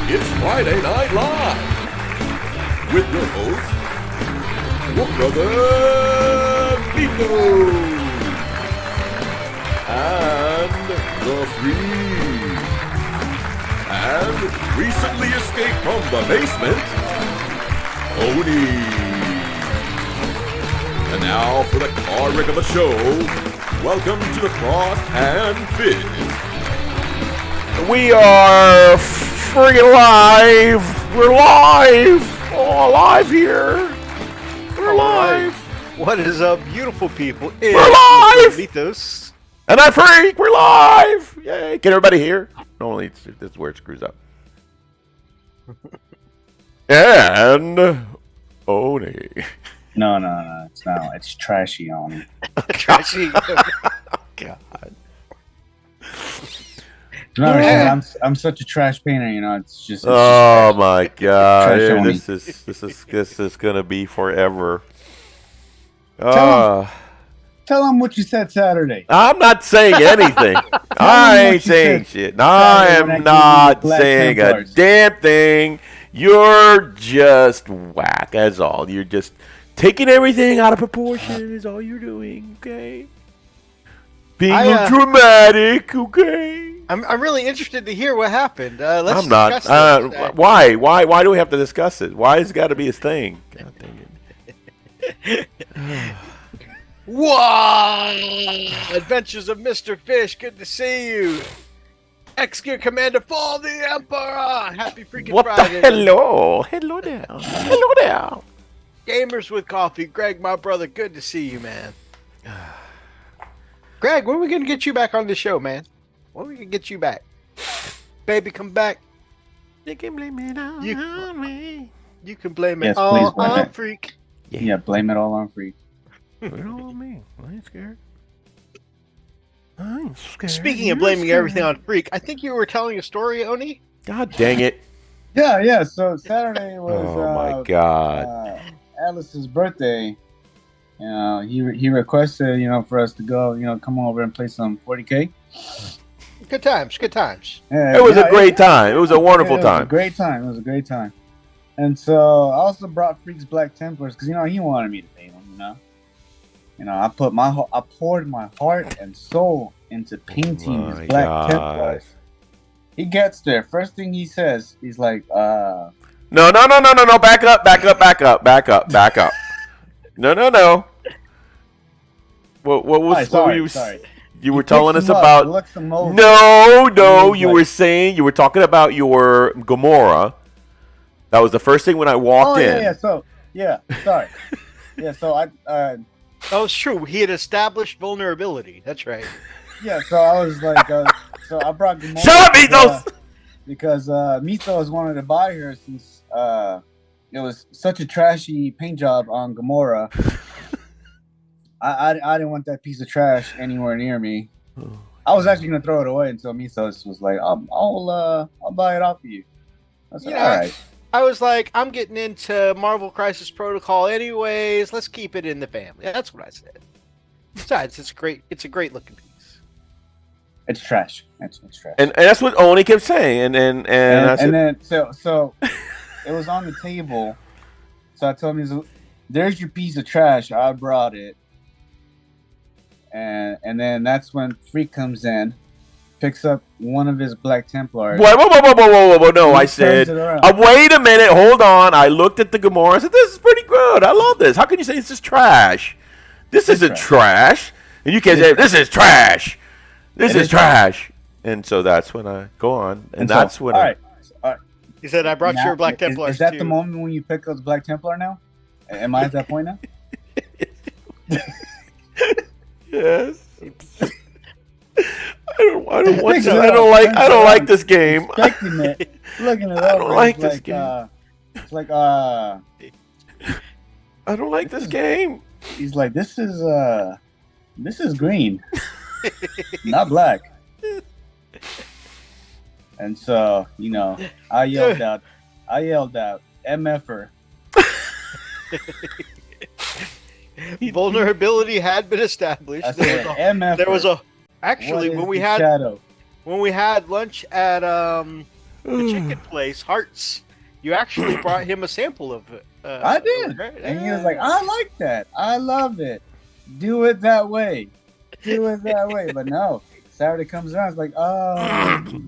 It's Friday Night Live with your host, your brother Methos, and the Freak, and recently escaped from the basement, Hoodies. And now for the car wreck of the show, welcome to the Cross and Fizz. We are freaking live! We're live! Oh, live here! We're live! What is up, beautiful people? We're live! Methos. And I'm Freak! We're live! Yay! Can everybody hear? Normally, this is where it screws up. And Oni. No, it's not. It's trashy on. Trashy. God. No, I'm such a trash painter. You know, it's just. Oh my God! Trash Oni. This is gonna be forever. Tell them what you said Saturday. I'm not saying anything. I ain't saying shit. I am not saying a damn thing. You're just whack, as all. You're just taking everything out of proportion is all you're doing, okay? Being dramatic, okay? I'm really interested to hear what happened. Let's I'm not. discuss this. Why? Why do we have to discuss it? Why has it got to be a thing? God dang it. Whoa! Adventures of Mr. Fish, good to see you. Ex-Gear Commander Fall the Emperor! Happy freaking What Friday. the hello? Hello there. Hello there. Gamers with Coffee, Greg, my brother, good to see you, man. Greg, when are we going to get you back on the show, man? When are we going to get you back? Baby, come back. You can blame it on me. You can blame it Yes, all please blame on it. Freak. Yeah, blame it all on Freak. Blame it all on me. I ain't scared. I ain't scared. Speaking of blaming everything on Freak, I think you were telling a story, Oni? God dang it. Yeah. So Saturday was. Oh my God. Alice's birthday. You know, he requested, for us to go, come over and play some 40K. Good times, good times. Yeah, It was a great time. It was a wonderful It time. was a great time. And so I also brought Freak's Black Templars because he wanted me to paint them. I poured my heart and soul into painting his Black Templars. He gets there. First thing he says, he's like, No. Back up. No. What was? Sorry. You were telling us about. You were saying you were talking about your Gamora. That was the first thing when I walked in. Sorry. So I. That was true. He had established vulnerability. That's right. Yeah. So I was like, so I brought Gamora. Shut up, Methos! Because Methos wanted to buy her since it was such a trashy paint job on Gamora. I didn't want that piece of trash anywhere near me. I was actually gonna throw it away until Methos was like, I'll buy it off of you. I said, all right. I was like, I'm getting into Marvel Crisis Protocol anyways. Let's keep it in the family. That's what I said. Besides, it's a great looking piece. It's trash. It's trash. And that's what Oni kept saying. And then so it was on the table. So I told him, there's your piece of trash. I brought it. And then that's when Freak comes in, picks up one of his Black Templars. Whoa. No, I said, wait a minute. Hold on. I looked at the Gamora. I said, this is pretty good. I love this. How can you say this is trash? This isn't trash. And you can't say, this is trash. This is trash. And so that's when I go on. And that's when all right. He said, I brought your Black Templars. Is that too. the moment when you pick up the Black Templar now? Am I at that point now? Yes. I don't like this game. Expecting it, looking it up. I don't like this game. It's like I don't like this game. He's like, this is green, not black. And so, I yelled out, MFer. Vulnerability had been established. MFer. There was a actually when we had shadow? when we had lunch at the chicken place, Hearts. You actually brought him a sample of it. I did, and he was like, "I like that. I love it. Do it that way. Do it that way." But no, Saturday comes around, it's like, oh,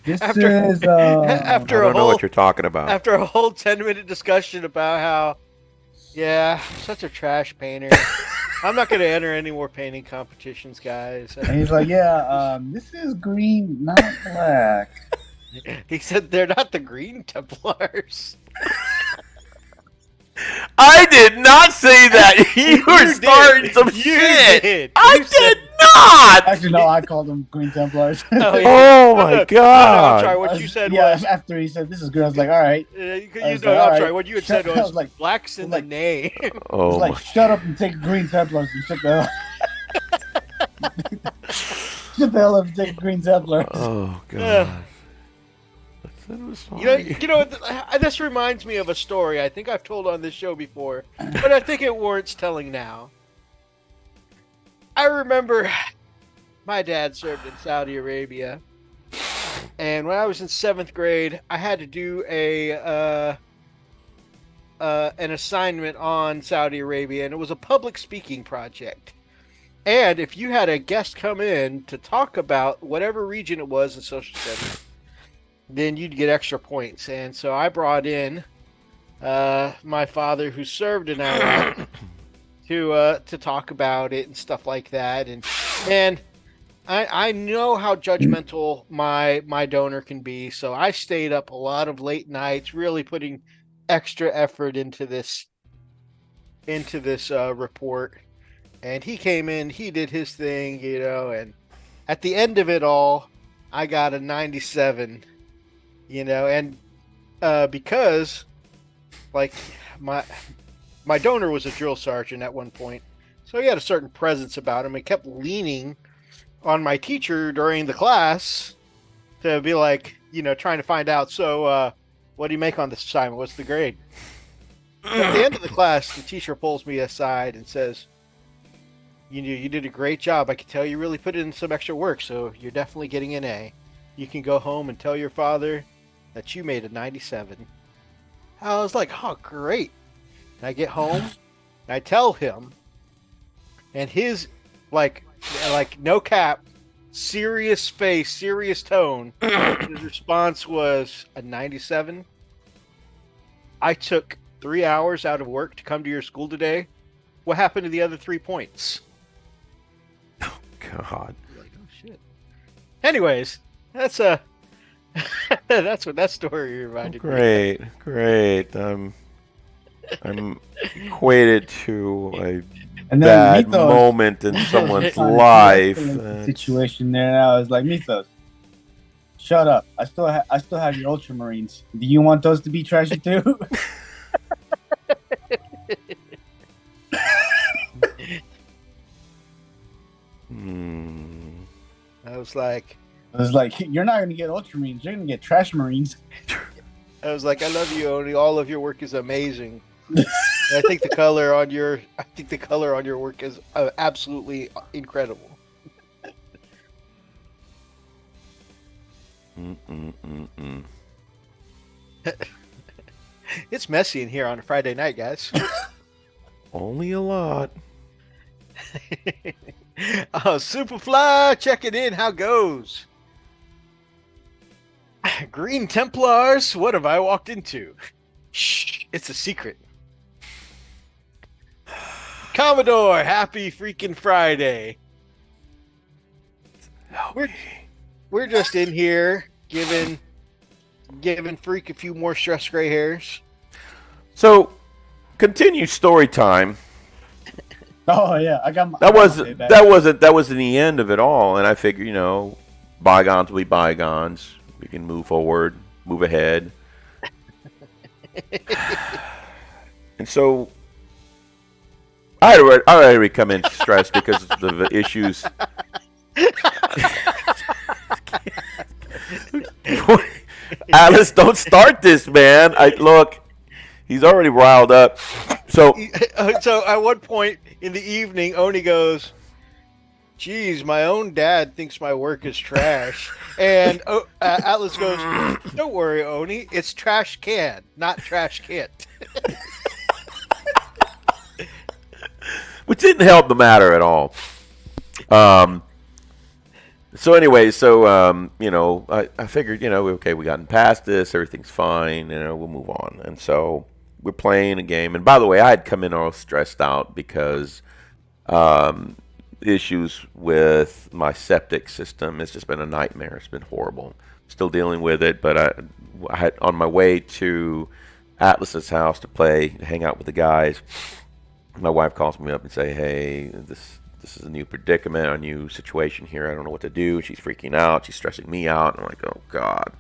this is. I don't know what you're talking about. After a whole 10-minute discussion about how, yeah, such a trash painter. I'm not going to enter any more painting competitions, guys. And he's like, "Yeah, this is green, not black." He said they're not the Green Templars. I did not say that. You were starting some shit. I did not. Actually, no, I called them Green Templars. Oh, yeah. Oh my god. I'm sorry. What you said yeah, was after he said this is good, I was like, all right. I'm like, sorry. all right. What you had said I was was like, blacks in the name. Oh It's like, my. shut up and take Green Templars and shut the hell. Shut the hell up and take Green Templars. Oh god. That was You know, this reminds me of a story I think I've told on this show before, but I think it warrants telling now. I remember my dad served in Saudi Arabia, and when I was in 7th grade, I had to do an assignment on Saudi Arabia, and it was a public speaking project. And if you had a guest come in to talk about whatever region it was in social studies, then you'd get extra points. And so I brought in my father, who served in Iraq, to talk about it and stuff like that. And I know how judgmental my donor can be, so I stayed up a lot of late nights, really putting extra effort into this report. And he came in, he did his thing, you know, and at the end of it all, I got a 97. You know, and because, like, my donor was a drill sergeant at one point, so he had a certain presence about him. He kept leaning on my teacher during the class to be like, you know, trying to find out, so, what do you make on this assignment? What's the grade? At the end of the class, the teacher pulls me aside and says, you did a great job. I can tell you really put in some extra work, so you're definitely getting an A. You can go home and tell your father that you made a 97. I was like, oh, great. And I get home, and I tell him, and his, like no cap, serious face, serious tone, his response was a 97. I took 3 hours out of work to come to your school today. What happened to the other 3 points? Oh god. Like, oh shit. Anyways, that's that's what that story reminded me. Great. I'm equated to a And then bad Methos, moment in someone's trying to life. de-escalate the situation there, and I was like, Methos, shut up. I still have your Ultramarines. Do you want those to be trashy too? I was like, you're not gonna get Ultramarines. You're gonna get Trash Marines. I love you, Oni. All of your work is amazing. I think the color on your work is absolutely incredible. It's messy in here on a Friday night, guys. Only a lot. Oh, Superfly, checking in. How goes? Green Templars, what have I walked into? Shh, it's a secret. Commodore, happy freaking Friday. We're just in here giving Freak a few more stress gray hairs. So, continue story time. Oh yeah, I got my. That wasn't the end of it all, and I figured, bygones will be bygones. We can move forward, move ahead. And so I already come in stressed because of the issues. Alice, don't start this, man. Look, he's already riled up. So at one point in the evening, Oni goes, geez, my own dad thinks my work is trash. And Atlas goes, don't worry, Oni, it's trash can, not trash kit. Which didn't help the matter at all. So anyway, I figured, okay, we gotten past this, everything's fine, we'll move on. And so we're playing a game. And by the way, I had come in all stressed out because issues with my septic system. It's just been a nightmare. It's been horrible. Still dealing with it, but I had on my way to Atlas's house to hang out with the guys. My wife calls me up and say, "Hey, this is a new predicament, a new situation here. I don't know what to do." She's freaking out. She's stressing me out. I'm like, "Oh God."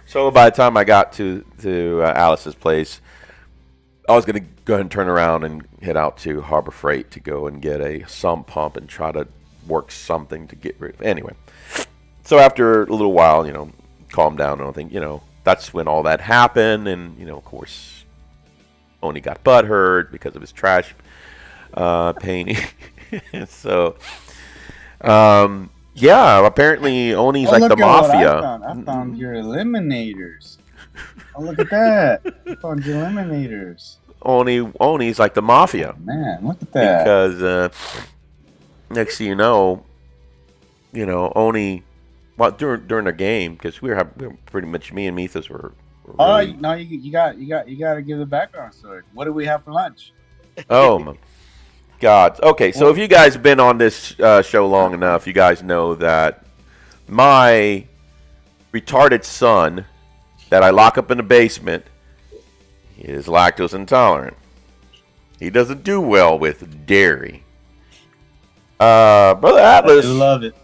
So by the time I got to Alice's place, I was going to go ahead and turn around and head out to Harbor Freight to go and get a sump pump and try to work something to get rid of it. Anyway, so after a little while, calm down and I think, that's when all that happened. And, of course, Oni got butthurt because of his trash painting. So, apparently Oni's like the mafia. I found your eliminators. Oh, look at that. I found your eliminators. Oni's like the mafia. Man, look at that. Because next thing you know, Oni, during the game, because we were pretty much, me and Methos were really, no, you got to give the background story. What do we have for lunch? Oh my God. Okay, so if you guys have been on this show long enough, you guys know that my retarded son that I lock up in the basement is lactose intolerant. He doesn't do well with dairy. Brother Atlas I do love it.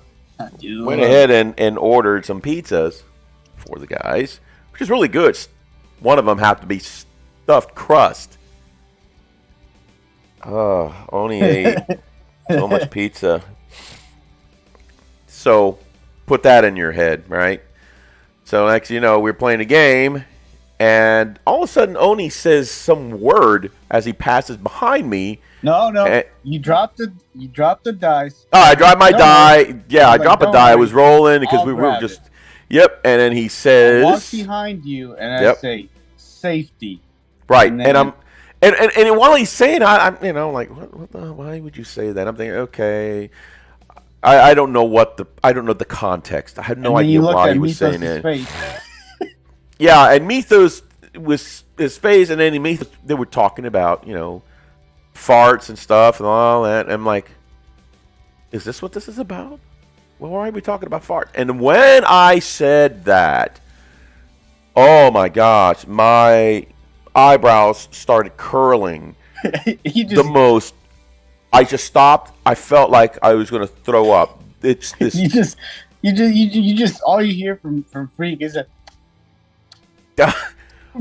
went ahead and ordered some pizzas for the guys, which is really good. One of them have to be stuffed crust. Only ate so much pizza. So put that in your head, right? So next thing you know, we're playing a game, and all of a sudden Oni says some word as he passes behind me. No. You dropped the dice. Oh, I dropped my die. Yeah, I like, dropped a don't die. I worry. was rolling because I'll we were grab just. it. Yep, and then he I says. walk behind you and I Yep. say safety. Right, and and then- and while he's saying, I'm like, what the, why would you say that? I'm thinking, okay, I don't know the context. I had no and then idea you look why at he was saying Methos' it. face. Yeah, and Methos was his face, and then they were talking about farts and stuff and all that. And I'm like, is this what this is about? Well, why are we talking about fart? And when I said that, oh my gosh, my eyebrows started curling. The most. I just stopped. I felt like I was going to throw up. It's this. You just all you hear from Freak is a.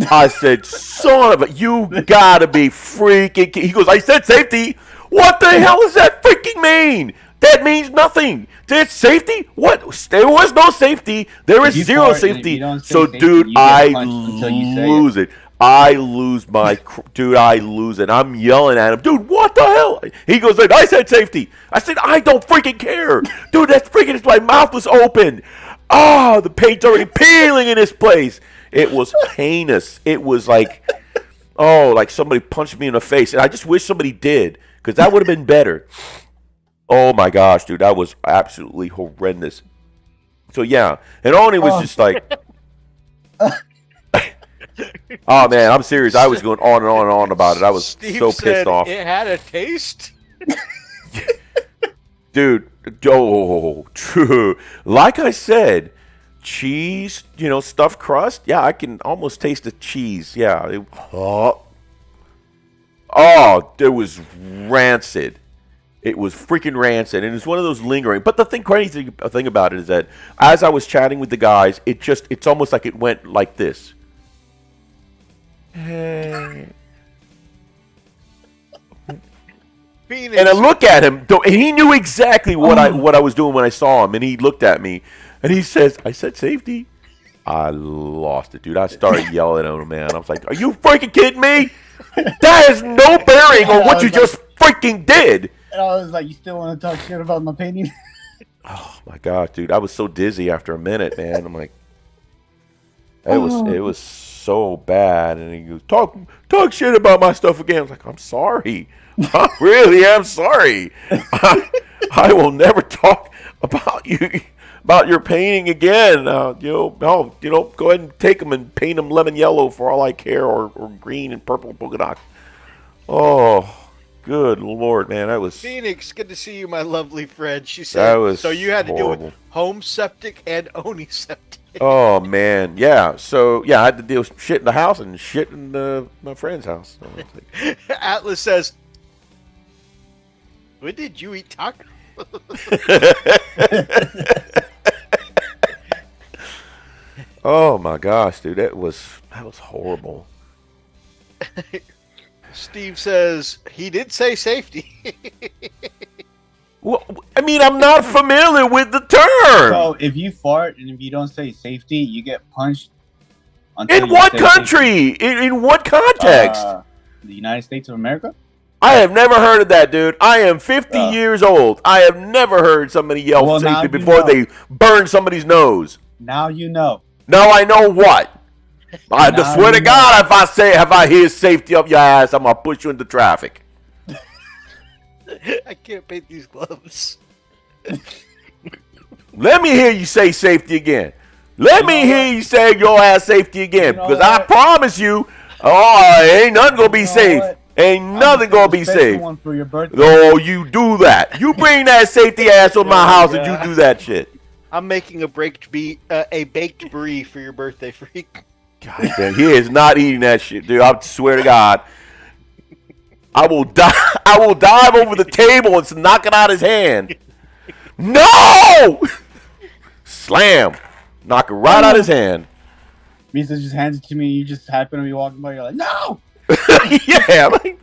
I said, son of a, you gotta be freaking. He goes, I said safety. What the hell does that freaking mean? That means nothing. There's safety? What? There was no safety. There is zero safety. So, dude, I lose it. I lose it. I'm yelling at him, dude, what the hell? He goes, like, I said safety. I said, I don't freaking care. Dude, that's freaking, my mouth was open. Oh, the paint's already peeling in this place. It was heinous. It was like, like somebody punched me in the face. And I just wish somebody did, because that would have been better. Oh my gosh, dude, that was absolutely horrendous. So yeah, and Oni was just like, oh man, I'm serious. I was going on and on and on about it. I was Steve so said pissed off. It had a taste. Dude, true. Like I said, cheese, stuffed crust. Yeah, I can almost taste the cheese. Yeah. It was rancid. It was freaking rancid, and it's one of those lingering. But the crazy thing about it is that as I was chatting with the guys, it's almost like it went like this. Hey. Phoenix. And I look at him, and he knew exactly what I was doing when I saw him, and he looked at me, and he says, I said safety. I lost it, dude. I started yelling at him, man. I was like, are you freaking kidding me? That has no bearing on what you just freaking did. And I was like, you still want to talk shit about my painting? Oh my god, dude! I was so dizzy after a minute, man. I'm like, it was so bad. And he goes, talk shit about my stuff again. I was like, I'm sorry. I really am sorry. I will never talk about your painting again. Go ahead and take them and paint them lemon yellow for all I care, or green and purple polka dots. Oh, good Lord, man, that was Phoenix, good to see you, my lovely friend. She that said, was so you had to deal horrible. with home septic and Oni septic. Oh man, yeah. So yeah, I had to deal with shit in the house and shit in my friend's house. So I was like, Atlas says, when did you eat taco? oh my gosh, dude, that was horrible. Steve says, he did say safety. Well, I mean, I'm not familiar with the term. So if you fart and if you don't say safety, you get punched. until In you what say country? In what context? The United States of America? I have never heard of that, dude. I am 50 years old. I have never heard somebody yell Well, now safety you before know. they burn somebody's nose. Now you know. Now I know what. I Now swear to you God, if I hear safety up your ass, I'm gonna push you into traffic. I can't paint these gloves. Let me hear you say safety again. Let me hear you say your ass safety again, You know because I what? promise you, ain't nothing gonna be You know safe. what? Ain't nothing gonna be Special safe. one for your birthday. Oh, you do that. You bring that safety ass on my house, and God. you do that shit. I'm making a baked brie for your birthday, freak. God damn, he is not eating that shit, dude. I swear to God. I will dive over the table and knock it out of his hand. No! Slam. Knock it right out of his hand. Misa just hands it to me. You just happen to be walking by. You're like, no! Yeah, like,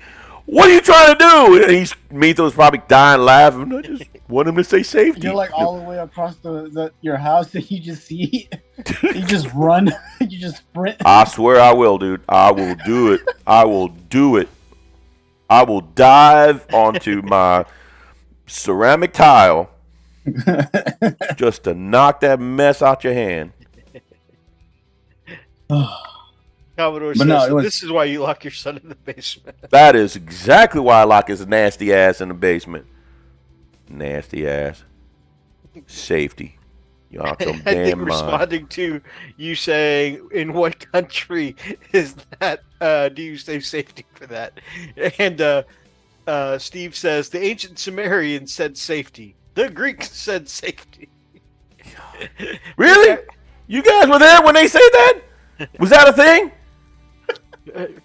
what are you trying to do? And Methos probably dying laughing. I just want him to say safety. You're like all the way across your house and you just see you just run. You just sprint. I swear I will, dude. I will do it. I will do it. I will dive onto my ceramic tile just to knock that mess out your hand. Commodore But says, no, it so was- this is why you lock your son in the basement. That is exactly why I lock his nasty ass in the basement. Nasty ass. Safety. You out your I think damn mind. responding to you saying, in what country is that, do you say safety for that? And Steve says, the ancient Sumerians said safety. The Greeks said safety. Really? You guys were there when they say that? Was that a thing?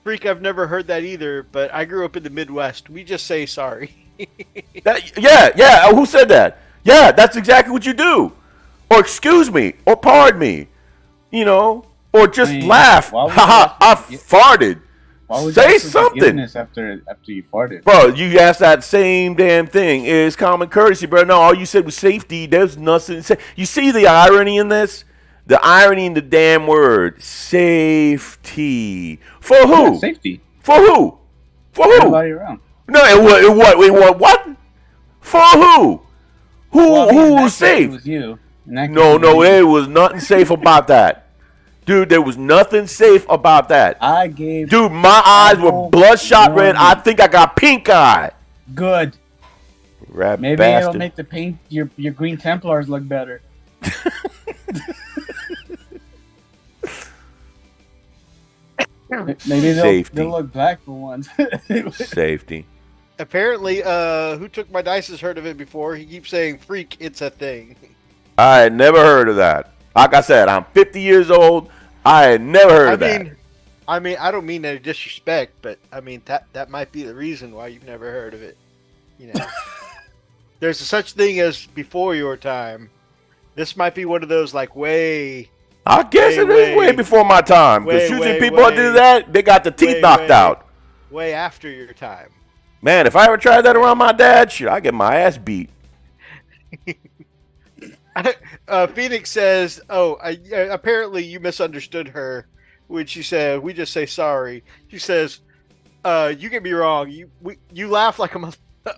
Freak, I've never heard that either, but I grew up in the Midwest. We just say sorry. Yeah. Who said that? Yeah, that's exactly what you do. Or excuse me, or pardon me, or just I mean, laugh. why would Haha, I you farted. Why would Say you ask for something. forgiveness after you farted? Bro, you asked that same damn thing. It's common courtesy, bro. No, all you said was safety. There's nothing. You see the irony in this? The irony in the damn word. Safety. For who? Yeah, safety. For who? For who? Everybody around. No, it what? For who? Well, I mean, in Who that was case, safe? It was you. In that case, No, it was you. there was nothing safe about that. Dude, there was nothing safe about that. I gave. Dude, my eyes were ample bloodshot red. I warning. think I got pink eye. Good. Rat Maybe bastard. it'll make the paint your Green Templars look better. Maybe Safety. they'll look black for once. Safety. Apparently, who took my dice has heard of it before. He keeps saying, freak, it's a thing. I had never heard of that. Like I said, I'm 50 years old. I had never heard of that. I mean, I don't mean any disrespect, but I mean that might be the reason why you've never heard of it. There's such thing as before your time. This might be one of those like way. I guess it is way before my time. Because usually people that do that, they got the teeth knocked out. Way after your time. Man, if I ever tried that around my dad, shit, I'd get my ass beat. Phoenix says, apparently you misunderstood her when she said, we just say sorry. She says, you get me wrong. You laugh like a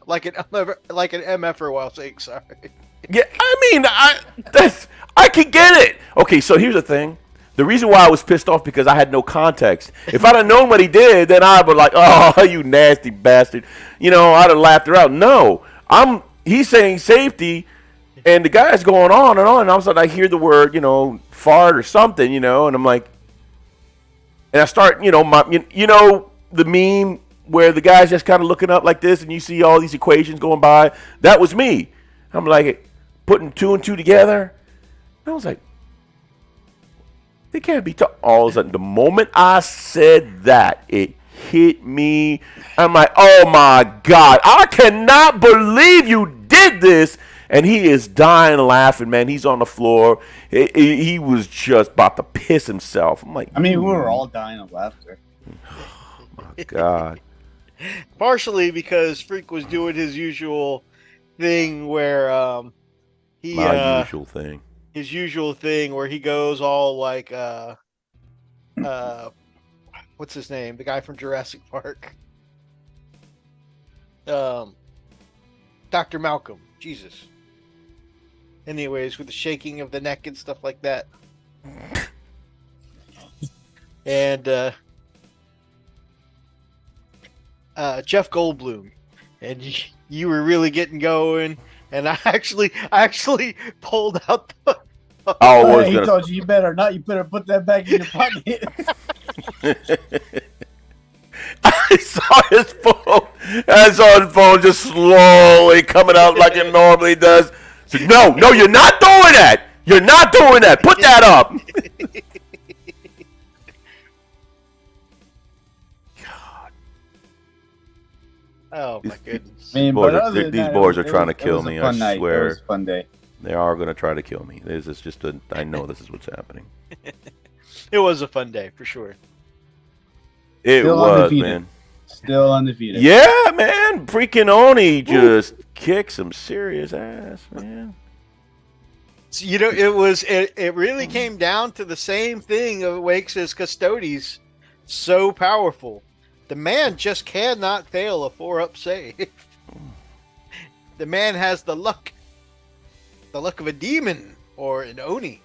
like an MFer while saying sorry. Yeah, I mean, I can get it. Okay, so here's the thing. The reason why I was pissed off because I had no context. If I'd have known what he did, then I'd be like, "Oh, you nasty bastard!" I'd have laughed her out. No, he's saying safety, and the guy's going on and on. And all of a sudden, I hear the word, fart or something, and I'm like, and I start, the meme where the guy's just kind of looking up like this, and you see all these equations going by. That was me. I'm like putting 2 and 2 together. And I was like, they can't be talking. All of a sudden, the moment I said that, it hit me. I'm like, oh my God, I cannot believe you did this. And he is dying laughing, man. He's on the floor. He was just about to piss himself. I'm like, I mean, we were all dying of laughter. Oh my God. Partially because Freak was doing his usual thing where My usual thing. His usual thing where he goes all like what's his name? The guy from Jurassic Park. Dr. Malcolm. Jesus. Anyways, with the shaking of the neck and stuff like that. And Jeff Goldblum. And you were really getting going. And I actually pulled out the. He told you better not. You better put that back in your pocket. I saw his phone. I saw his phone just slowly coming out like it normally does. So, no, you're not doing that. You're not doing that. Put that up. God. Oh my goodness. These boys are trying to kill me. I swear. It was a fun day. They are going to try to kill me. I know this is what's happening. It was a fun day for sure. It Still was, undefeated. man. Still undefeated. Yeah, man. Freaking Oni just kicked some serious ass, man. So, it really came down to the same thing of Wakes as Custodes. So powerful. The man just cannot fail a 4-up save. The man has the luck of a demon or an Oni.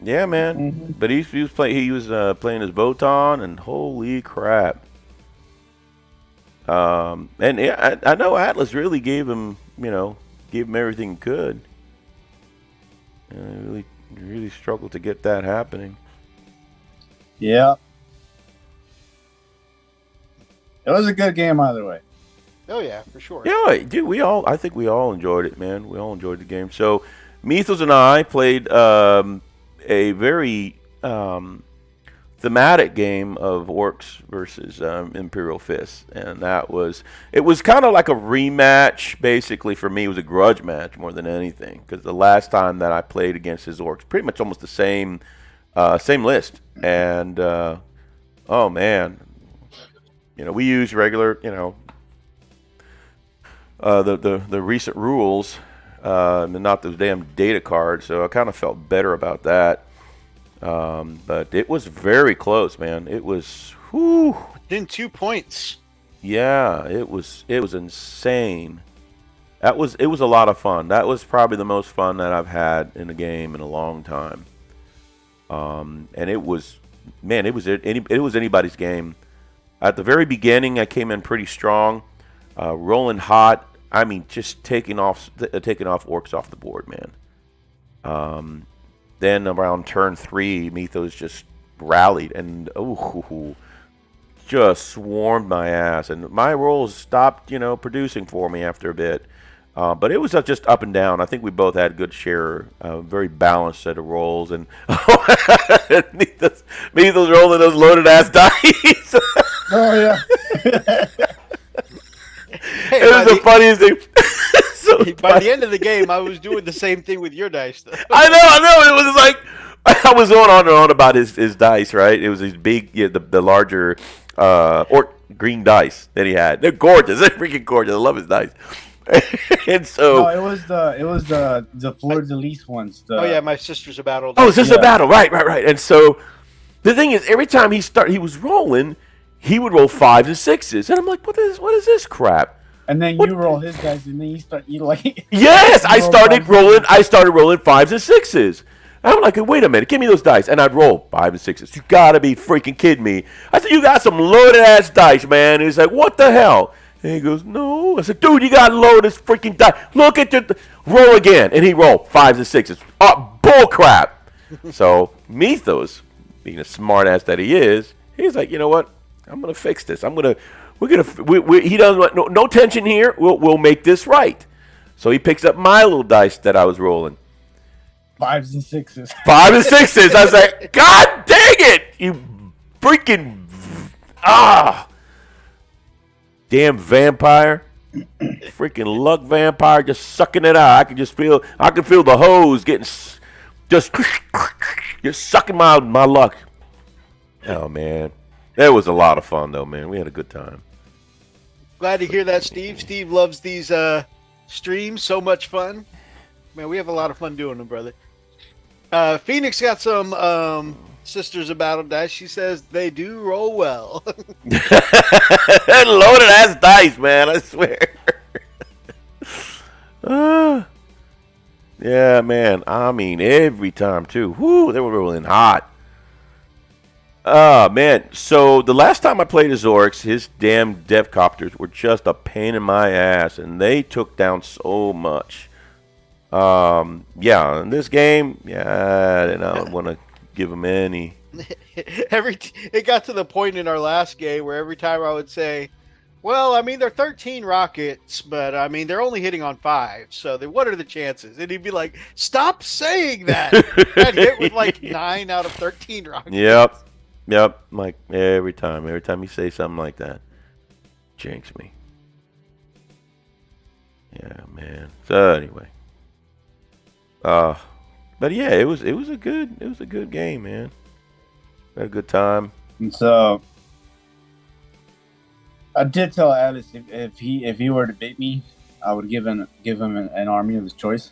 Yeah, man. Mm-hmm. But he was playing his Voton, and holy crap. And yeah, I know Atlas really gave him everything he could. Really struggled to get that happening. Yeah. It was a good game either way. Oh yeah, for sure. Yeah, dude, I think we all enjoyed it, man. We all enjoyed the game. So, Methos and I played a very thematic game of Orcs versus Imperial Fists, and it was kind of like a rematch. Basically, for me, it was a grudge match more than anything, because the last time that I played against his Orcs, pretty much almost the same list, and oh man, we use regular, the recent rules, and not those damn data cards. So I kind of felt better about that. But it was very close, man. It was within 2 points. Yeah, it was insane. It was a lot of fun. That was probably the most fun that I've had in a game in a long time. And it was anybody's game. At the very beginning, I came in pretty strong, rolling hot. I mean, just taking off Orcs off the board, man. Then around turn 3, Methos just rallied and just swarmed my ass, and my rolls stopped, producing for me after a bit. But it was just up and down. I think we both had good share, very balanced set of rolls, and Methos rolling those loaded ass dice. Oh yeah. Hey, it was the funniest thing. By the end of the game, I was doing the same thing with your dice, though. I know. It was like I was going on and on about his dice, right? It was his big, the larger or green dice that he had. They're gorgeous. They're freaking gorgeous. I love his dice. And so it was the Fleur de Lis ones. Oh yeah, my sister's a battle. Oh, is this a battle? Right. And so the thing is, every time he was rolling, he would roll 5s and 6s, and I'm like, what is this crap? And then you roll his guys, and then you like. Yes, I started rolling 5s and 6s. I'm like, wait a minute, give me those dice. And I'd roll 5s and 6s. You gotta be freaking kidding me. I said, you got some loaded ass dice, man. And he's like, what the hell? And he goes, no. I said, dude, you got loaded this freaking dice. Look at the roll again. And he rolled 5s and 6s. Oh, bull crap. So Methos, being a smart ass that he is, he's like, you know what? I'm gonna fix this. He doesn't want no tension here. We'll make this right. So he picks up my little dice that I was rolling. 5s and 6s. 5 and 6s. I was like, God dang it! You freaking damn vampire. Freaking luck vampire just sucking it out. I can feel the hose getting just sucking my luck. Oh man. That was a lot of fun though, man. We had a good time. Glad to hear that, Steve. Steve loves these streams. So much fun. Man, we have a lot of fun doing them, brother. Phoenix got some Sisters of Battle dice. She says they do roll well. Loaded ass dice, man. I swear. Yeah, man. I mean, every time too. Whoo, they were rolling hot. Oh, man. So the last time I played as Oryx, his damn Devcopters were just a pain in my ass, and they took down so much. Yeah, in this game, I don't want to give him any. It got to the point in our last game where every time I would say, well, I mean, they're 13 rockets, but I mean, they're only hitting on 5. So what are the chances? And he'd be like, stop saying that. I'd hit with like 9 out of 13 rockets. Yep. Like every time you say something like that, jinx me. Yeah, man. So anyway. But yeah, it was a good game, man. Had a good time. And so I did tell Alice if he were to beat me, I would give him an army of his choice.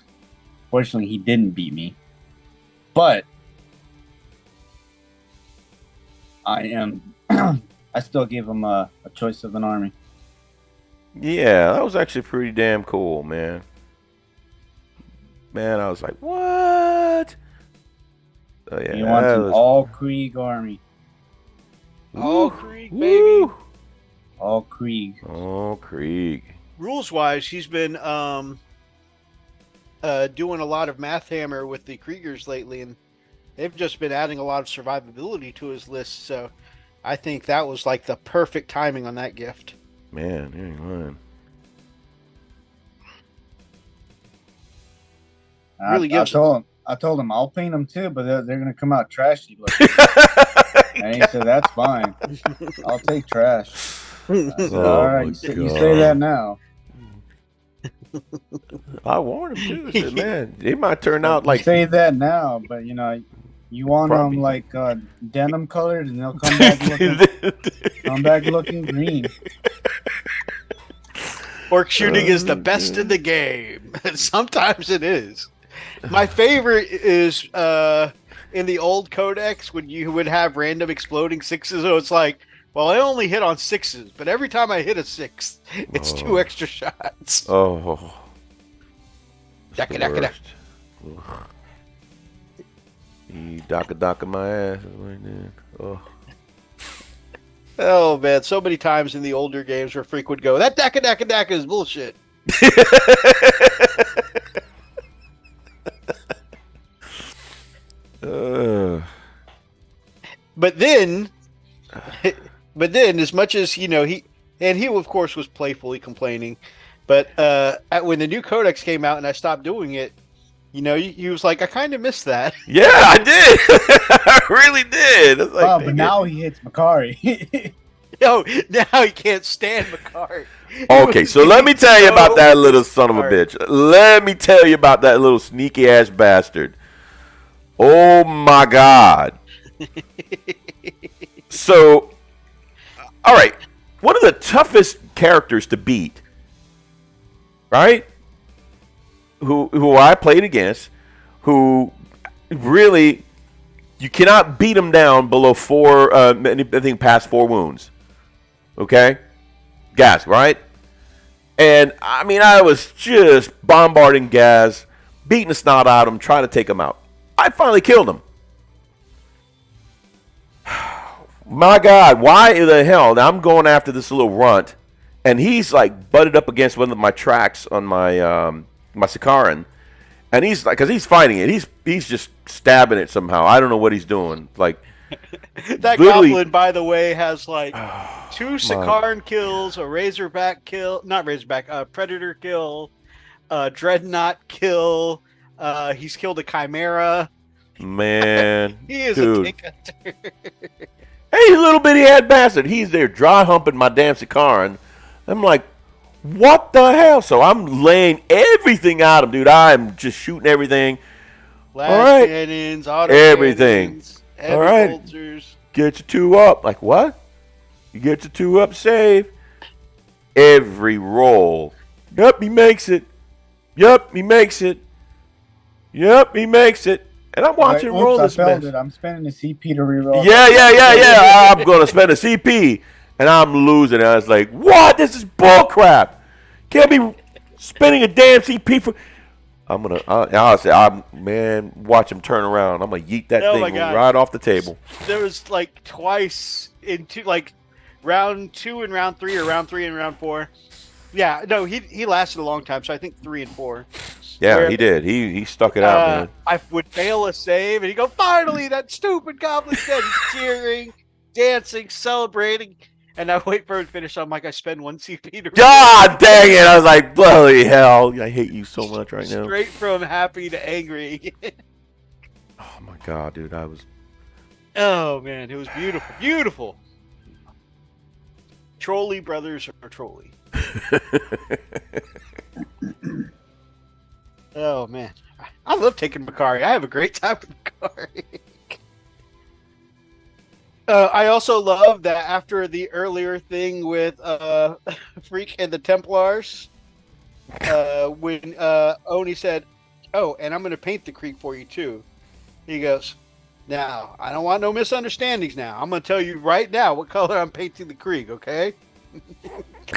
Fortunately, he didn't beat me, but I still gave him a choice of an army. Yeah, that was actually pretty damn cool, man. Man, I was like, what? Oh, yeah, He wants an all-Krieg army. All Krieg, baby. All Krieg. Oh, Krieg. Rules-wise, he's been doing a lot of Math Hammer with the Kriegers lately, and they've just been adding a lot of survivability to his list, so I think that was like the perfect timing on that gift. Man, you ain't lying. I told him I'll paint them too, but they're gonna come out trashy looking. And he said that's fine. I'll take trash. I said, all right, you say that now. I warned him too. I said, man, they might turn out like. You say that now, but you want them like denim colored, and they'll come back looking green. Orc shooting is the best in the game. Sometimes it is. My favorite is in the old codex when you would have random exploding 6s. So it's like, well, I only hit on 6s, but every time I hit a 6, it's 2 extra shots. Oh. Daka. He daka my ass. Oh. Oh, man. So many times in the older games where Freak would go, that daka is bullshit. But then, as much as he of course was playfully complaining, but when the new codex came out and I stopped doing it, he was like, I kind of missed that. Yeah, I did. I really did. Like, but now he hits Makari. Now he can't stand Makari. Okay, so let me tell you about that little son of a bitch. Let me tell you about that little sneaky ass bastard. Oh my God. So, all right, one of the toughest characters to beat, right? Who I played against, who really, you cannot beat him down below 4, I think past 4 wounds. Okay? Gaz, right? And, I mean, I was just bombarding Gaz, beating the snot out of him, trying to take him out. I finally killed him. My God, why the hell? Now I'm going after this little runt, and he's like butted up against one of my tracks on my my Sakaran, and he's like, because he's fighting it, he's just stabbing it somehow. I don't know what he's doing. Like that goblin, by the way, has like 2 Sakaran kills, a Razorback kill, not Razorback, Predator kill, Dreadnought kill. He's killed a Chimera. Man, he is dude. a dick hunter. Hey, little bitty head bastard. He's there dry humping my damn Sakaran. I'm like, what the hell? So I'm laying everything out of him, dude. I'm just shooting everything. Flash cannons, auto everything. Cannons, heavy bolters. Get your 2 up. Like, what? You get your 2 up, save. Every roll. Yep, he makes it. Yep, he makes it. Yep, he makes it. And I'm watching roll this mess. I'm spending the CP to reroll. Yeah. I'm going to spend a CP. And I'm losing. And I was like, what? This is bullcrap. Can't be spending a damn CP for... I'm going to... I'll say, man, watch him turn around. I'm going to yeet that thing right off the table. There was like twice in round 2 and round 3, or round 3 and round 4. Yeah, no, he lasted a long time. So I think 3 and 4. Yeah, he did. He stuck it out, man. I would fail a save, and he'd go, finally, that stupid goblin's dead. He's cheering, dancing, celebrating, and I wait for him to finish. I'm like, I spend 1 CP to... God dang it! I was like, bloody hell. I hate you so much right now. Straight from happy to angry. Oh, my God, dude. I was... Oh, man. It was beautiful. Beautiful. Trolley brothers are trolley. Oh, man. I love taking Makari. I have a great time with Makari. I also love that after the earlier thing with Freak and the Templars, when Oni said, oh, and I'm going to paint the creek for you, too. He goes, now, I don't want no misunderstandings now. I'm going to tell you right now what color I'm painting the creek, okay?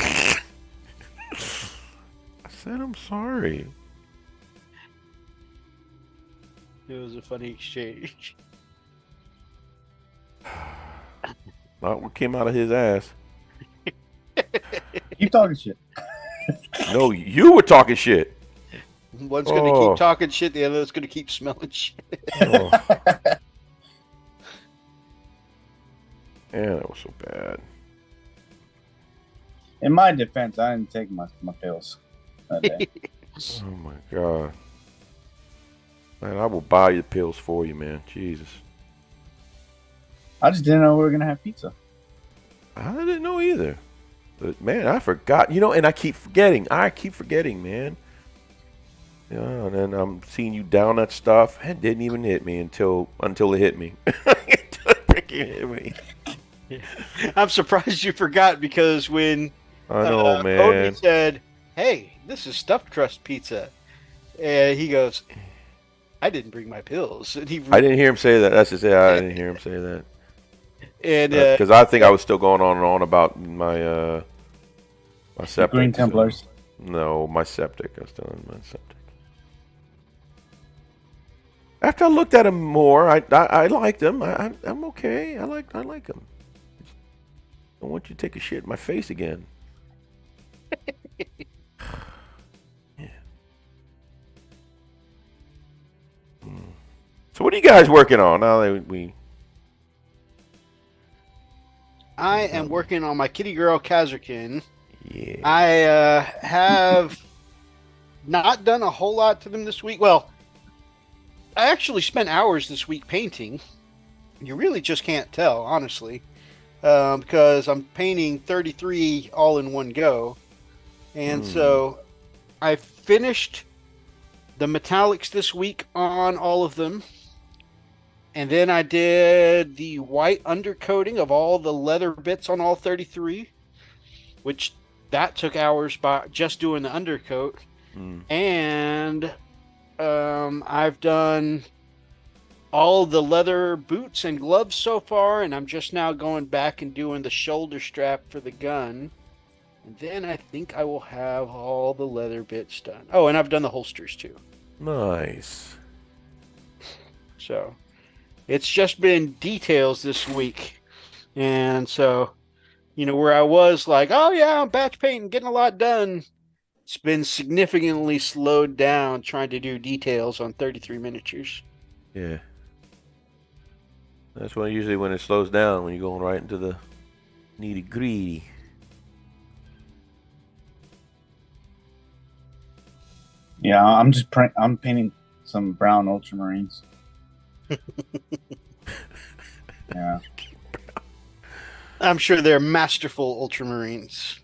I said I'm sorry. It was a funny exchange. Not what came out of his ass. You talking shit. No, you were talking shit. One's going to keep talking shit, the other's going to keep smelling shit. Oh. Yeah, that was so bad. In my defense, I didn't take my pills that day. Oh my God. Man, I will buy you the pills for you, man. Jesus. I just didn't know we were going to have pizza. I didn't know either. But, man, I forgot. You know, and I keep forgetting. Man. Yeah, and then I'm seeing you down that stuff. It didn't even hit me until it hit me. It freaking hit me. I'm surprised you forgot, because when I know, man. Odin said, hey, this is stuffed crust pizza, and he goes, I didn't bring my pills. And I didn't hear him say that. That's just it. I didn't hear him say that. And because I think I was still going on and on about my my septic. Green Templars. No, my septic. I was still in my septic. After I looked at him more, I liked him. I'm okay. I like him. I want you to take a shit in my face again. Yeah. So what are you guys working on now that we? I am working on my kitty girl Kazurkin. Yeah. I have not done a whole lot to them this week. Well, I actually spent hours this week painting. You really just can't tell, honestly, because I'm painting 33 all in one go. And so I finished the metallics this week on all of them. And then I did the white undercoating of all the leather bits on all 33, which that took hours by just doing the undercoat. And I've done all the leather boots and gloves so far, and I'm just now going back and doing the shoulder strap for the gun. And then I think I will have all the leather bits done. Oh, and I've done the holsters too. Nice. So it's just been details this week. And so, where I was like, oh yeah, I'm batch painting, getting a lot done. It's been significantly slowed down trying to do details on 33 miniatures. Yeah. That's usually when it slows down, when you're going right into the nitty gritty. Yeah, I'm painting some brown ultramarines. Yeah. I'm sure they're masterful ultramarines.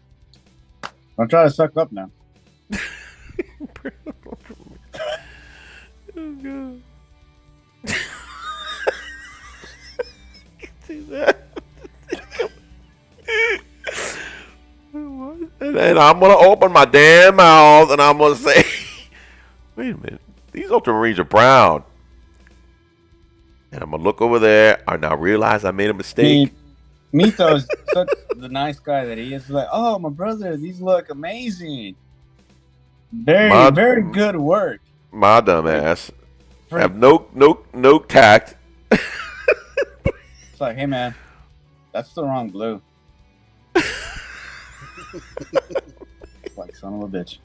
Don't try to suck up now. Oh, God. See that? And I'm gonna open my damn mouth and I'm gonna say, wait a minute, these ultramarines are brown. And I'm gonna look over there and I realize I made a mistake. Methos, such the nice guy that he is, like, oh, my brother, these look amazing. Very good work. My dumb ass have no tact. It's like, hey man, that's the wrong blue. Like, son of a bitch.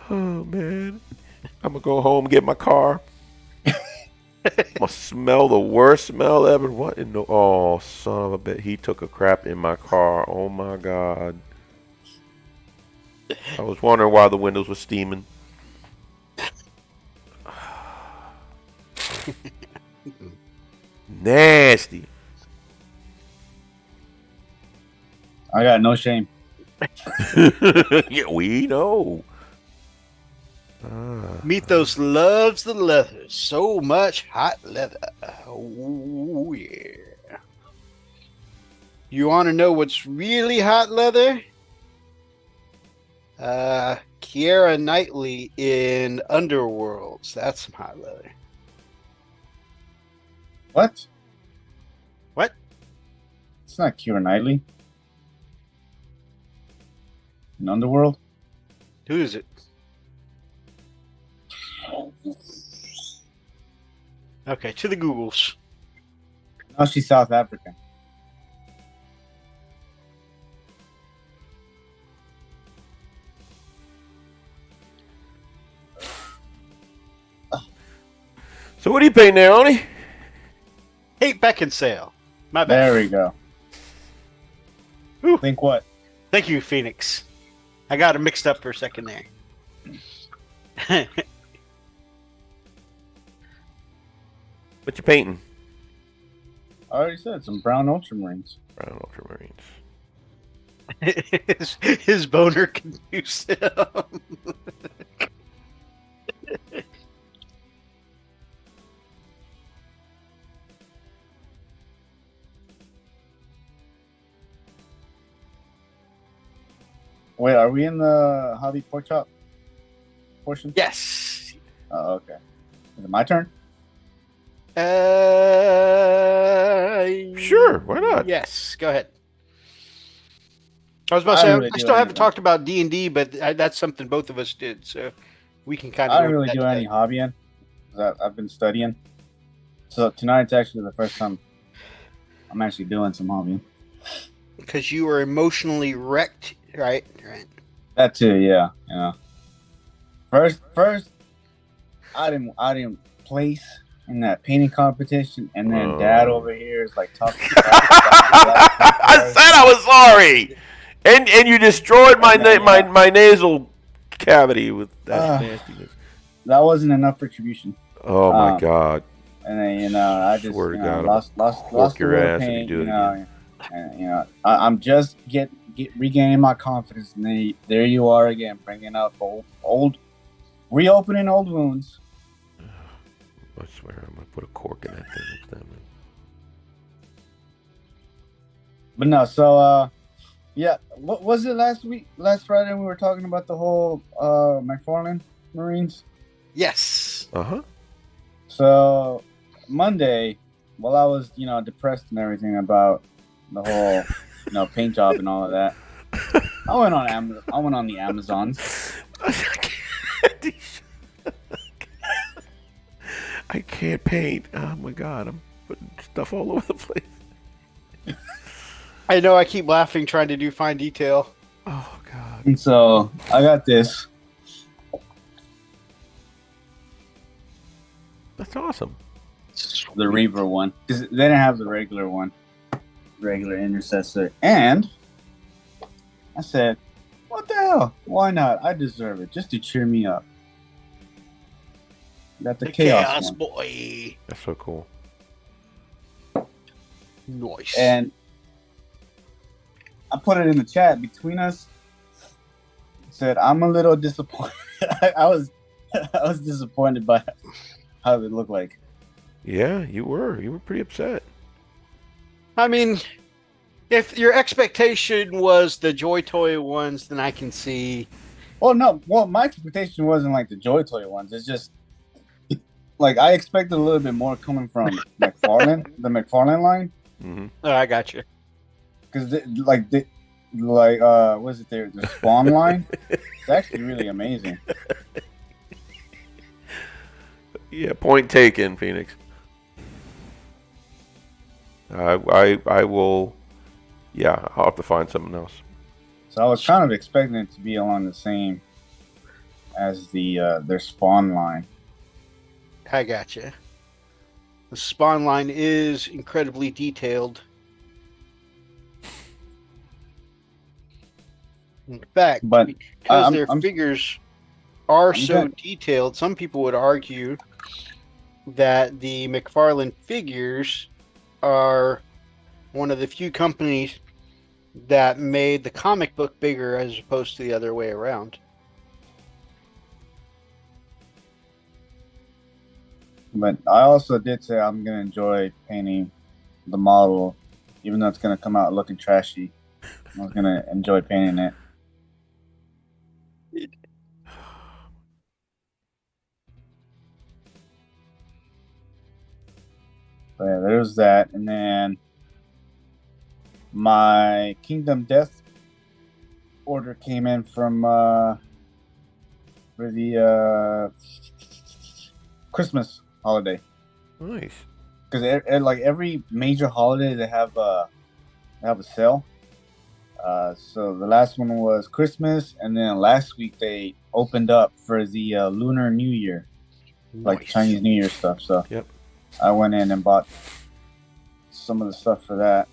Oh man, I'm gonna go home and get my car. I'm gonna smell the worst smell ever. What in the? Oh, son of a bitch! He took a crap in my car. Oh my God! I was wondering why the windows were steaming. Nasty. I got no shame. Yeah, we know. Methos loves the leather. So much hot leather. Oh, yeah. You want to know what's really hot leather? Keira Knightley in Underworlds. That's some hot leather. What? What? It's not Keira Knightley. In Underworld? Who is it? Okay, to the Googles. No, she's South African. So what are you painting there, Oni? Hate Beckinsale. My bad. There we go. Whew. Think what? Thank you, Phoenix. I got it mixed up for a second there. What you painting? I already said some brown ultramarines. Brown ultramarines. his boner confused him. Wait, are we in the hobby pork chop portion? Yes. Oh, okay. Is it my turn? Sure, why not? Yes, go ahead. I was about to say, really I still haven't talked about D&D, but that's something both of us did, so we can kind of. I don't really do any hobbying. I've been studying. So tonight's actually the first time I'm actually doing some hobbying. Because you were emotionally wrecked, right? Right. That too, yeah. First, I didn't place in that painting competition, and then Dad over here is like talking. I said I was sorry, and you destroyed my my nasal cavity with that nastiness. That wasn't enough retribution. Oh my God! And then I just swear to God, lost your ass paint, if you do it again. And I'm just regaining my confidence, and then there you are again, bringing up reopening old wounds. I swear, I'm gonna put a cork in that thing next time. But no, so yeah, what was it last Friday we were talking about the whole McFarlane Marines? Yes. Uh-huh. So Monday, while I was, depressed and everything about the whole, paint job and all of that, I went on the Amazons. I can't paint. Oh my god, I'm putting stuff all over the place. I know. I keep laughing trying to do fine detail. Oh god. And so I got this. That's awesome. The Reaver one, because they didn't have the regular one, regular intercessor. And I said, what the hell? Why not? I deserve it, just to cheer me up. Got the Chaos one. Boy. That's so cool. Nice. And I put it in the chat between us. Said, I'm a little disappointed. I was disappointed by how it looked like. Yeah, you were. You were pretty upset. I mean, if your expectation was the Joy Toy ones, then I can see. Well, no. Well, my expectation wasn't like the Joy Toy ones. It's just like I expected a little bit more coming from McFarlane, the McFarlane line. Mm-hmm. Oh, I got you. Because what is it there? The Spawn line. It's actually really amazing. Yeah, point taken, Phoenix. I will. Yeah, I'll have to find something else. So I was kind of expecting it to be along the same as their Spawn line. I got you. The Spawn line is incredibly detailed. In fact, But because their figures are so detailed, some people would argue that the McFarlane figures are one of the few companies that made the comic book bigger as opposed to the other way around. But I also did say I'm going to enjoy painting the model, even though it's going to come out looking trashy. I'm going to enjoy painting it. So yeah, there's that. And then my Kingdom Death order came in from for the Christmas holiday. Nice. Because like every major holiday they have a sale. So the last one was Christmas, and then last week they opened up for the Lunar New Year, like Chinese New Year stuff. So yep. I went in and bought some of the stuff for that.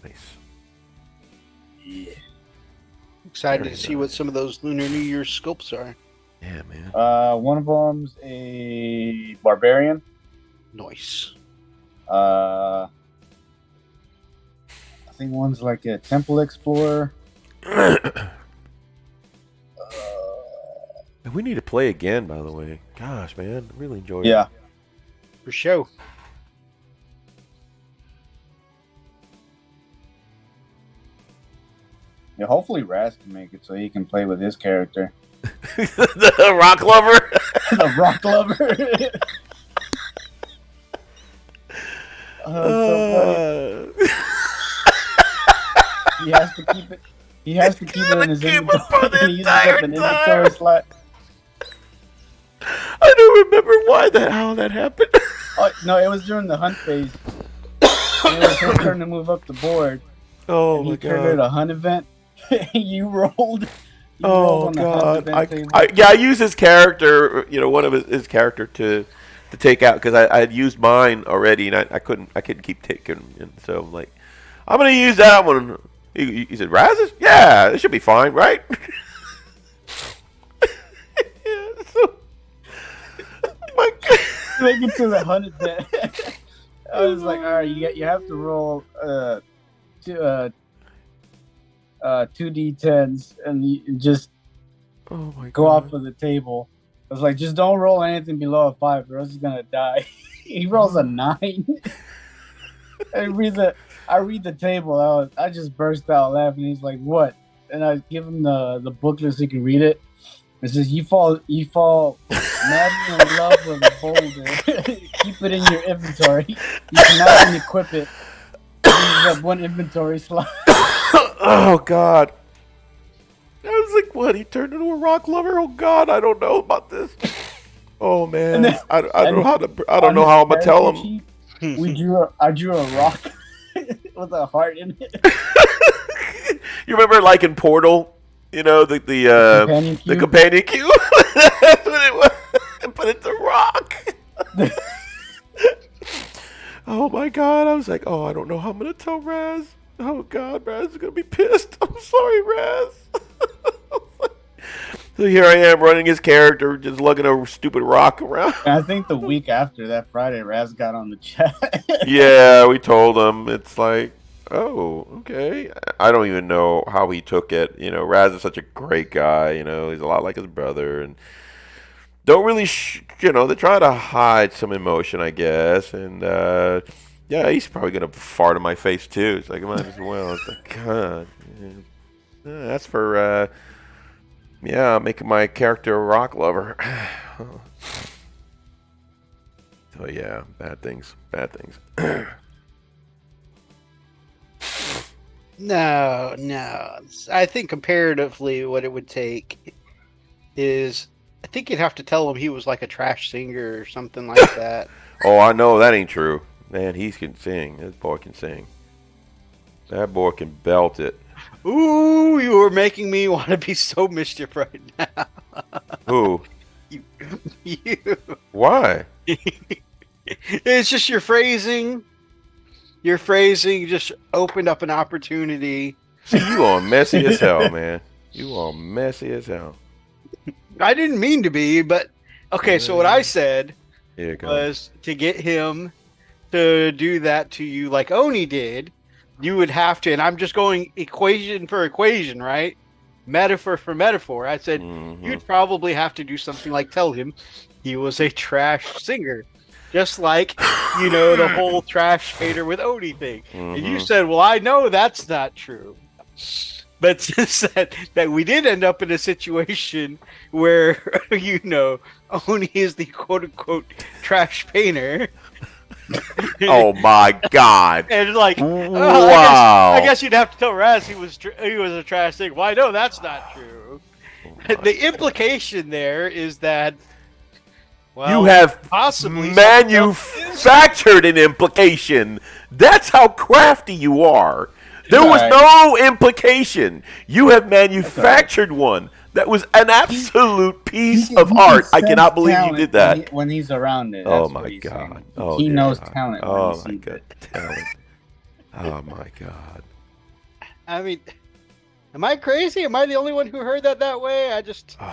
Nice. Yeah. Excited Very to see what some of those Lunar New Year sculpts are. Yeah, man. One of them's a barbarian. Nice. I think one's like a temple explorer. We need to play again, by the way. Gosh, man, I really enjoyed it. Yeah. For show. Yeah, hopefully Raz can make it so he can play with his character. The rock lover. The rock lover. So he has to keep it. He has to keep it in his inventory. He uses up an inventory slot. I don't remember how that happened. Oh no, it was during the hunt phase. It was his turn to move up the board. Oh and my he turned god! it a hunt event. You rolled. Oh god! I used his character, one of his character to take out because I had used mine already and I couldn't keep taking, and so I'm like, I'm gonna use that one. He said, "Razes? Yeah, it should be fine, right?" Yeah, so, my god. Make it to the hunt event. I was like, all right, you have to roll 2d10s and you just go off of the table. I was like, just don't roll anything below a 5 or else he's gonna die. He rolls a 9. I read the table. I just burst out laughing. He's like, what? and I give him the booklet so he can read it. It says you fall madly in love with a boulder. Keep it in your inventory. You cannot equip it. Uses up one inventory slot. Oh God. I was like, what? He turned into a rock lover? Oh God, I don't know about this. Oh man, Then, I don't know how I'm gonna tell him. I drew a rock with a heart in it. You remember, like in Portal, you know, the companion cube. That's what it was. But it's a rock. Oh my God, I was like, oh, I don't know how I'm gonna tell Raz. Oh God, Raz is gonna be pissed. I'm sorry, Raz. So here I am running his character, just lugging a stupid rock around. And I think the week after that Friday, Raz got on the chat. Yeah, we told him. It's like, oh, okay. I don't even know how he took it. You know, Raz is such a great guy. You know, he's a lot like his brother, and don't really, you know, they try to hide some emotion, I guess. And yeah, he's probably gonna fart in my face too. It's like, might as well. It's like, God, that's for. Yeah, making my character a rock lover. So yeah, bad things. No. I think comparatively, what it would take is, I think you'd have to tell him he was like a trash singer or something like that. Oh, I know that ain't true. Man, he can sing. This boy can sing. That boy can belt it. Ooh, you are making me want to be so mischief right now. Who? You. Why? It's just your phrasing. Your phrasing just opened up an opportunity. See, you are messy as hell, man. You are messy as hell. I didn't mean to be, but okay. So what I said was to get him to do that to you like Oni did. You would have to, and I'm just going equation for equation, right? Metaphor for metaphor. I said you'd probably have to do something like tell him he was a trash singer. Just like, you know, the whole trash hater with Oni thing. And you said, well, I know that's not true. But since that we did end up in a situation where, you know, Oni is the quote-unquote trash painter. Oh my God! And like, wow! I guess you'd have to tell Raz he was a trash thing. Well, I know that's not true. The implication there is that, well, you have possibly manufactured an implication. That's how crafty you are. There was no implication. You have manufactured one. That was an absolute piece of art. I cannot believe you did that. When he's around it. Oh my God. He knows talent. Oh my God. Talent. Oh my God. I mean, am I crazy? Am I the only one who heard that way? I just. Oh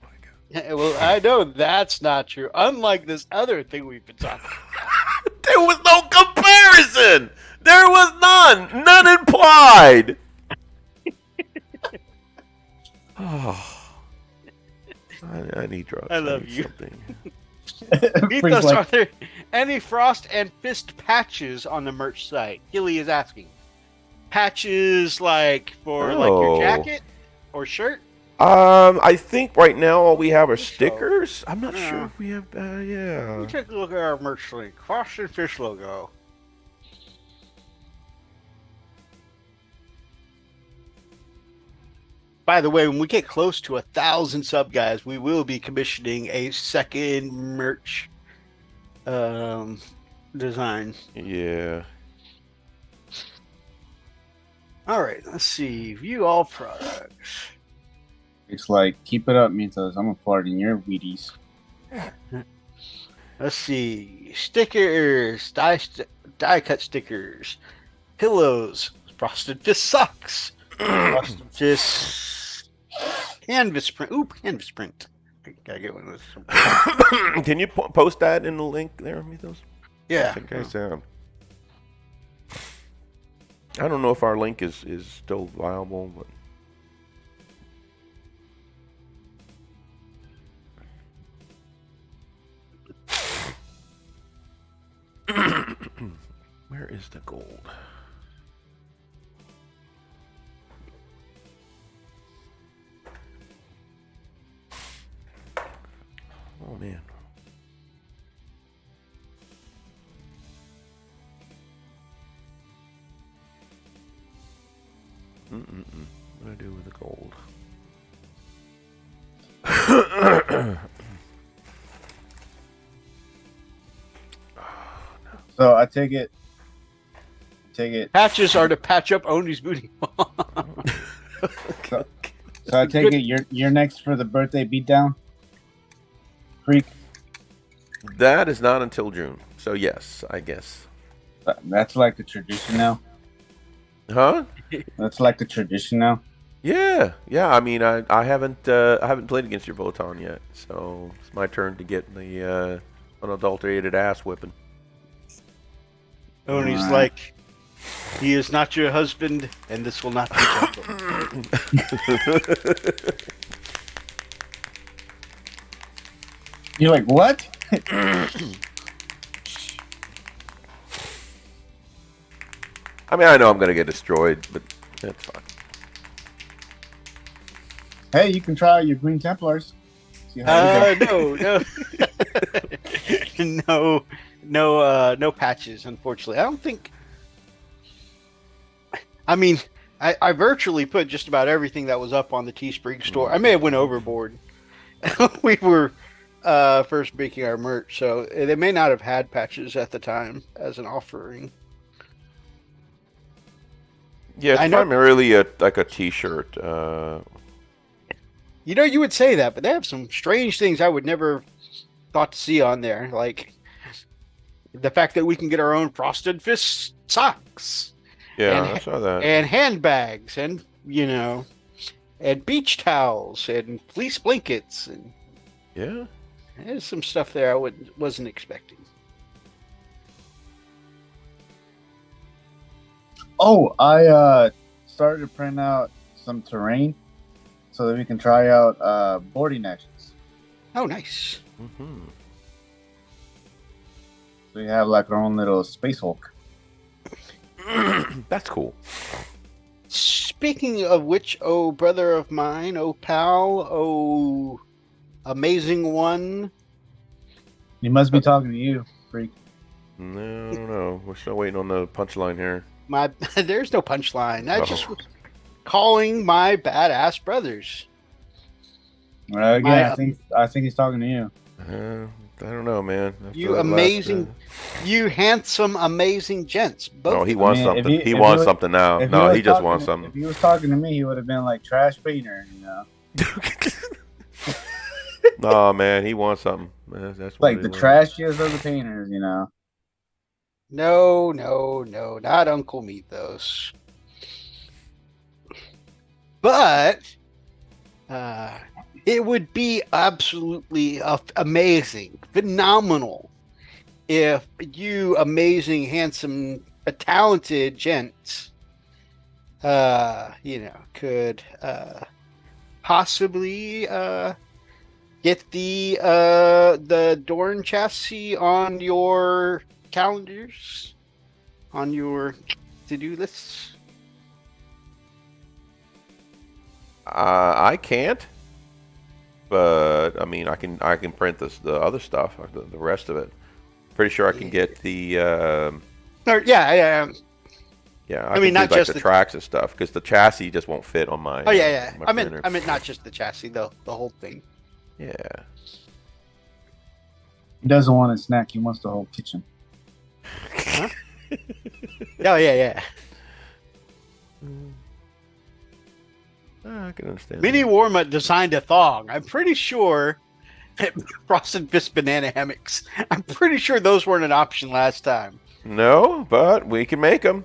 my God. Well, I know that's not true. Unlike this other thing we've been talking about. There was no comparison. There was none. None implied. Oh, I need drugs. I love you. Something. Are there any Frost and Fist patches on the merch site? Gilly is asking. Patches like for like your jacket or shirt? I think right now all we have are stickers. I'm not sure if we have. Yeah. Let me take a look at our merch link. Frost and Fist logo. By the way, when we get close to 1,000 sub guys, we will be commissioning a second merch design. Yeah. All right, let's see. View all products. It's like, keep it up, Methos. I'm a fart in your Wheaties. Let's see. Stickers, die cut stickers, pillows, Frosted Fist socks, Frosted Fist canvas print. Ooh, canvas print. I gotta get one of those. Can you post that in the link there, Methos? Yeah. I don't know if our link is still viable, but where is the gold? Oh man. What do I do with the gold? So I take it. Patches are to patch up Oni's booty. So I take it you're next for the birthday beatdown. Freak. That is not until June. So yes, I guess. That's like the tradition now. Huh? That's like the tradition now. Yeah. I mean, I haven't played against your Votan yet, so it's my turn to get the unadulterated ass whipping. Oni's like, he is not your husband, and this will not be gentle. You're like, what? I mean, I know I'm gonna get destroyed, but that's fine. Hey, you can try your Green Templars. See how you go. No patches, unfortunately. I don't think. I mean, I virtually put just about everything that was up on the Teespring store. I may have went overboard. We were first making our merch, so they may not have had patches at the time as an offering. Yeah, it's primarily like a T-shirt. You know, you would say that, but they have some strange things I would never thought to see on there, like the fact that we can get our own Frosted Fist socks. Yeah, I saw that. And handbags, and and beach towels, and fleece blankets, and yeah, there's some stuff there I wasn't expecting. Oh, I started to print out some terrain so that we can try out boarding actions. Oh, nice. Mm-hmm. So we have like our own little Space Hulk. That's cool. Speaking of which, oh brother of mine, oh pal, oh amazing one. He must be talking to you, freak. No. We're still waiting on the punchline here. There's no punchline. I just was calling my badass brothers. Again, I think he's talking to you. I don't know, man. You amazing, you handsome, amazing gents. Both. No, he wants something. He wants something now. No, he just wants something. If he was talking to me, he would have been like trash painter, No, man, he wants something. That's like the trashiest of the painters, No, not Uncle Methos. But it would be absolutely amazing, phenomenal, if you amazing, handsome, talented gents, could possibly get the Dorn chassis on your calendars, on your to-do lists. I can't, but I mean, I can print the other stuff, the rest of it. Pretty sure I can get the. Yeah. I mean, not just the tracks and stuff, because the chassis just won't fit on my. Oh yeah. My I meant not just the chassis, though. The whole thing. Yeah. He doesn't want a snack. He wants the whole kitchen. Huh? Oh yeah. I can understand. Mini Warma designed a thong. I'm pretty sure Frosted Fist banana hammocks. I'm pretty sure those weren't an option last time. No, but we can make them.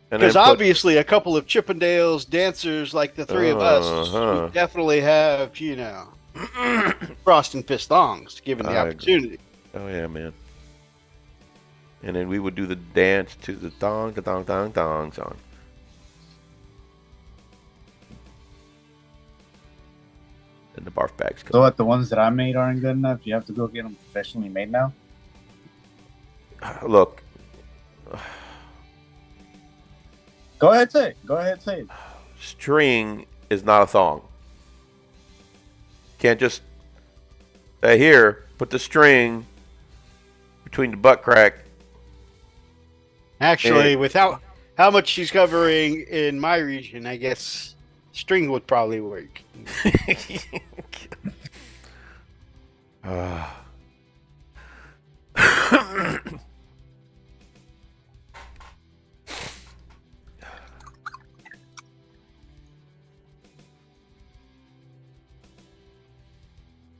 Because obviously a couple of Chippendales dancers like the three of us we definitely have, Frost and Fist thongs given the opportunity. Oh yeah, man. And then we would do the dance to the thong song. And the barf bags come. So what, the ones that I made aren't good enough? You have to go get them professionally made now? Look. Go ahead, say it. String is not a thong. Can't just Here, put the string between the butt crack. Actually, without how much she's covering in my region, I guess string would probably work.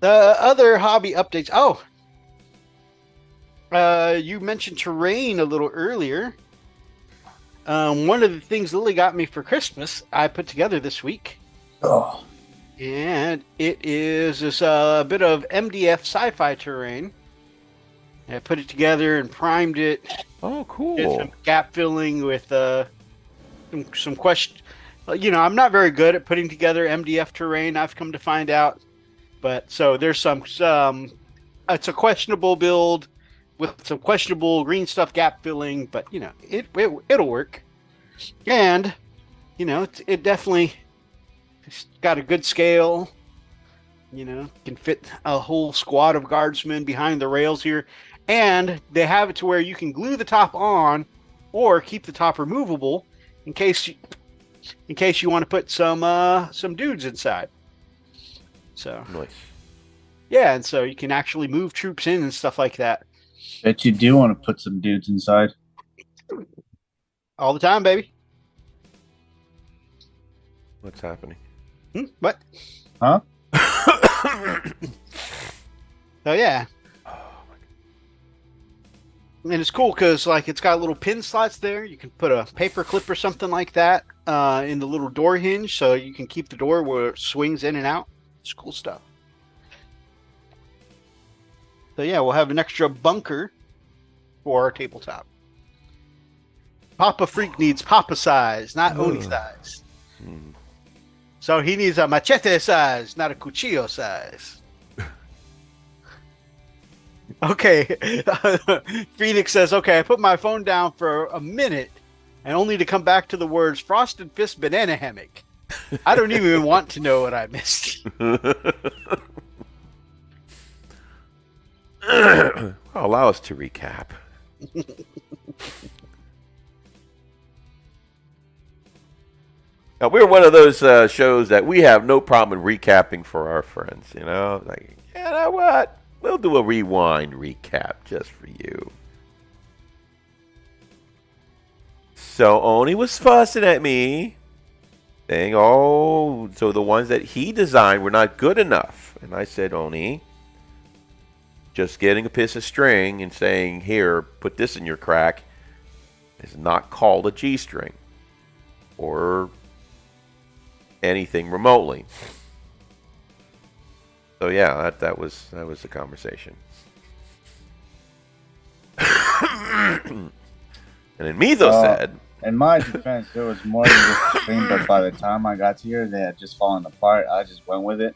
The other hobby updates. Oh, you mentioned terrain a little earlier. One of the things Lily got me for Christmas, I put together this week. Oh. And it is this bit of MDF sci-fi terrain. I put it together and primed it. Oh, cool. Did some gap filling with some question. I'm not very good at putting together MDF terrain, I've come to find out. But so there's some it's a questionable build with some questionable green stuff gap filling, but it'll work. And it definitely got a good scale. Can fit a whole squad of guardsmen behind the rails here, and they have it to where you can glue the top on or keep the top removable in case you want to put some dudes inside. So nice. Yeah, and so you can actually move troops in and stuff like that. Bet you do want to put some dudes inside. All the time, baby. What's happening? What? Huh? So yeah. And it's cool because it's got little pin slots there. You can put a paper clip or something like that in the little door hinge, so you can keep the door where it swings in and out. It's cool stuff. So yeah, we'll have an extra bunker for our tabletop. Papa Freak needs Papa size, not Oni size. So he needs a machete size, not a cuchillo size. Okay. Phoenix says, okay, I put my phone down for a minute and only to come back to the words Frosted Fist Banana Hammock. I don't even want to know what I missed. Allow us to recap. Now, we're one of those shows that we have no problem in recapping for our friends, Like, you know what? We'll do a rewind recap just for you. So, Oni was fussing at me, saying, so the ones that he designed were not good enough. And I said, Oni, just getting a piece of string and saying, here, put this in your crack, is not called a G-string. Or anything remotely. So yeah, that was the conversation. And then Methos said, in my defense, there was more than just a string, but by the time I got here, they had just fallen apart. I just went with it.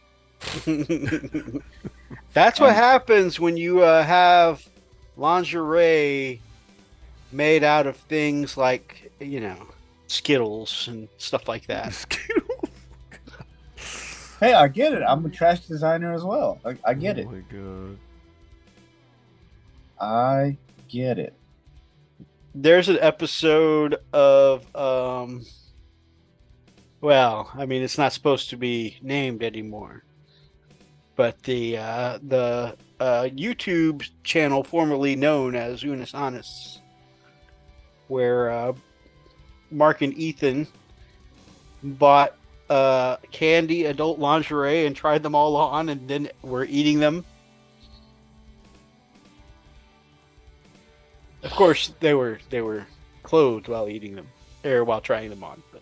That's what happens when you have lingerie made out of things like, Skittles and stuff like that. Skittles? Hey, I get it. I'm a trash designer as well. I get it. Oh my god. I get it. There's an episode of it's not supposed to be named anymore, but the YouTube channel formerly known as Unis Honest, where Mark and Ethan bought candy adult lingerie and tried them all on and then were eating them. Of course, they were clothed while eating them, or while trying them on. But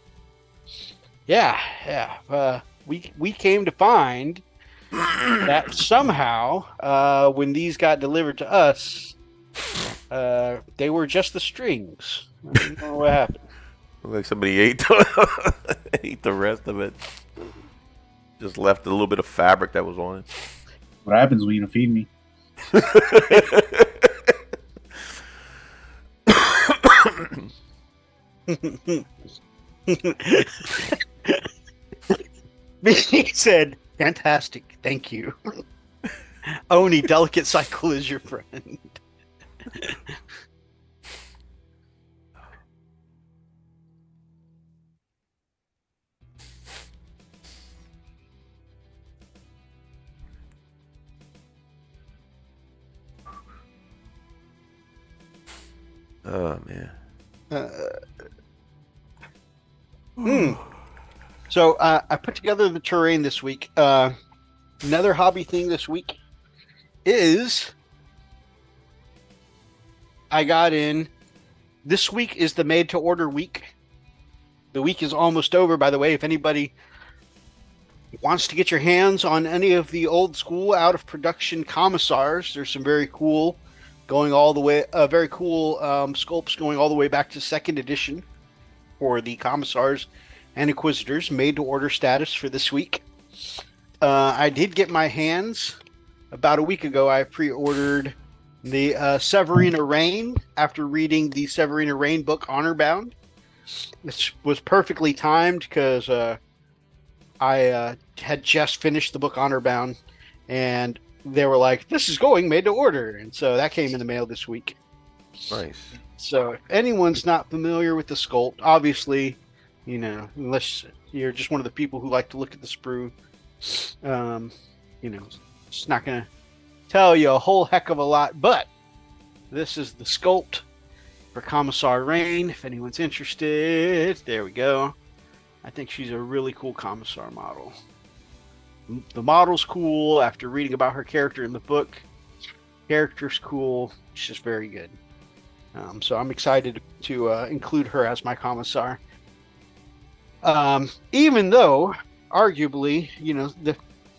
yeah. We came to find that somehow, when these got delivered to us, they were just the strings. I don't know what happened. Like somebody ate the rest of it. Just left a little bit of fabric that was on it. What happens when you don't feed me? He said, "Fantastic, thank you." Oni, delicate cycle is your friend. Oh man. So I put together the terrain this week. Another hobby thing this week is I got in. This week is the made to order week. The week is almost over, by the way. If anybody wants to get your hands on any of the old school out of production commissars, there's some very cool going all the way, very cool sculpts going all the way back to second edition for the commissars and inquisitors, made to order status for this week. I did get my hands about a week ago. I pre-ordered the Severina Rain after reading the Severina Rain book Honor Bound. This was perfectly timed because I had just finished the book Honor Bound, and they were like, "This is going made to order," and so that came in the mail this week. Nice. So if anyone's not familiar with the sculpt, obviously, you know, unless you're just one of the people who like to look at the sprue, you know, it's not going to tell you a whole heck of a lot, but this is the sculpt for Commissar Rain. If anyone's interested, there we go. I think she's a really cool Commissar model. The model's cool. After reading about her character in the book, character's cool. It's just very good. So I'm excited to include her as my Commissar. Even though, arguably, you know,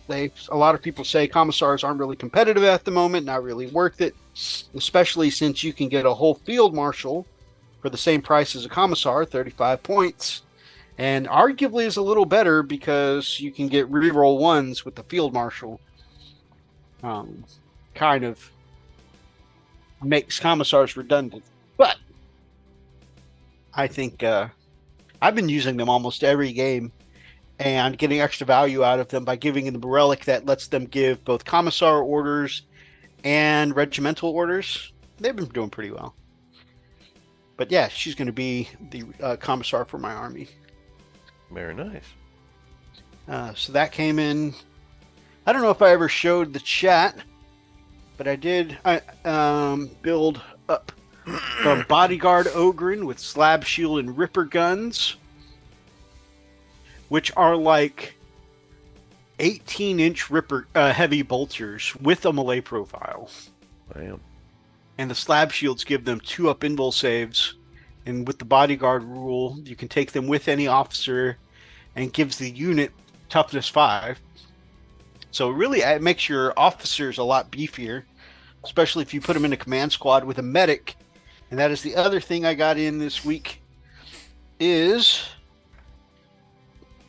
a lot of people say Commissars aren't really competitive at the moment, not really worth it, especially since you can get a whole Field Marshal for the same price as a Commissar, 35 points. And arguably is a little better because you can get reroll ones with the Field Marshal. Kind of makes Commissars redundant. But I think I've been using them almost every game and getting extra value out of them by giving them a relic that lets them give both Commissar orders and regimental orders. They've been doing pretty well. But yeah, she's going to be the Commissar for my army. Very nice. So that came in. I don't know if I ever showed the chat, but I did. I build up the Bodyguard Ogren with Slab Shield and Ripper guns, which are like 18-inch Ripper heavy bolters with a melee profile. Damn. And the Slab Shields give them 2-up invul saves. And with the Bodyguard rule, you can take them with any officer and gives the unit toughness 5. So really, it makes your officers a lot beefier, especially if you put them in a command squad with a medic. And that is the other thing I got in this week is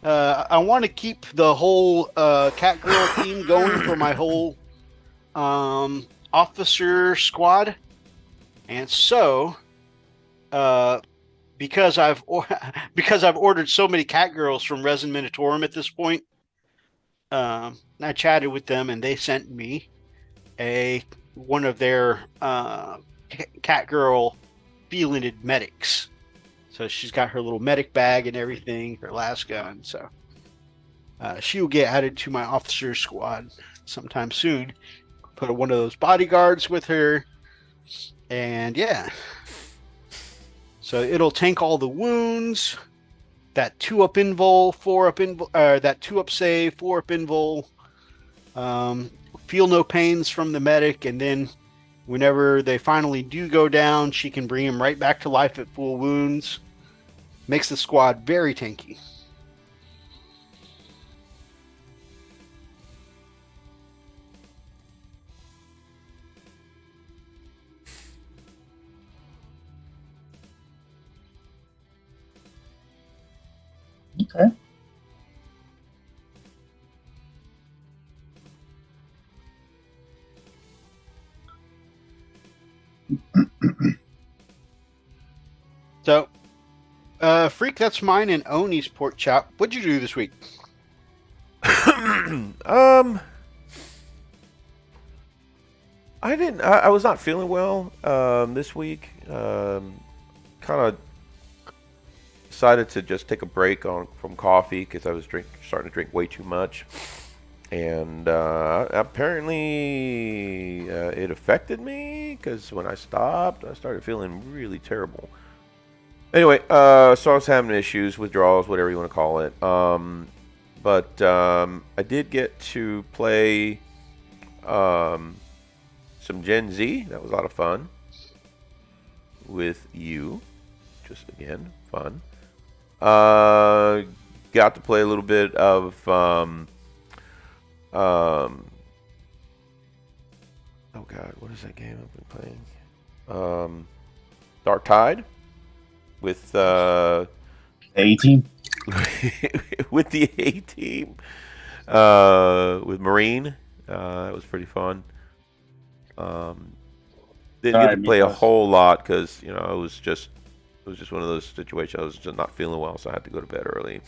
I want to keep the whole cat girl theme going for my whole officer squad. And so because I've ordered so many cat girls from Resin Minotaurum at this point, I chatted with them and they sent me one of their cat girl fielded medics. So she's got her little medic bag and everything, her last gun. So she will get added to my officer squad sometime soon. Put one of those bodyguards with her, and yeah. So it'll tank all the wounds, that 2-up invul, 4-up invul, that 2-up save, 4-up invul, feel no pains from the medic, and then whenever they finally do go down, she can bring him right back to life at full wounds. Makes the squad very tanky. Okay. So, Freak, that's mine, and Oni's pork chop. What'd you do this week? I didn't. I was not feeling well this week. Kind of decided to just take a break from coffee because I was starting to drink way too much, and apparently it affected me because when I stopped, I started feeling really terrible. Anyway, so I was having issues, withdrawals, whatever you want to call it. But I did get to play some Gen Z. That was a lot of fun with you. Just again, fun. Got to play a little bit of oh god, what is that game I've been playing? Dark Tide with A-Team. with the A-Team, with Marine. That was pretty fun. Didn't get to play a whole lot because it was just one of those situations. I was just not feeling well, so I had to go to bed early.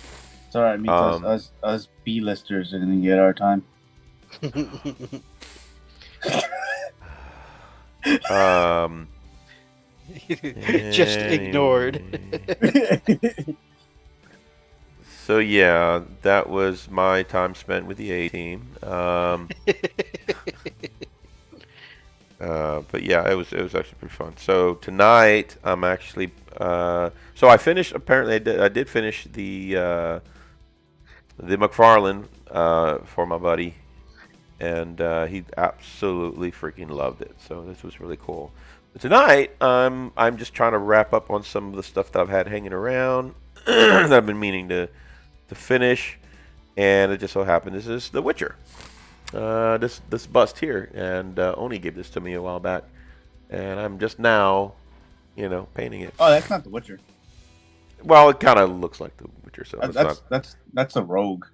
It's all right, Methos. Us B-listers are gonna get our time. Just ignored. So yeah, that was my time spent with the A-Team. But yeah, it was actually pretty fun. So tonight I'm actually so I finished. Apparently, I did finish the McFarlane for my buddy, and he absolutely freaking loved it. So this was really cool. But tonight I'm just trying to wrap up on some of the stuff that I've had hanging around that I've been meaning to finish, and it just so happened this is The Witcher. This bust here, and Oni gave this to me a while back, and I'm just now, painting it. Oh, that's not The Witcher. Well, it kind of looks like The Witcher, so that's a rogue.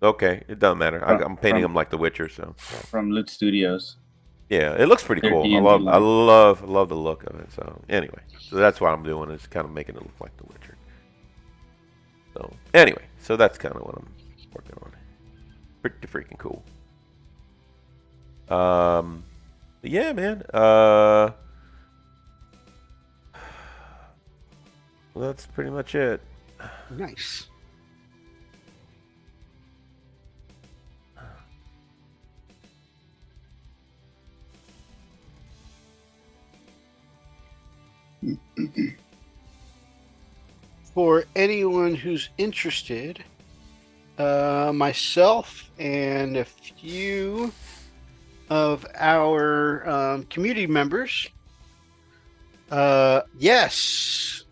Okay, it doesn't matter. I'm painting him like The Witcher, so from Loot Studios. Yeah, it looks pretty cool. I love the look of it. So anyway, that's what I'm doing is kind of making it look like The Witcher. So anyway, so that's kind of what I'm working on. Pretty freaking cool. But yeah, man. Well, that's pretty much it. Nice. For anyone who's interested, myself and a few of our community members, yes,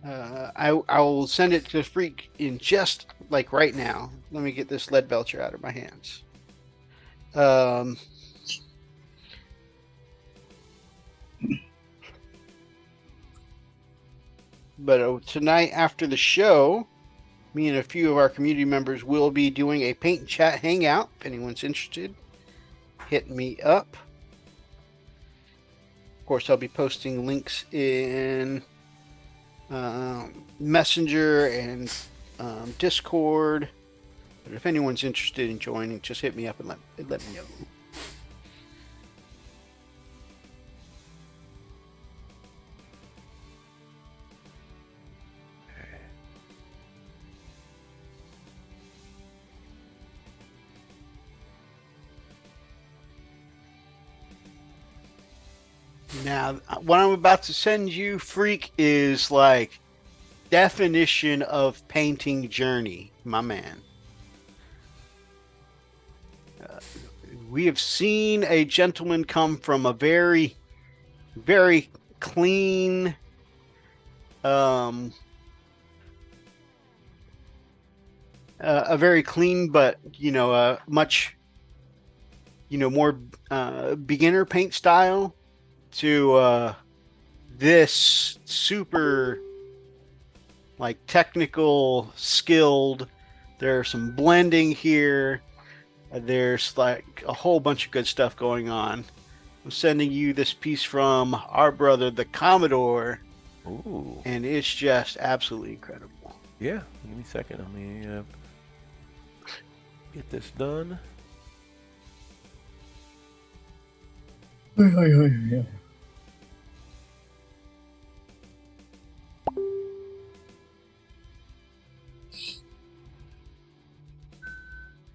I will send it to Freak in just like right now. Let me get this lead belcher out of my hands. But tonight after the show, me and a few of our community members will be doing a paint and chat hangout. If anyone's interested, hit me up. Of course, I'll be posting links in Messenger and Discord. But if anyone's interested in joining, just hit me up and let me know. Now, what I'm about to send you, Freak, is like definition of painting journey, my man. We have seen a gentleman come from a very, very clean, a very clean, but much, more beginner paint style, to this super like technical, skilled. There's some blending here. There's like a whole bunch of good stuff going on. I'm sending you this piece from our brother, the Commodore. Ooh. And it's just absolutely incredible. Yeah, give me a second. Let me get this done.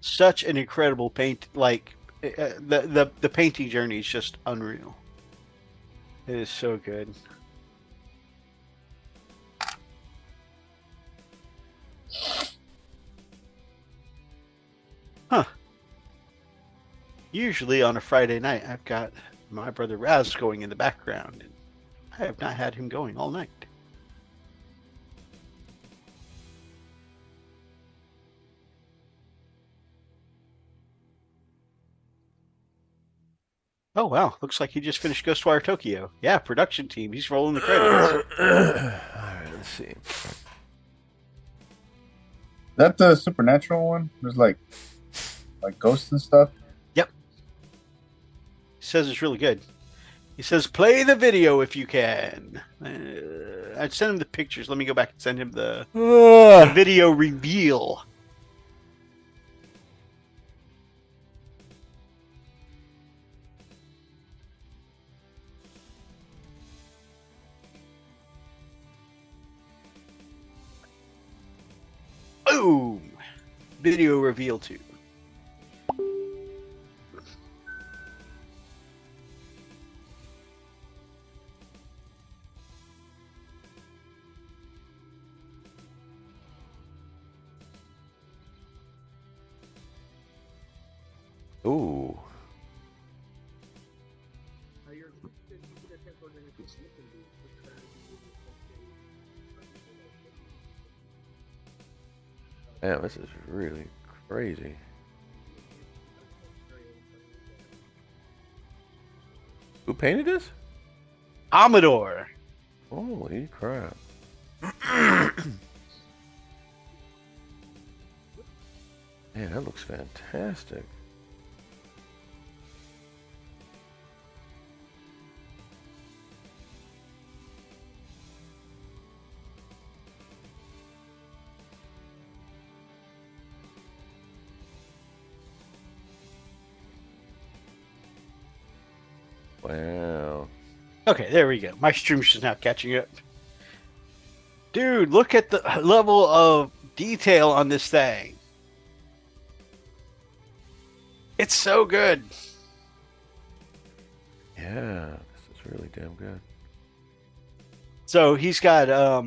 Such an incredible paint. Like the painting journey is just unreal. It is so good. Huh. Usually on a Friday night, I've got my brother Raz going in the background, and I have not had him going all night. Oh wow, looks like he just finished Ghostwire Tokyo. Yeah, production team. He's rolling the credits. Alright, let's see. That the supernatural one? There's like ghosts and stuff. Yep. He says it's really good. He says play the video if you can. I'd send him the pictures. Let me go back and send him the video reveal. Boom! Video reveal 2. Ooh. Man, this is really crazy. Who painted this? Amador. Holy crap. Man, that looks fantastic. Wow. Okay, there we go. My stream's just now catching up. Dude, look at the level of detail on this thing. It's so good. Yeah, this is really damn good. So he's got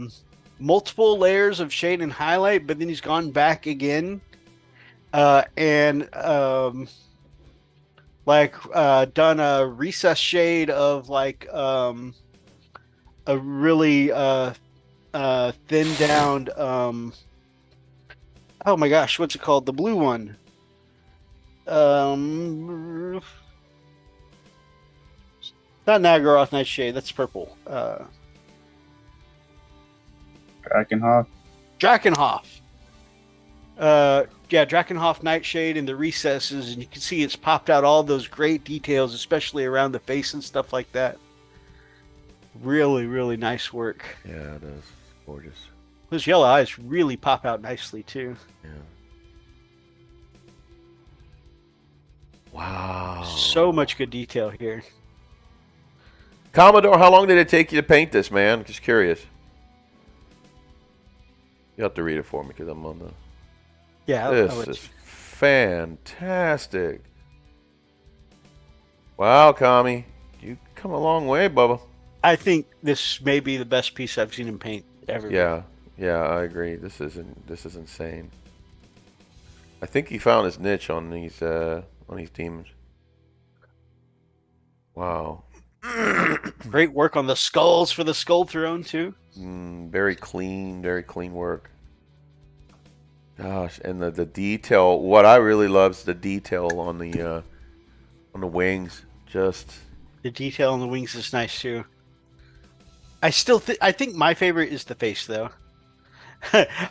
multiple layers of shade and highlight, but then he's gone back again and done a recess shade of like a really thin down oh my gosh, what's it called? The blue one. Not Nagaroth Nightshade, that's purple. Drakenhof. Drakenhof. Yeah, Drakenhof Nightshade in the recesses, and you can see it's popped out all those great details, especially around the face and stuff like that. Really, really nice work. Yeah, it is. It's gorgeous. Those yellow eyes really pop out nicely, too. Yeah. Wow. So much good detail here. Commodore, how long did it take you to paint this, man? Just curious. You have to read it for me because I'm on the... Yeah. This is fantastic. Wow, Kami. You come a long way, Bubba. I think this may be the best piece I've seen him paint ever. Yeah, I agree. This is insane. I think he found his niche on these demons. Wow. Great work on the skulls for the Skull Throne too. Very clean work. Gosh, and the detail. What I really love is the detail on the wings. Just the detail on the wings is nice too. I think my favorite is the face though.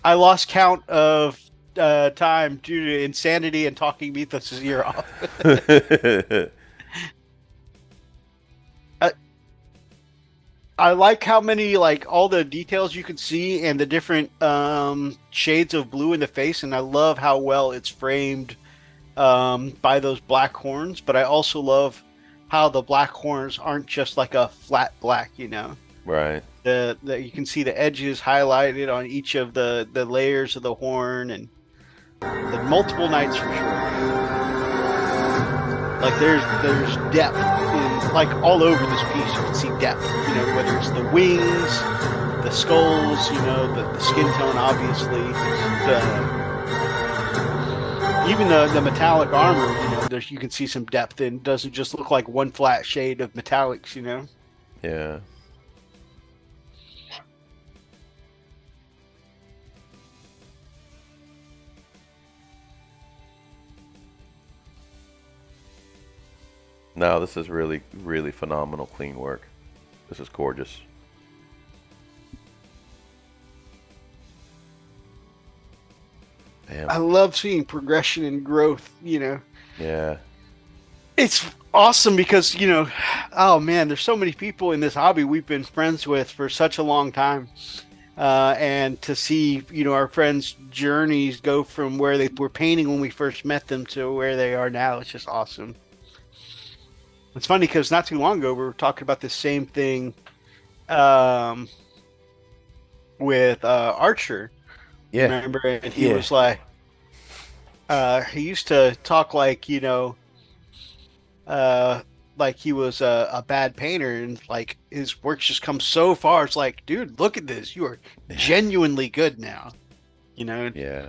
I lost count of time due to insanity and talking Methos' ear off. I like how many, like, all the details you can see and the different shades of blue in the face, and I love how well it's framed by those black horns, but I also love how the black horns aren't just like a flat black, you know. Right. The you can see the edges highlighted on each of the layers of the horn, and the multiple knights for sure. Like there's depth in, like all over this piece. You can see depth, you know, whether it's the wings, the skulls, you know, the skin tone, obviously, even the metallic armor. You know, you can see some depth, and it doesn't just look like one flat shade of metallics, you know. Yeah. No, this is really, really phenomenal clean work. This is gorgeous. Damn. I love seeing progression and growth, you know. Yeah. It's awesome because, you know, oh man, there's so many people in this hobby we've been friends with for such a long time. And to see, you know, our friends' journeys go from where they were painting when we first met them to where they are now, it's just awesome. It's funny because not too long ago we were talking about the same thing with Archer. Yeah. Remember? And he was like, he used to talk like, you know, like he was a bad painter, and like his work just come so far. It's like, dude, look at this. You are genuinely good now. You know? Yeah.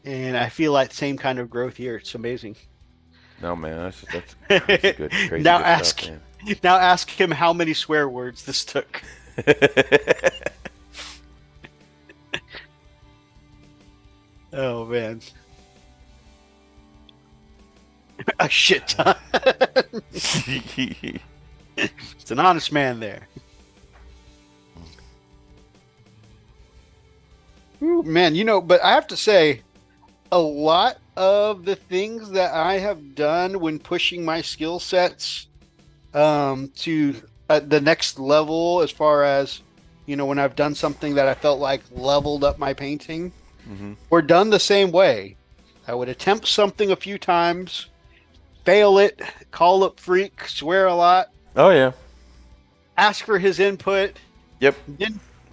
And I feel like the same kind of growth here. It's amazing. No, man, that's crazy good. Crazy now good ask stuff, man. now ask him how many swear words this took. Oh man, a shit ton. It's an honest man there. Ooh, man, you know, but I have to say, a lot of the things that I have done when pushing my skill sets to the next level, as far as, you know, when I've done something that I felt like leveled up my painting, were done the same way. I would attempt something a few times, fail it, call up Freak, swear a lot. Oh yeah. Ask for his input. Yep.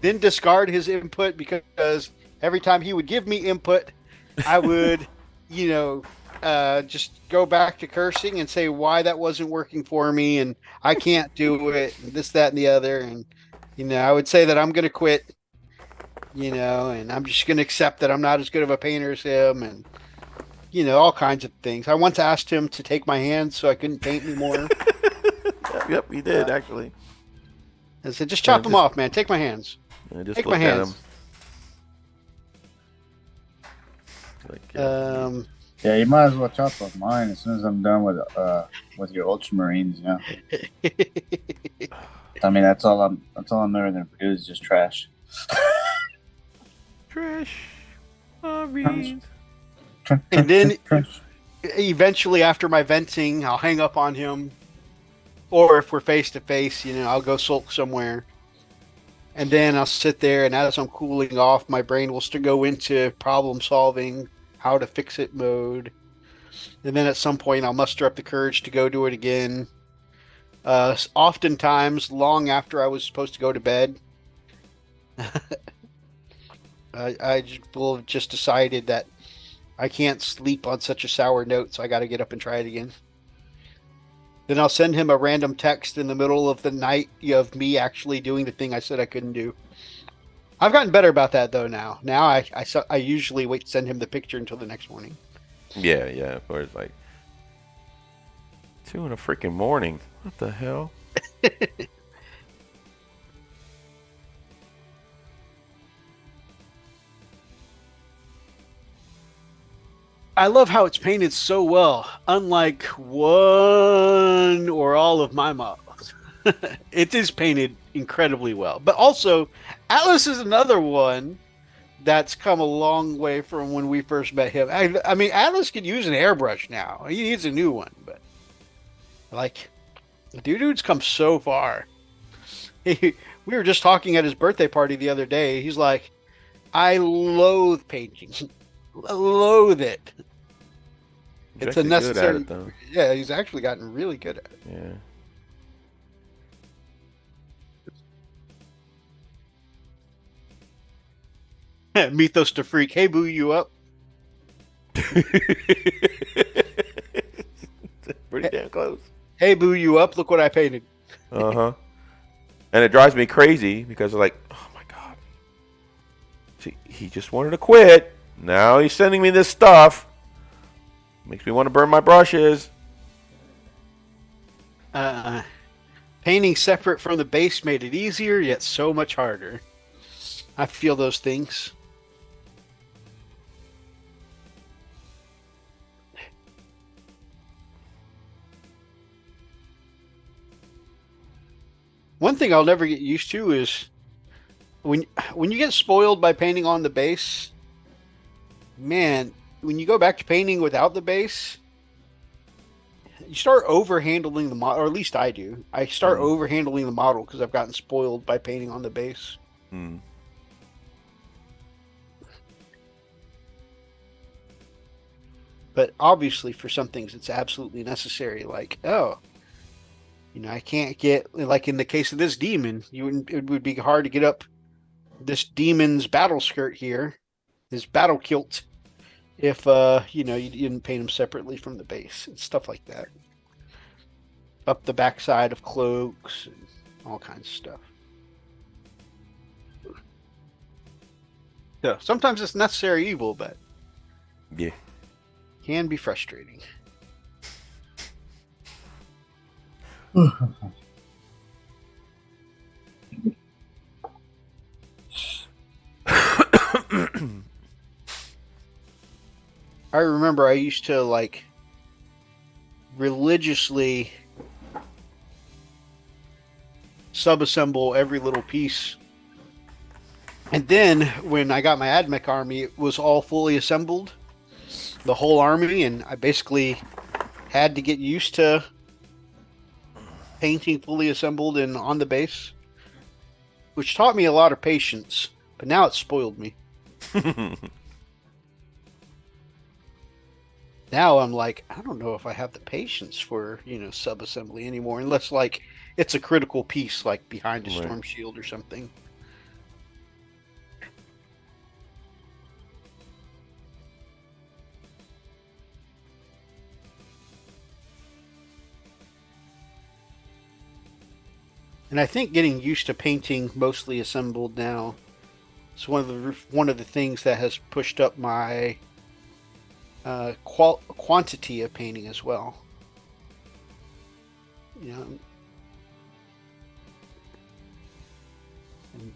Then discard his input, because every time he would give me input, I would, you know, just go back to cursing and say why that wasn't working for me, and I can't do it, and this, that, and the other. And, you know, I would say that I'm going to quit, you know, and I'm just going to accept that I'm not as good of a painter as him, and, you know, all kinds of things. I once asked him to take my hands so I couldn't paint anymore. Yep, he did, actually. I said, just chop them off, man. Take my hands. Just Take look my at hands. him. Like, Yeah, you might as well chop off mine as soon as I'm done with your Ultramarines. You know, I mean that's all I'm ever gonna produce is just trash. Trash. Marines. And then Trash. eventually, after my venting, I'll hang up on him. Or if we're face to face, you know, I'll go sulk somewhere. And then I'll sit there, and as I'm cooling off, my brain will still go into problem solving, how to fix it mode. And then at some point, I'll muster up the courage to go do it again. Oftentimes, long after I was supposed to go to bed, I will have just decided that I can't sleep on such a sour note, so I got to get up and try it again. Then I'll send him a random text in the middle of the night of me actually doing the thing I said I couldn't do. I've gotten better about that, though, now. Now I usually wait to send him the picture until the next morning. Yeah, yeah. Or it's like 2 in the freaking morning. What the hell? I love how it's painted so well, unlike one or all of my models. It is painted incredibly well. But also, Atlas is another one that's come a long way from when we first met him. I mean, Atlas could use an airbrush now. He needs a new one, but like, the dude's come so far. We were just talking at his birthday party the other day. He's like, I loathe painting. Loathe it. He's It's a actually good at necessary. it, though. Yeah, he's actually gotten really good at it. Yeah. Methos to freak. Hey, boo, you up? Pretty damn close. Hey, boo, you up? Look what I painted. Uh-huh. And it drives me crazy because like, oh my god. See, he just wanted to quit. Now he's sending me this stuff. Makes me want to burn my brushes. Painting separate from the base made it easier, yet so much harder. I feel those things. One thing I'll never get used to is when you get spoiled by painting on the base, man, when you go back to painting without the base, you start overhandling the model, or at least I do. I start overhandling the model because I've gotten spoiled by painting on the base. But obviously, for some things, it's absolutely necessary. Like, oh, I can't get, like in the case of this demon, it would be hard to get up this demon's battle skirt here, his battle kilt, if you didn't paint him separately from the base and stuff like that. Up the backside of cloaks and all kinds of stuff. So sometimes it's necessary evil, but yeah, can be frustrating. I remember I used to like religiously sub-assemble every little piece. And then when I got my AdMech army, it was all fully assembled, the whole army, and I basically had to get used to painting fully assembled and on the base, which taught me a lot of patience, but now it's spoiled me. Now I'm like, I don't know if I have the patience for, sub-assembly anymore, unless like it's a critical piece, like behind a storm shield or something. And I think getting used to painting mostly assembled now is one of the things that has pushed up my quantity of painting as well. I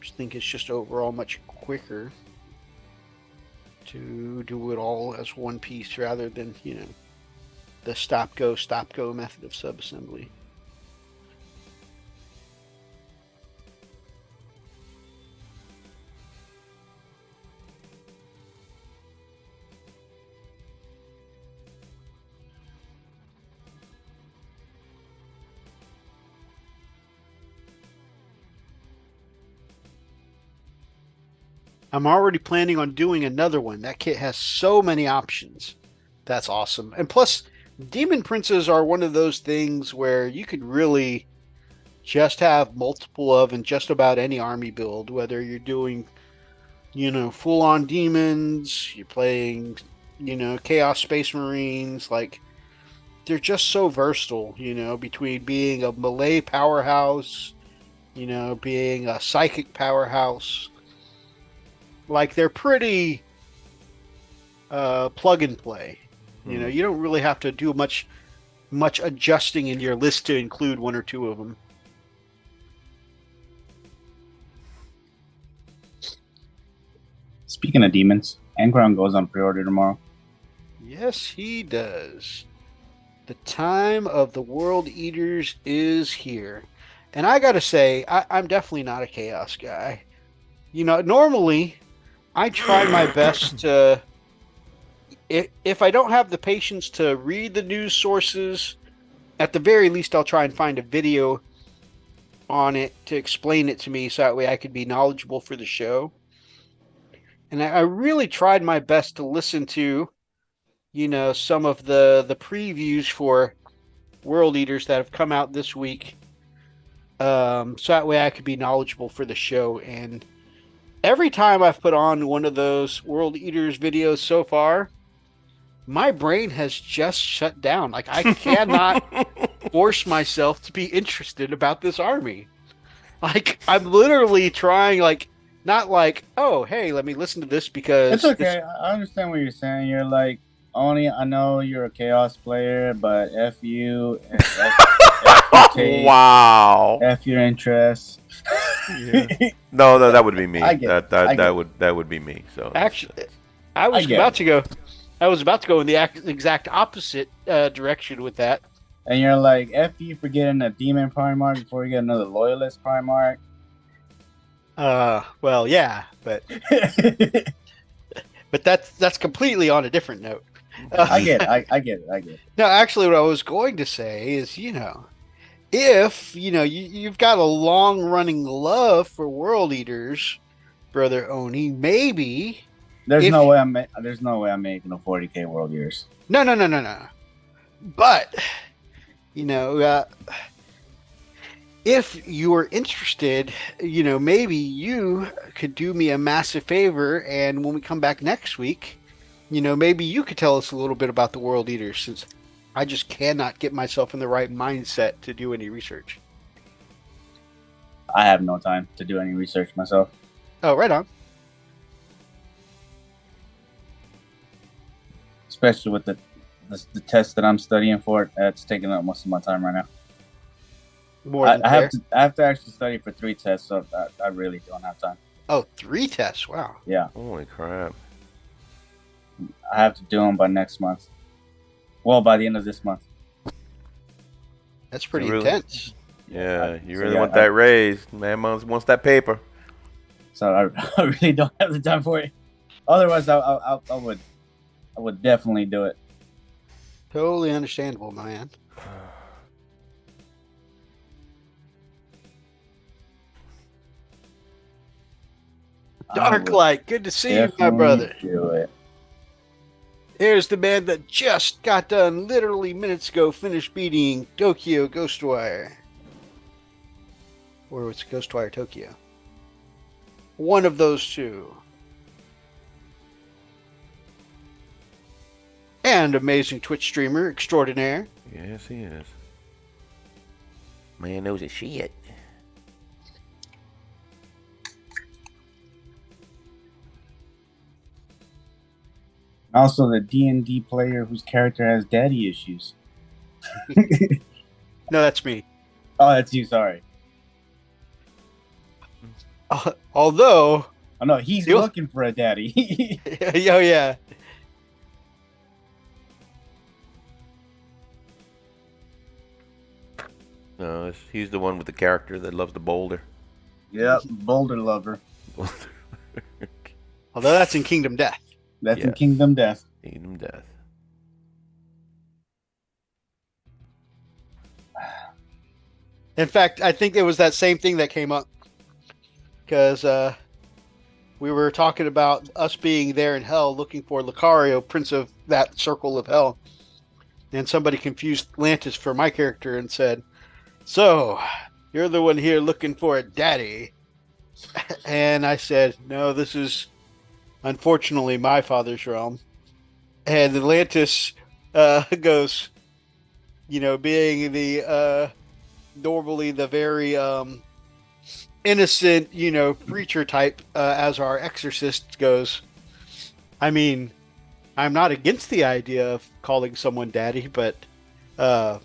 just think it's just overall much quicker to do it all as one piece rather than the stop go method of sub-assembly. I'm already planning on doing another one. That kit has so many options. That's awesome. And plus, Demon Princes are one of those things where you could really just have multiple of in just about any army build, whether you're doing, full-on demons, you're playing, Chaos Space Marines, like, they're just so versatile, between being a melee powerhouse, being a psychic powerhouse. Like, they're pretty plug and play. You don't really have to do much adjusting in your list to include one or two of them. Speaking of demons, Angron goes on pre-order tomorrow. Yes, he does. The time of the World Eaters is here. And I gotta say, I'm definitely not a Chaos guy. Normally, I try my best to, if I don't have the patience to read the news sources, at the very least I'll try and find a video on it to explain it to me so that way I could be knowledgeable for the show. And I really tried my best to listen to, some of the previews for World Eaters that have come out this week. So that way I could be knowledgeable for the show. And every time I've put on one of those World Eaters videos so far, my brain has just shut down. Like, I cannot force myself to be interested about this army. Like, I'm literally trying, like, not like, oh, hey, let me listen to this because... It's okay. I understand what you're saying. You're like, I know you're a Chaos player, but F you. F Wow. F your interests. Yeah. No, that would be me. I get That would be me. So actually, I was about to go in the exact opposite direction with that. And you're like, F you for getting a Demon Primarch before you get another Loyalist Primarch. Well, yeah, but that's completely on a different note. I get it. No, actually, what I was going to say is, if you've got a long-running love for World Eaters, Brother Oni, maybe there's no way I'm making a 40K World Eaters. No. But if you are interested, maybe you could do me a massive favor, and when we come back next week, maybe you could tell us a little bit about the World Eaters, since I just cannot get myself in the right mindset to do any research. I have no time to do any research myself. Oh, right on. Especially with the test that I'm studying for, that's taking up most of my time right now. I have to actually study for 3 tests, so I really don't have time. Oh, 3 tests! Wow. Yeah. Holy crap! I have to do them by next month. Well, by the end of this month. That's pretty intense. Yeah, you really want that raise. Man wants that paper. So I really don't have the time for it. Otherwise, I would definitely do it. Totally understandable, man. Darklight, good to see you, my brother. Do it. Here's the man that just got done literally minutes ago, finished beating Tokyo Ghostwire. Or was it Ghostwire Tokyo? One of those two. And amazing Twitch streamer extraordinaire. Yes, he is. Man knows his shit. Also, the D&D player whose character has daddy issues. No, that's me. Oh, that's you. Sorry. Although... Oh, no, he's looking for a daddy. Oh, yeah. No, he's the one with the character that loves the boulder. Yep, boulder lover. Although that's in Kingdom Death. That's in Kingdom Death. Kingdom Death. In fact, I think it was that same thing that came up. Because we were talking about us being there in hell looking for Lucario, Prince of that Circle of Hell. And somebody confused Lantis for my character and said, "So, you're the one here looking for a daddy." And I said, "No, this is unfortunately my father's realm." And Atlantis goes, being the normally the very innocent, preacher type, as our exorcist goes, I mean, I'm not against the idea of calling someone daddy, but I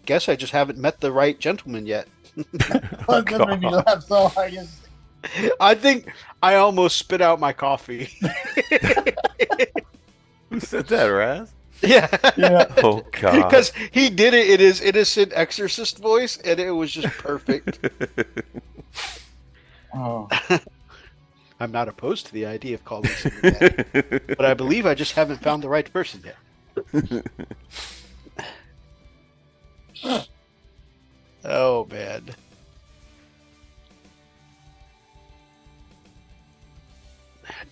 guess I just haven't met the right gentleman yet. That made me laugh so hard. I think I almost spit out my coffee. Who said that, Raz? Yeah. Oh, God. Because he did it in his innocent exorcist voice, and it was just perfect. Oh. I'm not opposed to the idea of calling someone that, but I believe I just haven't found the right person yet. Oh, man.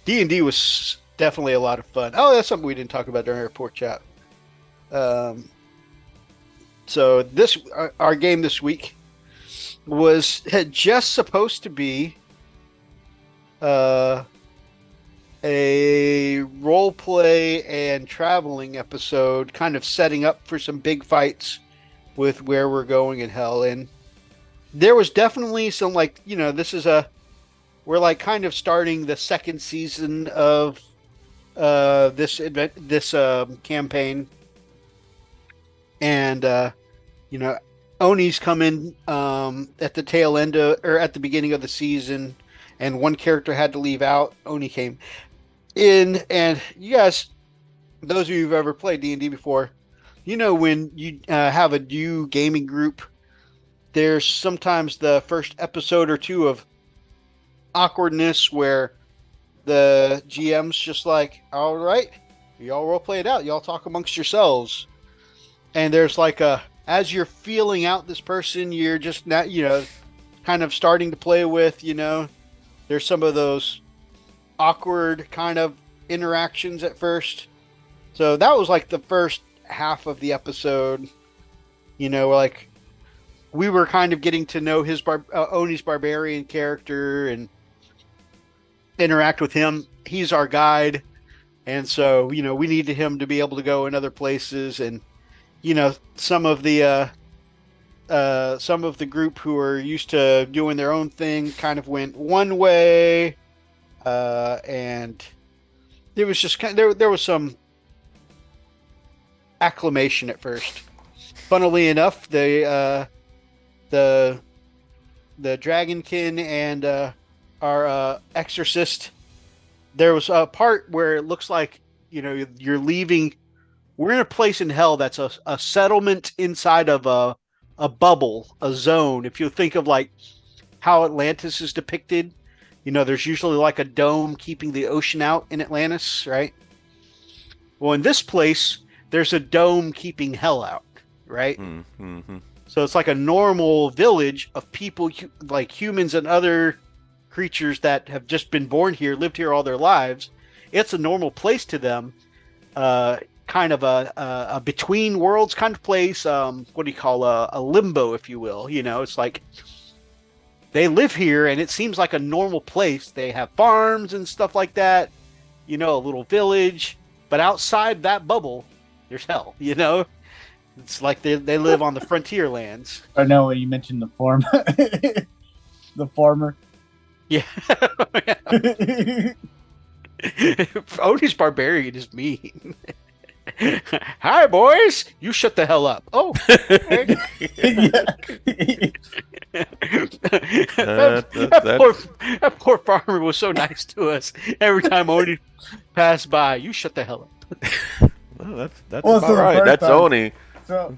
D&D was definitely a lot of fun. Oh, that's something we didn't talk about during our report chat. So our game this week had just supposed to be a role play and traveling episode, kind of setting up for some big fights with where we're going in hell. And there was definitely some, like, we're like kind of starting the second season of this campaign, and Oni's come in at the tail end or at the beginning of the season, and one character had to leave out. Oni came in, and you guys, those of you who've ever played D&D before, when you have a new gaming group, there's sometimes the first episode or two of awkwardness where the GM's just like, all right, y'all role play it out, y'all talk amongst yourselves, and there's like as you're feeling out this person you're just not kind of starting to play with, there's some of those awkward kind of interactions at first. So that was like the first half of the episode. Like we were kind of getting to know his Oni's barbarian character and interact with him. He's our guide, and so we needed him to be able to go in other places, and some of the group who are used to doing their own thing kind of went one way, and there was just there was some acclamation at first. Funnily enough, the Dragonkin and our exorcist, there was a part where it looks like you're leaving. We're in a place in hell that's a settlement inside of a bubble, a zone. If you think of like how Atlantis is depicted, there's usually like a dome keeping the ocean out in Atlantis, right? Well, in this place, there's a dome keeping hell out, right? Mm-hmm. So it's like a normal village of people, like humans and other creatures that have just been born here, lived here all their lives. It's a normal place to them. Kind of a between worlds kind of place. What do you call a limbo, if you will? It's like they live here, and it seems like a normal place. They have farms and stuff like that. A little village, but outside that bubble, there's hell. It's like they live on the frontier lands. I know when you mentioned the farm, the farmer. Yeah. Oni's barbarian is mean. Hi, boys. You shut the hell up. Oh. Okay. That poor farmer was so nice to us. Every time Oni passed by, you shut the hell up. Well, that's about right. That's Oni. So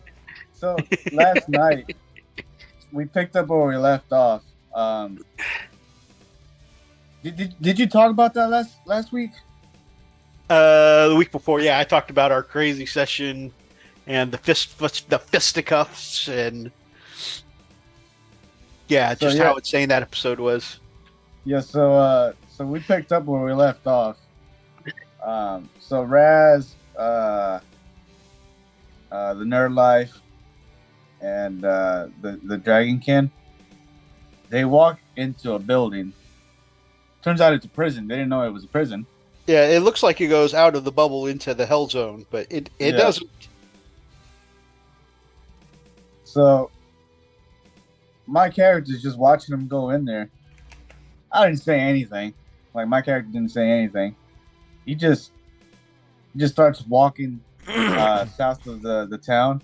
last night we picked up where we left off. Did you talk about that last week? The week before, yeah, I talked about our crazy session and the fisticuffs, and how insane that episode was. Yeah, so we picked up where we left off. So Raz, the Nerd Life, and the Dragonkin, they walk into a building. Turns out it's a prison. They didn't know it was a prison. Yeah, it looks like it goes out of the bubble into the hell zone, but it doesn't. So my character's just watching them go in there. I didn't say anything. Like, my character didn't say anything. He just starts walking south of the town,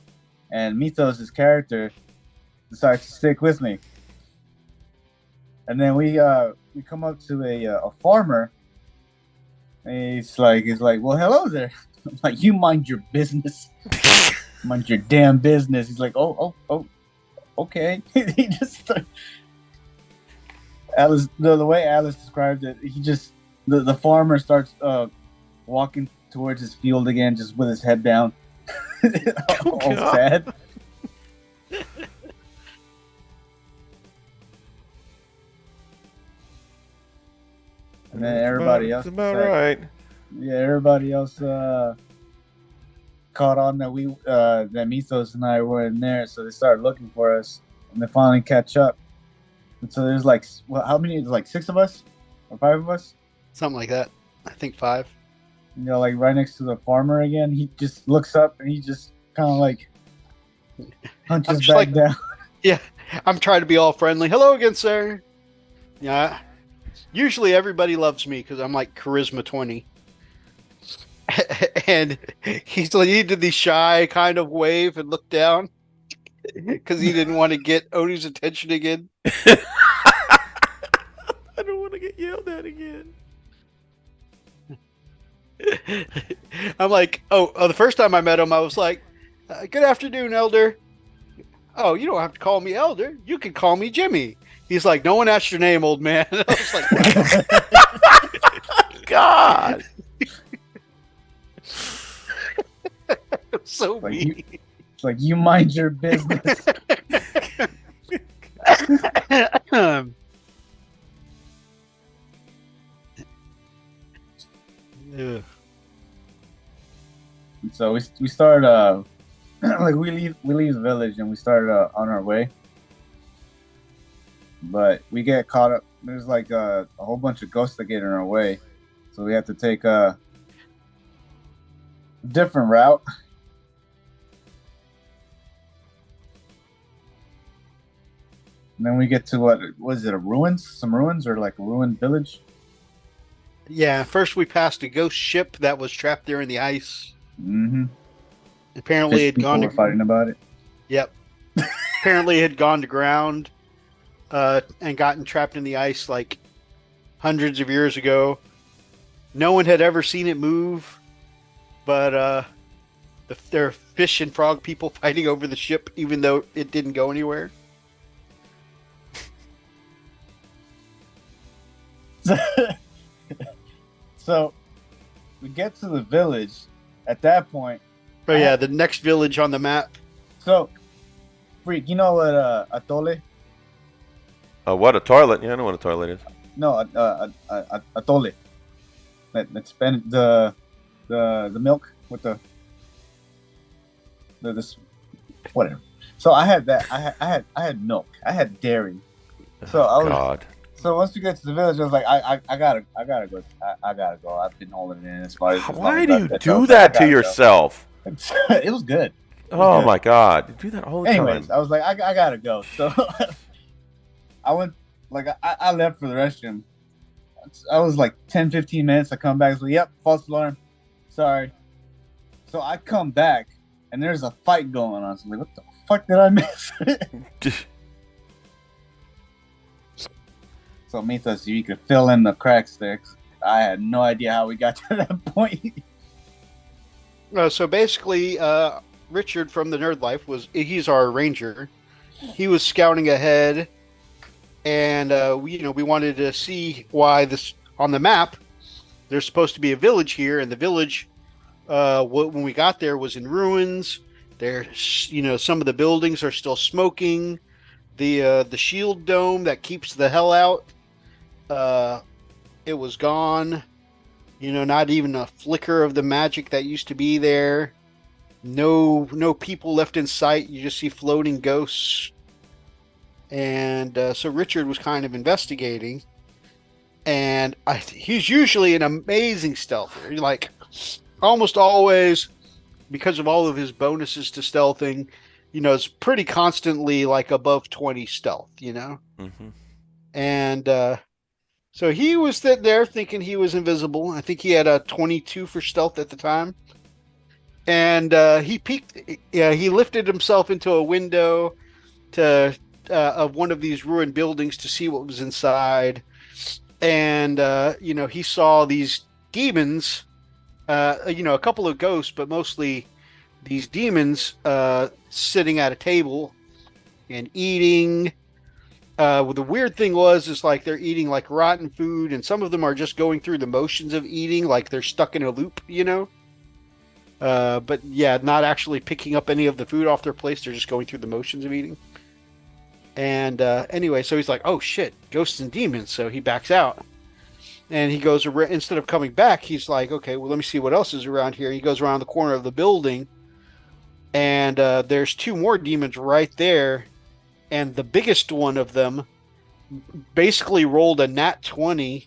and Methos' character decides to stick with me. And then we come up to a farmer. And he's like, well, hello there. I'm like, you mind your business. Mind your damn business. He's like, oh, okay. He just Alice, the way Alice described it, he just the farmer starts walking towards his field again, just with his head down, all sad. And then everybody else. That's about right. Yeah, everybody else caught on that that Methos and I were in there, so they started looking for us, and they finally catch up. And so there's like, how many? There's like 6 of us or 5 of us. Something like that. I think 5. You know, like right next to the farmer again. He just looks up and he just kind of like hunches back like, down. Yeah, I'm trying to be all friendly. Hello again, sir. Yeah. Usually everybody loves me because I'm like charisma 20. And he did the shy kind of wave and look down because he didn't want to get Odie's attention again. I don't want to get yelled at again. I'm like, the first time I met him, I was like, good afternoon, Elder. Oh, you don't have to call me Elder. You can call me Jimmy. He's like, no one asked your name, old man. I was like, God. So like mean. It's like, you mind your business. Ugh. So we start like we leave the village and we start on our way, but we get caught up. There's like a whole bunch of ghosts that get in our way, so we have to take a different route. And then we get to what was it? Some ruins, or like a ruined village? Yeah, first we passed a ghost ship that was trapped there in the ice. Mm-hmm. Apparently, it had gone to fighting about it. Yep. Apparently, it had gone to ground and gotten trapped in the ice like hundreds of years ago. No one had ever seen it move, but there are fish and frog people fighting over the ship, even though it didn't go anywhere. So we get to the village. At that point, But yeah, the next village on the map. so freak, you know what atole? What, a toilet? Yeah, I know what a toilet is. No, atole. That's been the milk with the this whatever. So I had that. I had milk. I had dairy. So I was. God. So once we get to the village, I was like, I gotta go. I gotta go. I've been holding it in as far as. Why do you do that to yourself? It was good. Oh my God! You do that all the Anyways, time. I was like, I gotta go. So I went, like, I left for the restroom. I was like 10, 15 minutes. I come back. I was like, yep, false alarm. Sorry. So I come back, and there's a fight going on. So I'm like, what the fuck did I miss? So Methos, you could fill in the cracks there. I had no idea how we got to that point. So basically, Richard from the Nerd Life he's our ranger. He was scouting ahead, and we wanted to see why this on the map. There's supposed to be a village here, and the village, when we got there, was in ruins. Some of the buildings are still smoking. The shield dome that keeps the hell out, it was gone. Not even a flicker of the magic that used to be there. No people left in sight. You just see floating ghosts. And so Richard was kind of investigating. And he's usually an amazing stealther. Like, almost always, because of all of his bonuses to stealthing, it's pretty constantly like above 20 stealth, Mm-hmm. And so he was sitting there thinking he was invisible. I think he had a 22 for stealth at the time. And he peeked. Yeah, he lifted himself into a window of one of these ruined buildings to see what was inside. And he saw these demons. A couple of ghosts, but mostly these demons sitting at a table and eating. The weird thing is like they're eating like rotten food, and some of them are just going through the motions of eating, like they're stuck in a loop, But yeah, not actually picking up any of the food off their plates. They're just going through the motions of eating. And anyway, so he's like, oh shit, ghosts and demons. So he backs out. And he goes, instead of coming back, he's like, okay, well, let me see what else is around here. He goes around the corner of the building, and there's 2 more demons right there. And the biggest one of them basically rolled a nat 20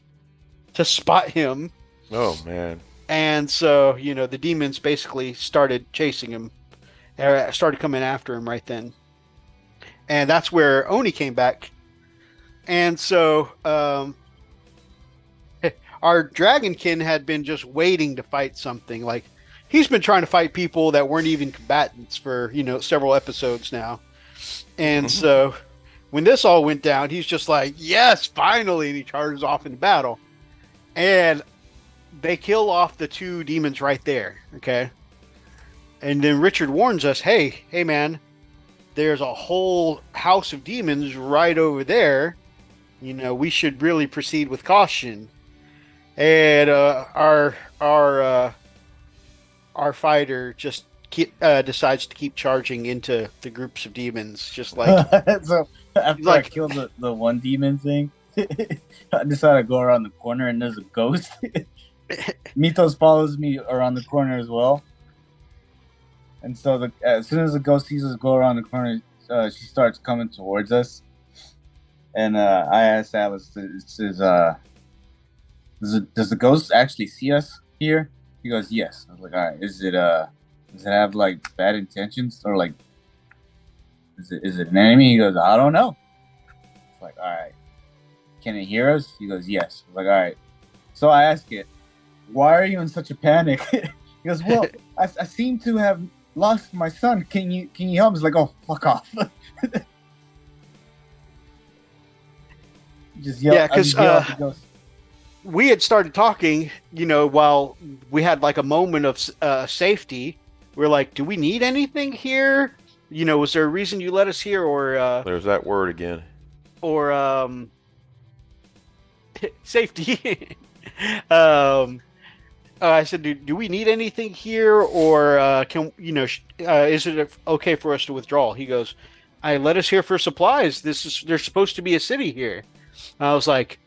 to spot him. Oh, man. And so, the demons basically started chasing him, started coming after him right then. And that's where Oni came back. And so, our dragonkin had been just waiting to fight something. Like, he's been trying to fight people that weren't even combatants for, several episodes now. And so when this all went down, he's just like, yes, finally. And he charges off into battle. And they kill off the 2 demons right there. Okay. And then Richard warns us, hey, man, there's a whole house of demons right over there. We should really proceed with caution. And our fighter just decides to keep charging into the groups of demons, just like. So after I killed the one demon thing, I decided to go around the corner, and there's a ghost. Methos follows me around the corner as well, and so as soon as the ghost sees us go around the corner, she starts coming towards us. And I asked Alice, does the ghost actually see us here? He goes, yes. I was like, all right, does it have like bad intentions, or like is it an enemy? He goes, I don't know. It's like, all right, can it hear us? He goes, yes. I was like, all right. So I ask it, why are you in such a panic? He goes, well, I seem to have lost my son. Can you help? I was like, oh, fuck off. Just yell. Yeah, because we had started talking, while we had like a moment of safety. We're like, do we need anything here? Was there a reason you let us here? Or there's that word again. Or safety. I said, do we need anything here, or can is it okay for us to withdraw? He goes, I let us here for supplies. There's supposed to be a city here. I was like,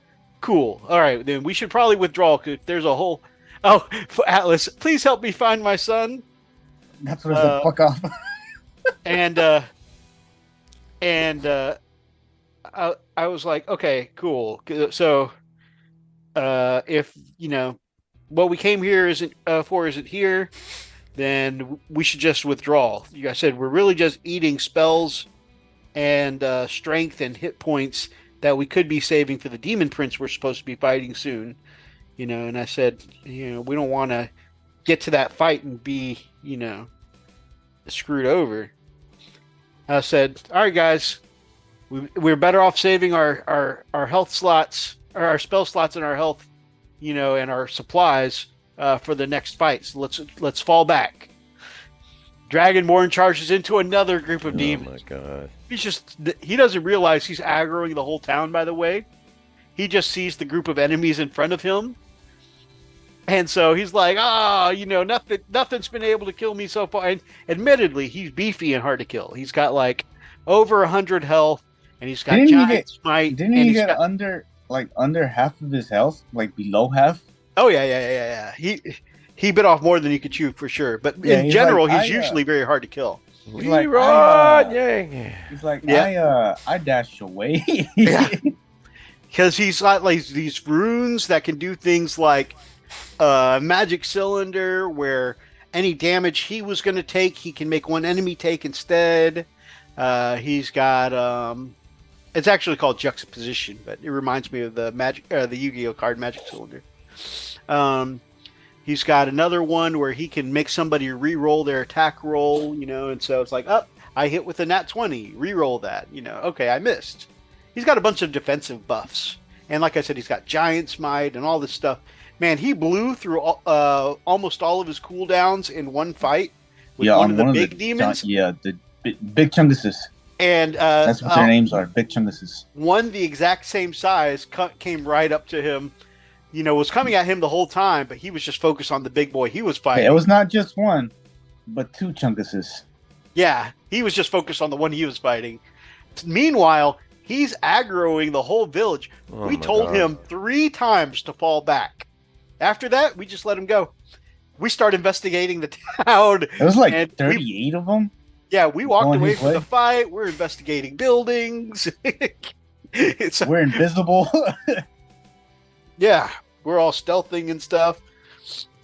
cool. All right, then we should probably withdraw, because there's a whole. Oh, Atlas, please help me find my son. That's what I said. Fuck off. I was like, okay, cool. So, if what we came here isn't here, then we should just withdraw. You guys said we're really just eating spells and strength and hit points that we could be saving for the demon prince we're supposed to be fighting soon. And I said, we don't want to get to that fight and be, screwed over. I said, all right, guys, we're better off saving our health slots, or our spell slots and our health, and our supplies for the next fight. So let's fall back. Dragonborn charges into another group of demons. Oh my god. He doesn't realize he's aggroing the whole town, by the way. He just sees the group of enemies in front of him. And so he's like, nothing's been able to kill me so far. And admittedly, he's beefy and hard to kill. He's got like over 100 health, and he's got giant smite. Didn't he get under half of his health? Like below half? Oh, yeah. He bit off more than he could chew, for sure. But in general, he's usually very hard to kill. He's like, he's like, I dashed away. Yeah. Because he's got like these runes that can do things like magic cylinder, where any damage he was going to take, he can make one enemy take instead. He's got it's actually called juxtaposition, but it reminds me of the Yu-Gi-Oh card Magic Cylinder. He's got another one where he can make somebody re-roll their attack roll, and so it's like, I hit with a nat 20, re-roll that, okay, I missed. He's got a bunch of defensive buffs, and like I said, he's got giant smite and all this stuff. Man, he blew through almost all of his cooldowns in one fight with one of the big demons. The big chunguses. And that's what their names are, big chunguses. One the exact same size came right up to him. Was coming at him the whole time, but he was just focused on the big boy he was fighting. It was not just one, but 2 chunguses. Yeah, he was just focused on the one he was fighting. Meanwhile, He's aggroing the whole village. Oh We my told God. him 3 times to fall back. After that, we just let him go. We start investigating the town. It was like and 38 of them. we walked Going away his from way. the fight. We're investigating buildings. We're invisible. Yeah, we're all stealthing and stuff.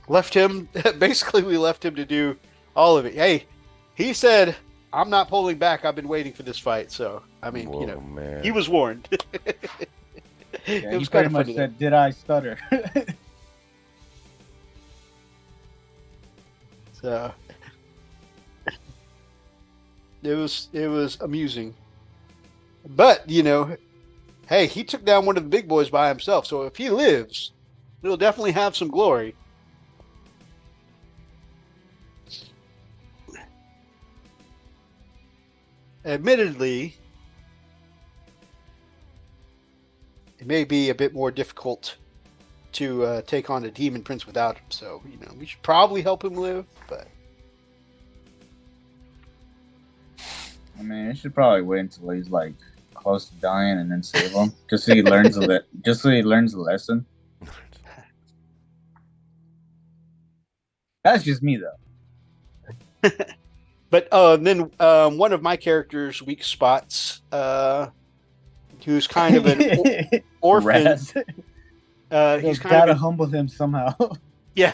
Left him, basically, we left him to do all of it. Hey, he said, I'm not pulling back. I've been waiting for this fight. So, I mean, Whoa, man. he was warned. Yeah, It he was pretty kind of much funny. said, "Did I stutter?" So, it was amusing. But, hey, he took down one of the big boys by himself. So if he lives, he'll definitely have some glory. Admittedly, it may be a bit more difficult to take on a demon prince without him. So, we should probably help him live. But I mean, you should probably wait until he's like close to dying and then save him, just so he learns the lesson. That's just me, though. But then one of my character's weak spots, who's kind of an orphan. Raz. He's kind gotta of humble him somehow. yeah.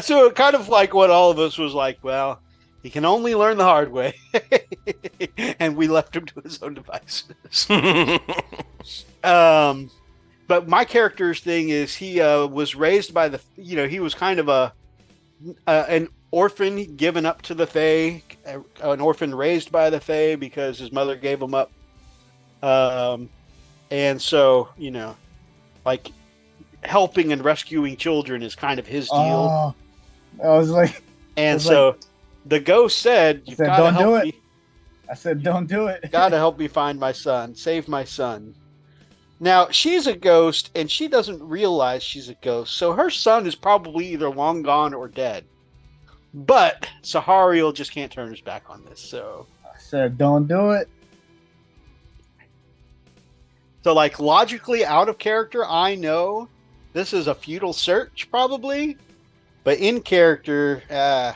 So kind of like what all of us was like. Well, he can only learn the hard way, and we left him to his own devices. But my character's thing is he was raised by the. He was kind of an orphan given up to the Fae, an orphan raised by the Fae because his mother gave him up. And so, like helping and rescuing children is kind of his deal. Oh, I was like, and so the ghost said, "You've got to "Don't do help it." me. I said, "Don't do it." Got to help me find my son, save my son." Now, she's a ghost, and she doesn't realize she's a ghost, so her son is probably either long gone or dead. But Sahariel just can't turn his back on this, so... I said, "Don't do it." So, like, logically out of character, I know this is a futile search, probably. But in character, I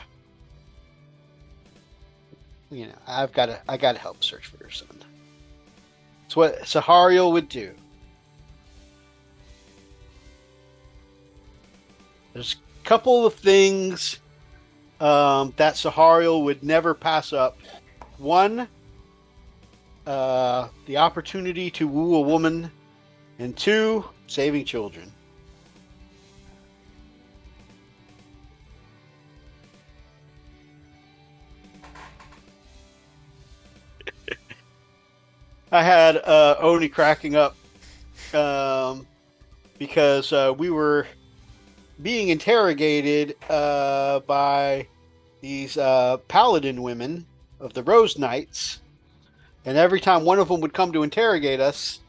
gotta help search for her son. It's what Sahariel would do. There's a couple of things that Sahariel would never pass up. One, the opportunity to woo a woman, and 2, saving children. I had Oni cracking up because we were being interrogated by these paladin women of the Rose Knights, and every time one of them would come to interrogate us,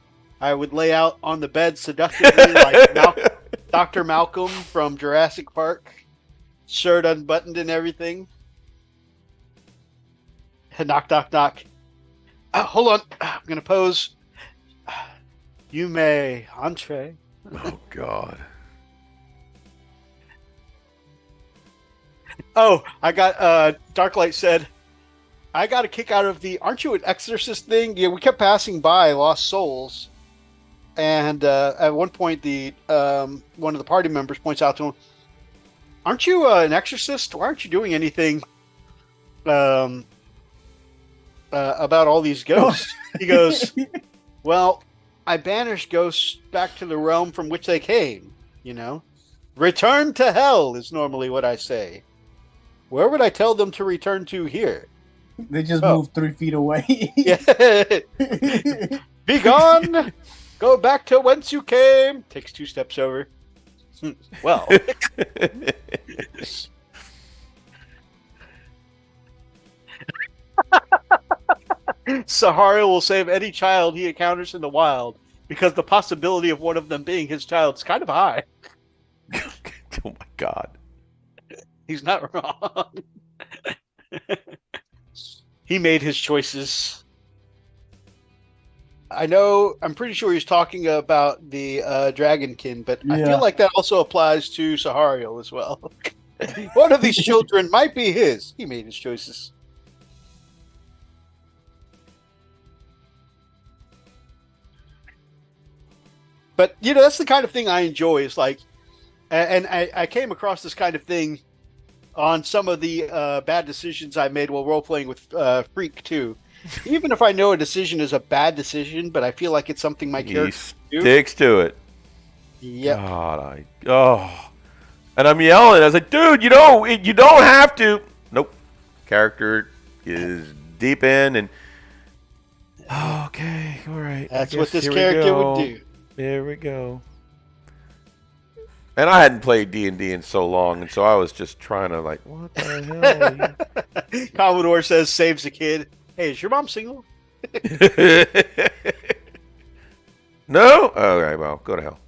I would lay out on the bed seductively like Dr. Malcolm from Jurassic Park, shirt unbuttoned and everything. Knock, knock, knock. Hold on. I'm going to pose. You may entree. Oh, God. Oh, I got, Darklight said, I got a kick out of the, aren't you an exorcist thing? Yeah, we kept passing by Lost Souls. And at one point, one of the party members points out to him, aren't you an exorcist? Why aren't you doing anything about all these ghosts? He goes, well, I banish ghosts back to the realm from which they came, Return to hell is normally what I say. Where would I tell them to return to here? They just moved 3 feet away. Yeah. Be gone! Go back to whence you came! Takes 2 steps over. Well. Sahara will save any child he encounters in the wild because the possibility of one of them being his child is kind of high. Oh, my God. He's not wrong. He made his choices. I know. I'm pretty sure he's talking about the Dragonkin, but I Yeah. feel like that also applies to Sahario as well. One of these children might be his. He made his choices. But that's the kind of thing I enjoy. Is like, and I came across this kind of thing on some of the bad decisions I made while role playing with Freak too. Even if I know a decision is a bad decision, but I feel like it's something my He character do. sticks to it. Yep. God, and I'm yelling. I was like, dude, you don't have to. Nope. Character is deep in, and okay, all right. That's what this character would do. There we go. And I hadn't played D&D in so long, and so I was just trying to like, what the hell? Commodore says saves a kid. Hey, is your mom single? No? Okay, well, go to hell.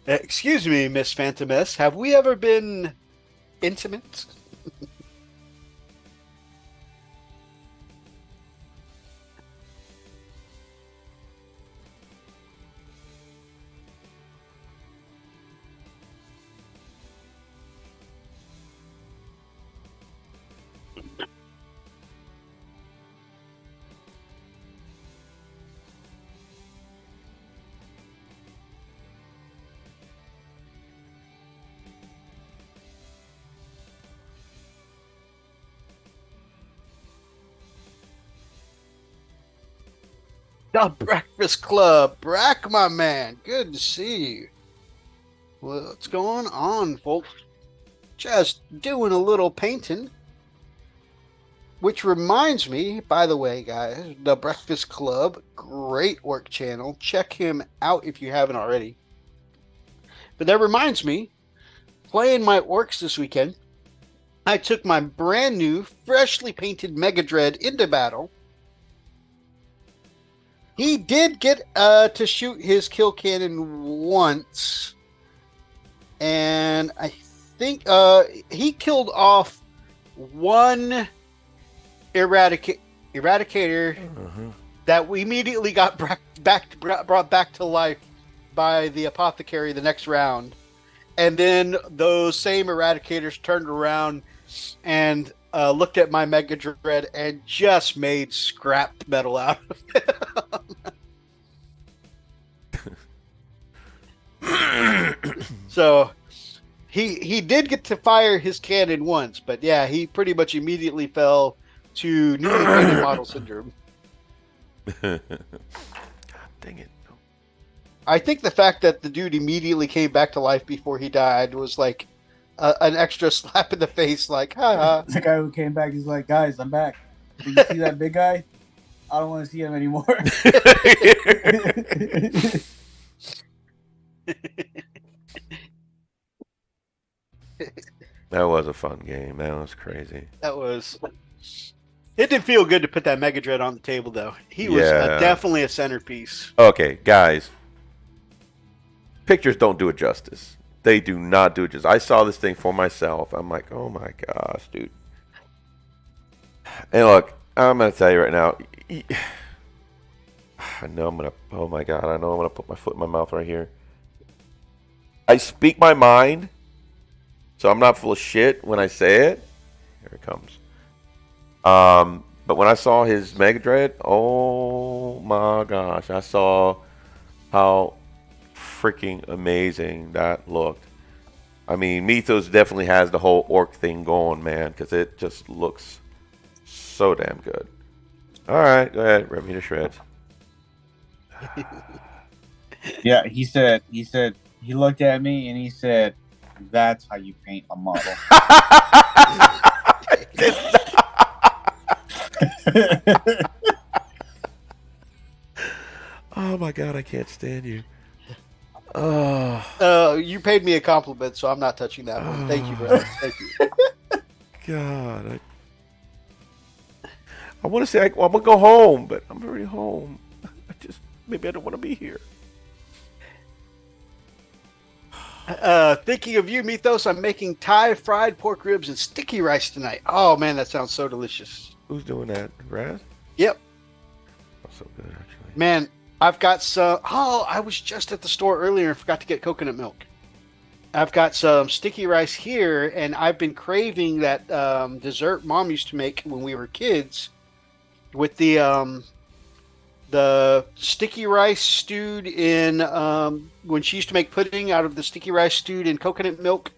Excuse me, Miss Phantom S. Have we ever been intimate? The Breakfast Club. Brack, my man. Good to see you. What's going on, folks? Just doing a little painting. Which reminds me, by the way, guys, The Breakfast Club, great work channel. Check him out if you haven't already. But that reminds me, playing my orcs this weekend, I took my brand new, freshly painted Mega Dread into battle. He did get to shoot his kill cannon once, and I think he killed off one eradicator that we immediately got brought back to life by the apothecary the next round. And then those same eradicators turned around and looked at my Mega Dread and just made scrap metal out of it. So he did get to fire his cannon once, but yeah, he pretty much immediately fell to newly painted model syndrome. God dang it. I think the fact that the dude immediately came back to life before he died was like an extra slap in the face, like, haha. The guy who came back is like, guys, I'm back. Did you see that big guy? I don't want to see him anymore. That was a fun game. That was crazy. That was. It did feel good to put that Mega Dread on the table, though. He was definitely a centerpiece. Okay, guys. Pictures don't do it justice. They do not do it justice. I saw this thing for myself. I'm like, oh my gosh, dude. And look, I'm going to tell you right now. I know I'm going to, oh my God, I know I'm going to put my foot in my mouth right here. I speak my mind, so I'm not full of shit when I say it. Here it comes. But when I saw his Mega Dread, oh my gosh, I saw how freaking amazing that looked. I mean, Methos definitely has the whole orc thing going, man, because it just looks so damn good. All right, go ahead, rip me to shreds. Yeah, he said he looked at me and he said, "That's how you paint a model." Oh my God, I can't stand you. You paid me a compliment, so I'm not touching that one. Thank you, brother. Thank you. God, I want to say I'm gonna go home, but I'm already home. Maybe I don't want to be here. Thinking of you, Methos, I'm making Thai fried pork ribs and sticky rice tonight. Oh man, that sounds so delicious. Who's doing that? Raz? Yep. That's so good, actually. Man, I've got some. Oh, I was just at the store earlier and forgot to get coconut milk. I've got some sticky rice here, and I've been craving that dessert Mom used to make when we were kids, with the sticky rice stewed in when she used to make pudding out of the sticky rice stewed in coconut milk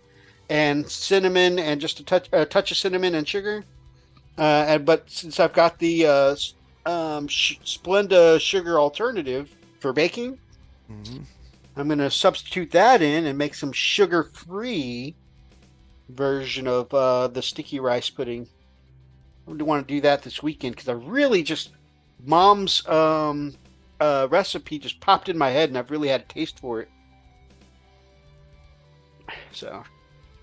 and cinnamon and just a touch of cinnamon and sugar. But since I've got the Splenda sugar alternative for baking, I'm going to substitute that in and make some sugar-free version of the sticky rice pudding. I want to do that this weekend because I really just Mom's recipe just popped in my head and I've really had a taste for it. So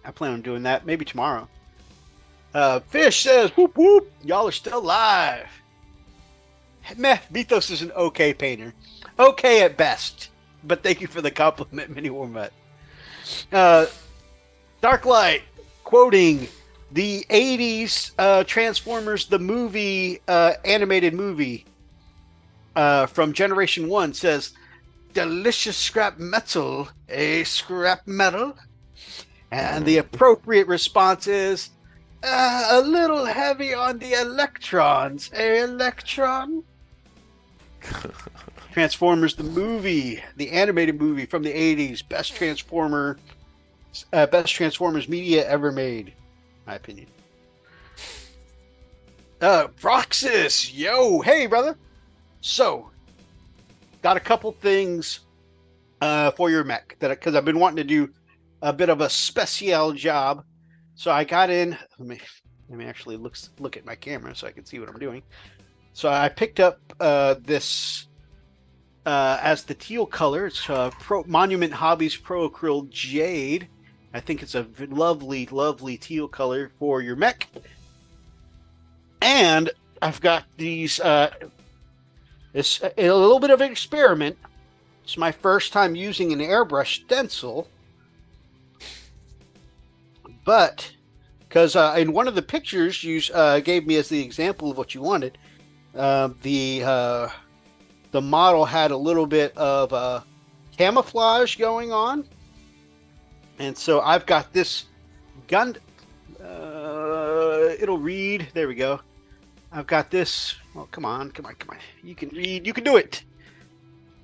I plan on doing that maybe tomorrow. Fish says, whoop whoop, y'all are still live. Meh, Methos is an okay painter. Okay at best. But thank you for the compliment, Mini Warmut. Darklight, quoting the 80s Transformers, the movie, animated movie from Generation 1 says, delicious scrap metal, scrap metal? And the appropriate response is, a little heavy on the electrons, electron? Transformers, the movie, the animated movie from the 80s, best Transformers media ever made, in my opinion. Roxas, yo, hey, brother. So, got a couple things for your mech because I've been wanting to do a bit of a special job. So I got in. Let me actually look at my camera so I can see what I'm doing. So I picked up this as the teal color. It's Monument Hobbies Pro Acryl Jade. I think it's a lovely, lovely teal color for your mech. And I've got these. It's a little bit of an experiment. It's my first time using an airbrush stencil. But because in one of the pictures you gave me as the example of what you wanted, the model had a little bit of camouflage going on, and so I've got this gun. It'll read. There we go. I've got this. Oh, come on. You can read. You can do it.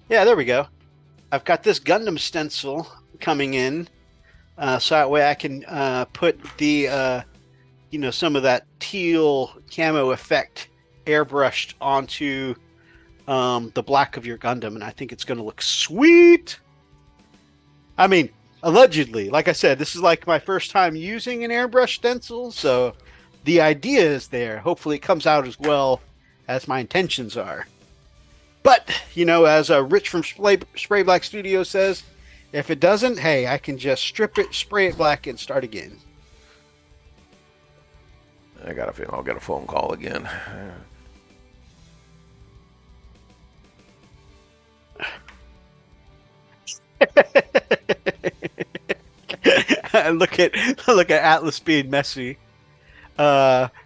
Yeah, there we go. I've got this Gundam stencil coming in. So that way I can put the, some of that teal camo effect airbrushed onto the black of your Gundam, and I think it's going to look sweet. I mean, allegedly, like I said, this is like my first time using an airbrush stencil, so the idea is there. Hopefully it comes out as well as my intentions are. But, as Rich from Spray Black Studio says, if it doesn't, hey, I can just strip it, spray it black, and start again. I got a feeling I'll get a phone call again. Look at Atlas being messy.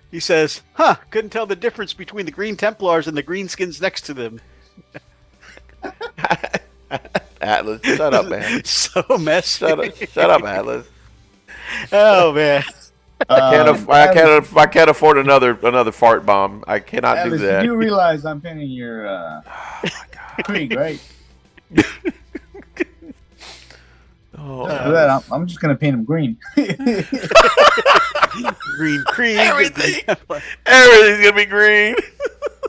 He says, couldn't tell the difference between the Green Templars and the Greenskins next to them. Atlas, shut up, man. So messy. Shut up, Atlas. Oh man. I can't afford another fart bomb. I cannot Atlas, do that. You realize I'm painting your Krieg, right? Oh, For that, I'm just gonna paint him green. Green Krieg. Everything's gonna be green.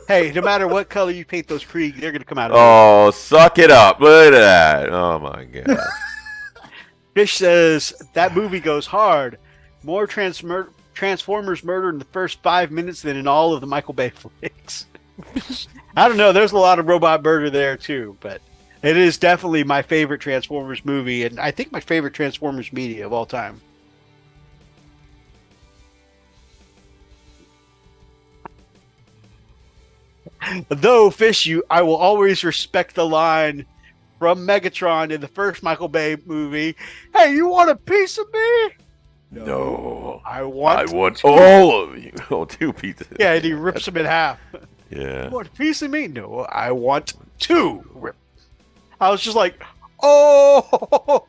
Hey, no matter what color you paint those Krieg, they're gonna come out. Oh, suck it up! Look at that! Oh my god. Fish says that movie goes hard. More Transformers murder in the first 5 minutes than in all of the Michael Bay flicks. I don't know. There's a lot of robot murder there too, but it is definitely my favorite Transformers movie, and I think my favorite Transformers media of all time. Though, Fish, I will always respect the line, from Megatron in the first Michael Bay movie. Hey, you want a piece of me? No. I want all of you. Oh, 2 pieces. Yeah, and he rips him in half. Yeah. You want a piece of me? No, I want 2. I was just like, oh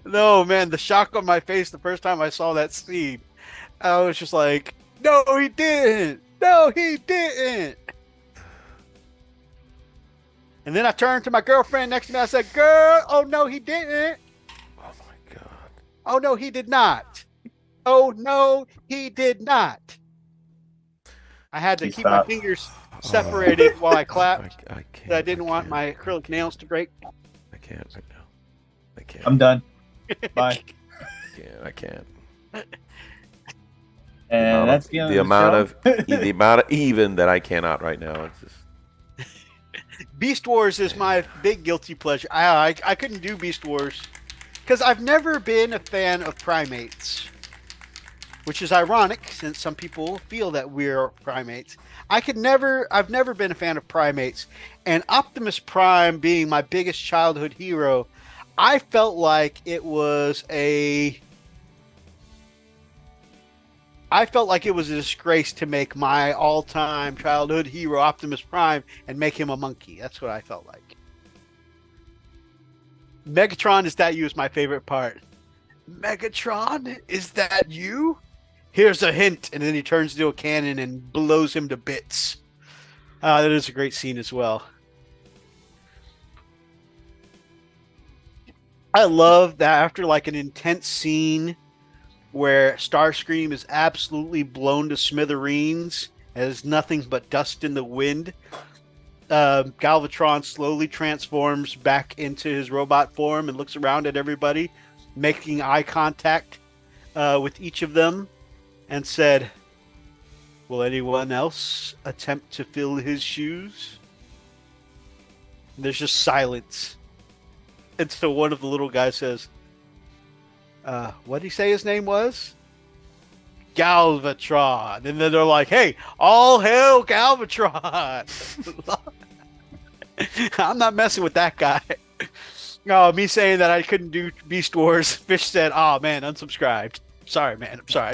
no, man! The shock on my face the first time I saw that scene, I was just like, no, he didn't. No, he didn't. And then I turned to my girlfriend next to me. I said, girl, oh no, he didn't. Oh my God. Oh no, he did not. Oh no, he did not. I had to keep my fingers separated while I clapped. I can't. I didn't want my acrylic nails to break. I can't right now. I can't. I'm done. Bye. I can't. And that's the amount of even that I cannot right now. It's just Beast Wars is my big guilty pleasure. I couldn't do Beast Wars because I've never been a fan of primates, which is ironic since some people feel that we're primates. I've never been a fan of primates, and Optimus Prime being my biggest childhood hero, I felt like it was a disgrace to make my all-time childhood hero Optimus Prime and make him a monkey. That's what I felt like. Megatron, is that you is my favorite part. Megatron, is that you? Here's a hint, and then he turns into a cannon and blows him to bits. That is a great scene as well. I love that after like an intense scene where Starscream is absolutely blown to smithereens, has nothing but dust in the wind. Galvatron slowly transforms back into his robot form and looks around at everybody, making eye contact with each of them, and said, "Will anyone else attempt to fill his shoes?" And there's just silence. And so one of the little guys says, what did he say his name was? Galvatron. And then they're like, hey, all hail Galvatron. I'm not messing with that guy. No, me saying that I couldn't do Beast Wars, Fish said, oh man, unsubscribed. Sorry, man. I'm sorry.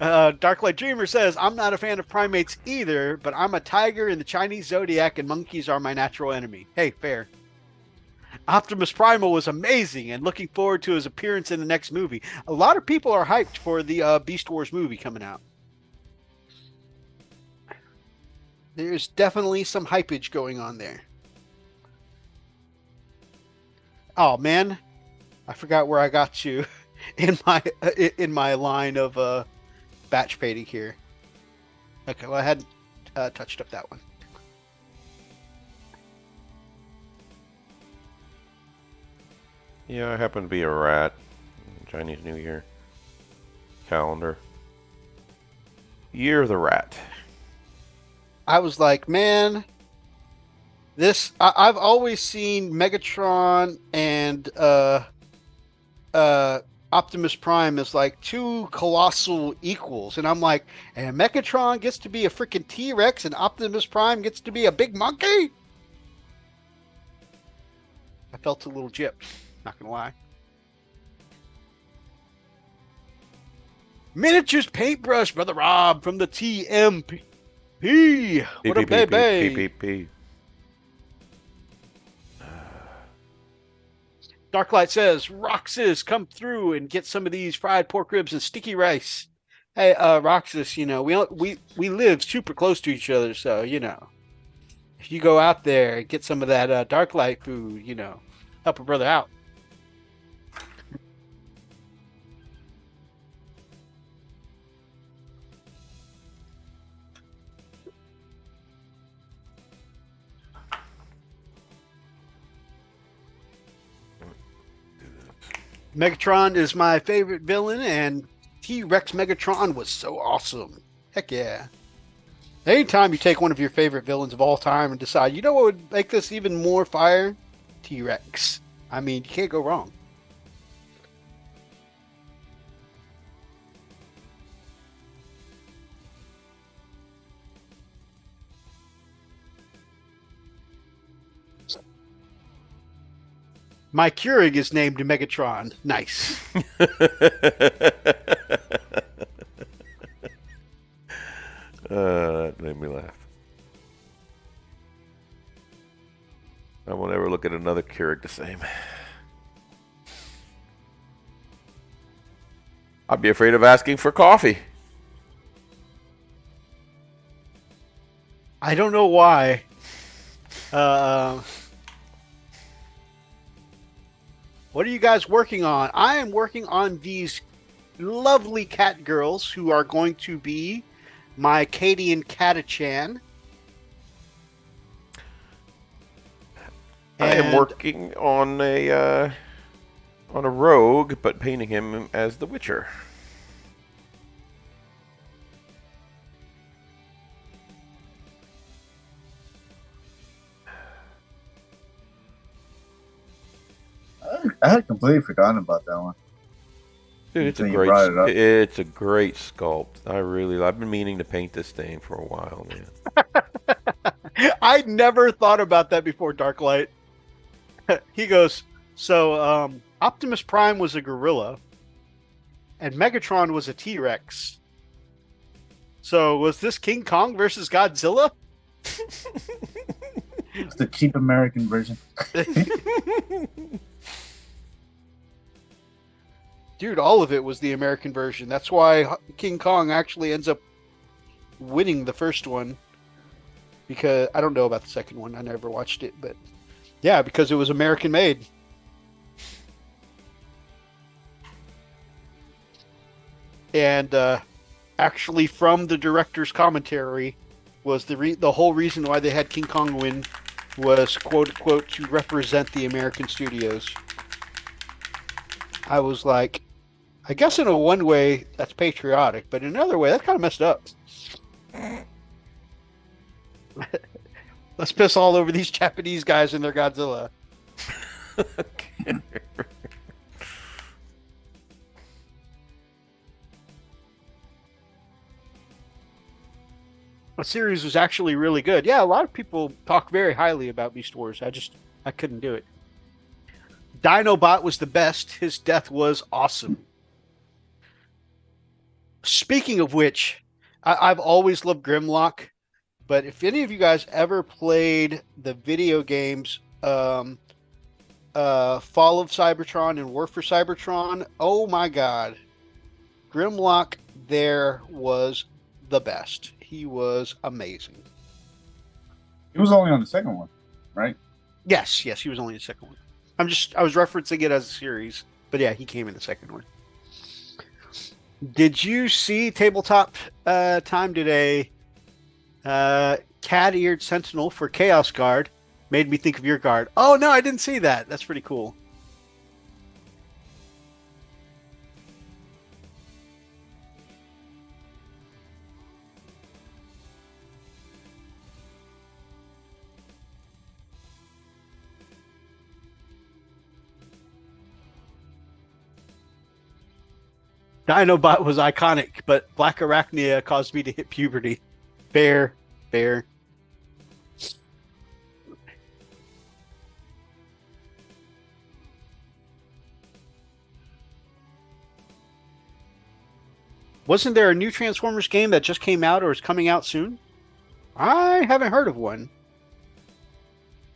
Darklight Dreamer says, I'm not a fan of primates either, but I'm a tiger in the Chinese zodiac and monkeys are my natural enemy. Hey, fair. Optimus Primal was amazing and looking forward to his appearance in the next movie. A lot of people are hyped for the Beast Wars movie coming out. There's definitely some hypage going on there. Oh man, I forgot where I got to in my line of batch painting here. Okay, well I hadn't touched up that one. Yeah, I happen to be a rat. Chinese New Year calendar. Year of the Rat. I was like, man, I've always seen Megatron and Optimus Prime as like two colossal equals, and I'm like, and Megatron gets to be a freaking T-Rex and Optimus Prime gets to be a big monkey? I felt a little gypped, not gonna lie. Miniatures Paintbrush, Brother Rob from the TMP. What a baby. Darklight says, Roxas, come through and get some of these fried pork ribs and sticky rice. Hey, Roxas, you know, we live super close to each other, so, you know, if you go out there and get some of that Darklight food, you know, help a brother out. Megatron is my favorite villain, and T-Rex Megatron was so awesome. Heck yeah. Anytime you take one of your favorite villains of all time and decide, you know what would make this even more fire? T-Rex. I mean, you can't go wrong. My Keurig is named Megatron. Nice. That made me laugh. I won't ever look at another Keurig the same. I'd be afraid of asking for coffee. I don't know why. What are you guys working on? I am working on these lovely cat girls who are going to be my Acadian Catachan. I am working on a rogue, but painting him as the Witcher. I had completely forgotten about that one. Dude, it's a great sculpt. I've been meaning to paint this thing for a while, man. I never thought about that before, Darklight. He goes, so Optimus Prime was a gorilla, and Megatron was a T-Rex. So was this King Kong versus Godzilla? It's the cheap American version. Dude, all of it was the American version. That's why King Kong actually ends up winning the first one. Because I don't know about the second one. I never watched it, but yeah, because it was American made. And actually, from the director's commentary, was the whole reason why they had King Kong win was quote unquote to represent the American studios. I was like, I guess in a one way that's patriotic, but in another way that's kind of messed up. Let's piss all over these Japanese guys and their Godzilla. The series was actually really good. Yeah, a lot of people talk very highly about Beast Wars. I couldn't do it. Dinobot was the best. His death was awesome. Speaking of which, I've always loved Grimlock, but if any of you guys ever played the video games Fall of Cybertron and War for Cybertron, oh my god. Grimlock there was the best. He was amazing. He was only on the second one, right? Yes, he was only in the second one. I was referencing it as a series, but yeah, he came in the second one. Did you see tabletop time today? Cat-eared Sentinel for Chaos Guard made me think of your guard. Oh no, I didn't see that. That's pretty cool. Dinobot was iconic, but Black Arachnia caused me to hit puberty. Fair. Wasn't there a new Transformers game that just came out or is coming out soon? I haven't heard of one.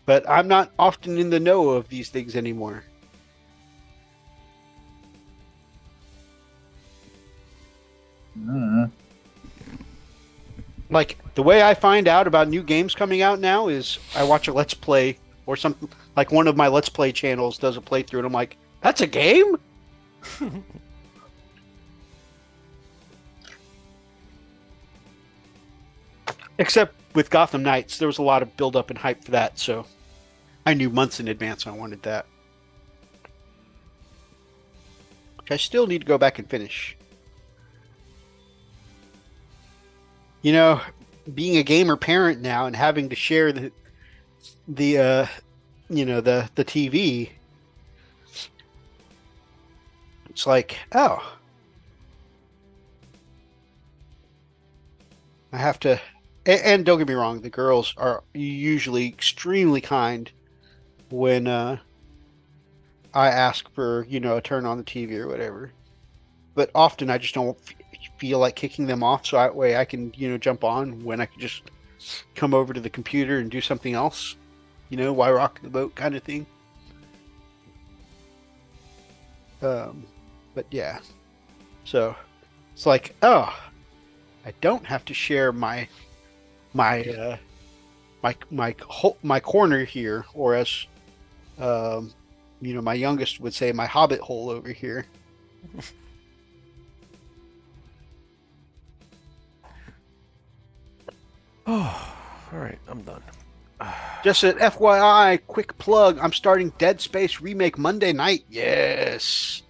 But I'm not often in the know of these things anymore. Like, the way I find out about new games coming out now is I watch a Let's Play or something. Like, one of my Let's Play channels does a playthrough, and I'm like, that's a game? Except with Gotham Knights, there was a lot of build-up and hype for that, so I knew months in advance I wanted that. Which I still need to go back and finish. You know, being a gamer parent now and having to share the TV, it's like, oh, I have to. And don't get me wrong, the girls are usually extremely kind when I ask for, a turn on the TV or whatever. But often I just don't feel like kicking them off, so that way I can, jump on when I can just come over to the computer and do something else, while rocking the boat kind of thing. But yeah, so it's like, oh, I don't have to share my corner here, or as my youngest would say, my hobbit hole over here. Oh, all right, I'm done. Just an FYI, quick plug. I'm starting Dead Space Remake Monday night. Yes.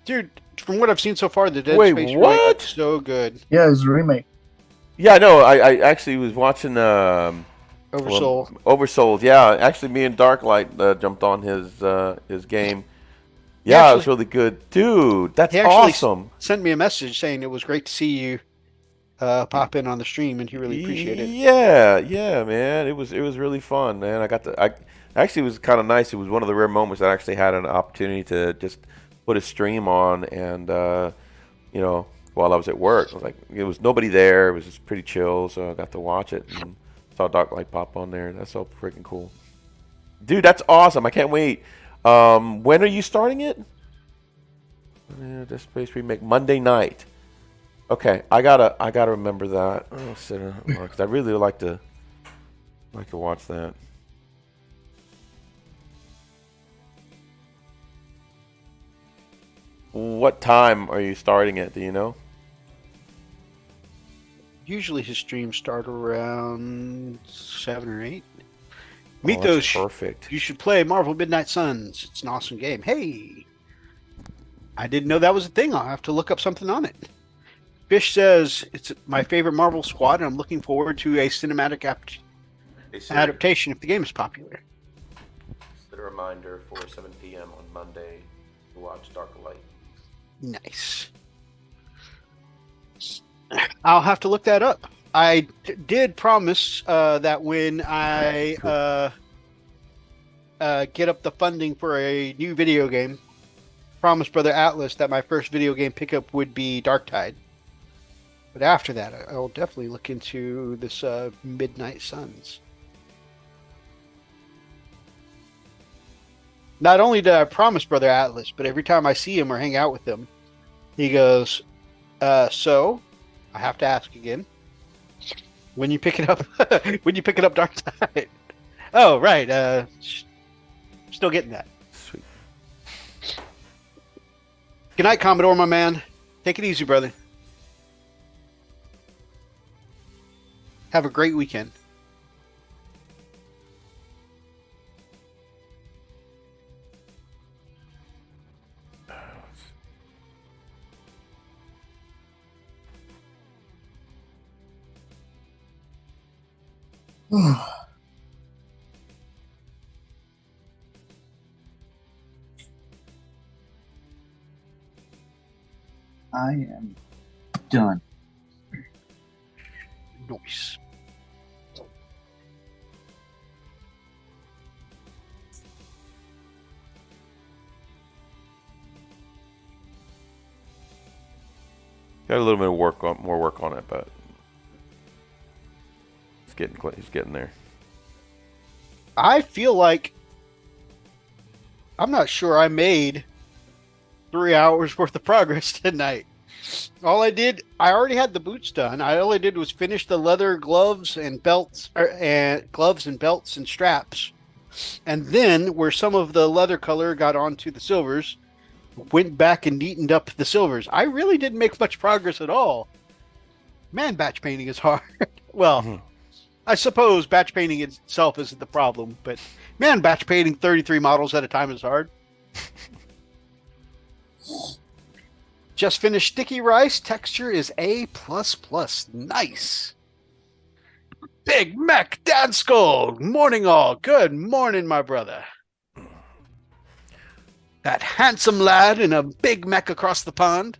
Dude, from what I've seen so far, the Dead Space Remake looks so good. Yeah, it's a remake. Yeah, no, I actually was watching Oversoul. Oversoul, yeah. Actually, me and Darklight jumped on his game. Yeah, it was really good. Dude, that's awesome. Sent me a message saying it was great to see you pop in on the stream, and he really appreciated it. Yeah, man. It was really fun, man. Actually, it was kind of nice. It was one of the rare moments that I actually had an opportunity to just put a stream on, and while I was at work, it was nobody there. It was just pretty chill, so I got to watch it and saw Darklight pop on there. That's so freaking cool, dude. That's awesome. I can't wait. When are you starting it? Dead Space Remake Monday night. Okay, I gotta remember that. Oh, because I really like to watch that. What time are you starting it? Do you know? Usually his streams start around 7 or 8. Methos, perfect. You should play Marvel Midnight Suns. It's an awesome game. Hey, I didn't know that was a thing. I'll have to look up something on it. Fish says it's my favorite Marvel squad, and I'm looking forward to a cinematic adaptation if the game is popular. Set a reminder for 7 p.m. on Monday to watch Darklight. Nice. I'll have to look that up. I did promise that when I get up the funding for a new video game, promise Brother Atlas that my first video game pickup would be Darktide. But after that, I'll definitely look into this Midnight Suns. Not only did I promise Brother Atlas, but every time I see him or hang out with him, he goes, so, I have to ask again, when you pick it up, Darktide? Oh, right, still getting that. Sweet. Good night, Commodore, my man. Take it easy, brother. Have a great weekend. I am done. Nice. Got a little bit of more work on it, but he's getting there. I feel like I'm not sure I made 3 hours worth of progress tonight. I already had the boots done. All I did was finish the leather gloves and belts, and belts and straps. And then where some of the leather color got onto the silvers, went back and neatened up the silvers. I really didn't make much progress at all. Man, batch painting is hard. Well, I suppose batch painting itself isn't the problem, but man, batch painting 33 models at a time is hard. Just finished sticky rice. Texture is A++. Nice. Big Mac Dan Skull. Morning all. Good morning, my brother. That handsome lad in a Big Mac across the pond.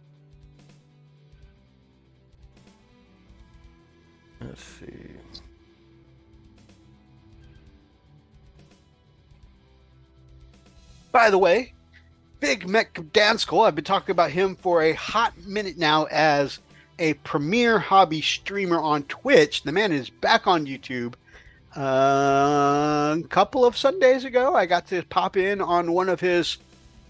Let's see. By the way, Big Mech Danskell. I've been talking about him for a hot minute now as a premier hobby streamer on Twitch. The man is back on YouTube. A couple of Sundays ago, I got to pop in on one of his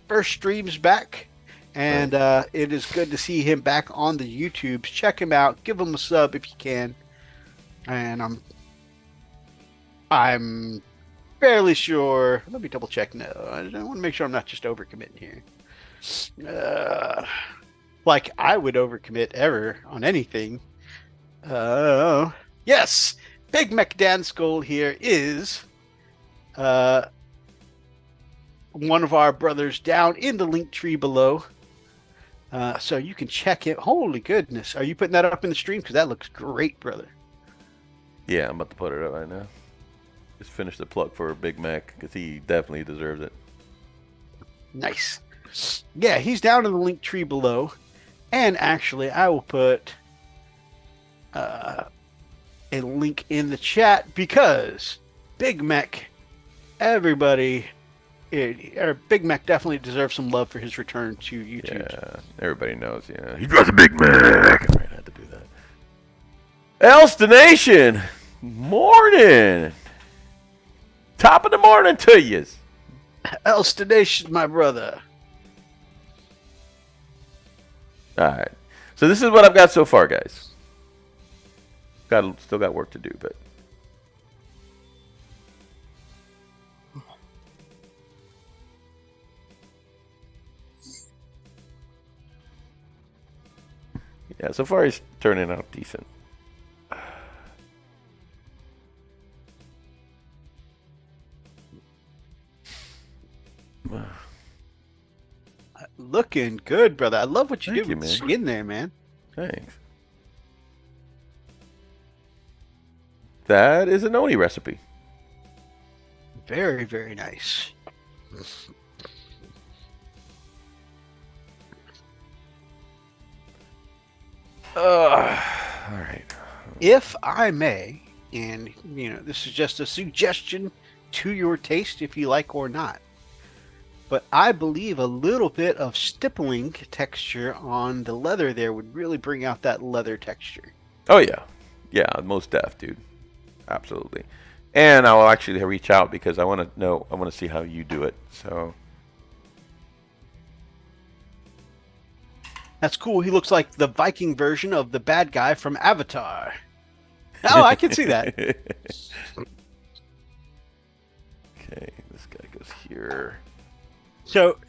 first streams back, and it is good to see him back on the YouTubes. Check him out. Give him a sub if you can. And I'm fairly sure. Let me double check. No, I want to make sure I'm not just overcommitting here. Like I would overcommit ever on anything. Yes, Big Mech Danskell here is one of our brothers down in the link tree below. So you can check it. Holy goodness, are you putting that up in the stream? Because that looks great, brother. Yeah, I'm about to put it up right now. Just finish the plug for Big Mac because he definitely deserves it. Nice. Yeah, he's down in the link tree below. And actually, I will put a link in the chat because Big Mech, Big Mech definitely deserves some love for his return to YouTube. Yeah, everybody knows. Yeah, he got a Big Mac. I had to do that. Elster Nation, morning. Top of the morning to yous. Elster Nation, my brother. All right. So this is what I've got so far, guys. Still got work to do, but yeah, so far he's turning out decent. Looking good, brother. I love what you Thank did you, with the man. skin there, man. Thanks. That is an Oni recipe. Very, very nice. All right. If I may, and this is just a suggestion to your taste if you like or not, but I believe a little bit of stippling texture on the leather there would really bring out that leather texture. Oh yeah, yeah, most def, dude. Absolutely. And I will actually reach out because I want to know. I want to see how you do it. So That's cool. He looks like the Viking version of the bad guy from Avatar. Oh, I can see that. Okay, this guy goes here. So,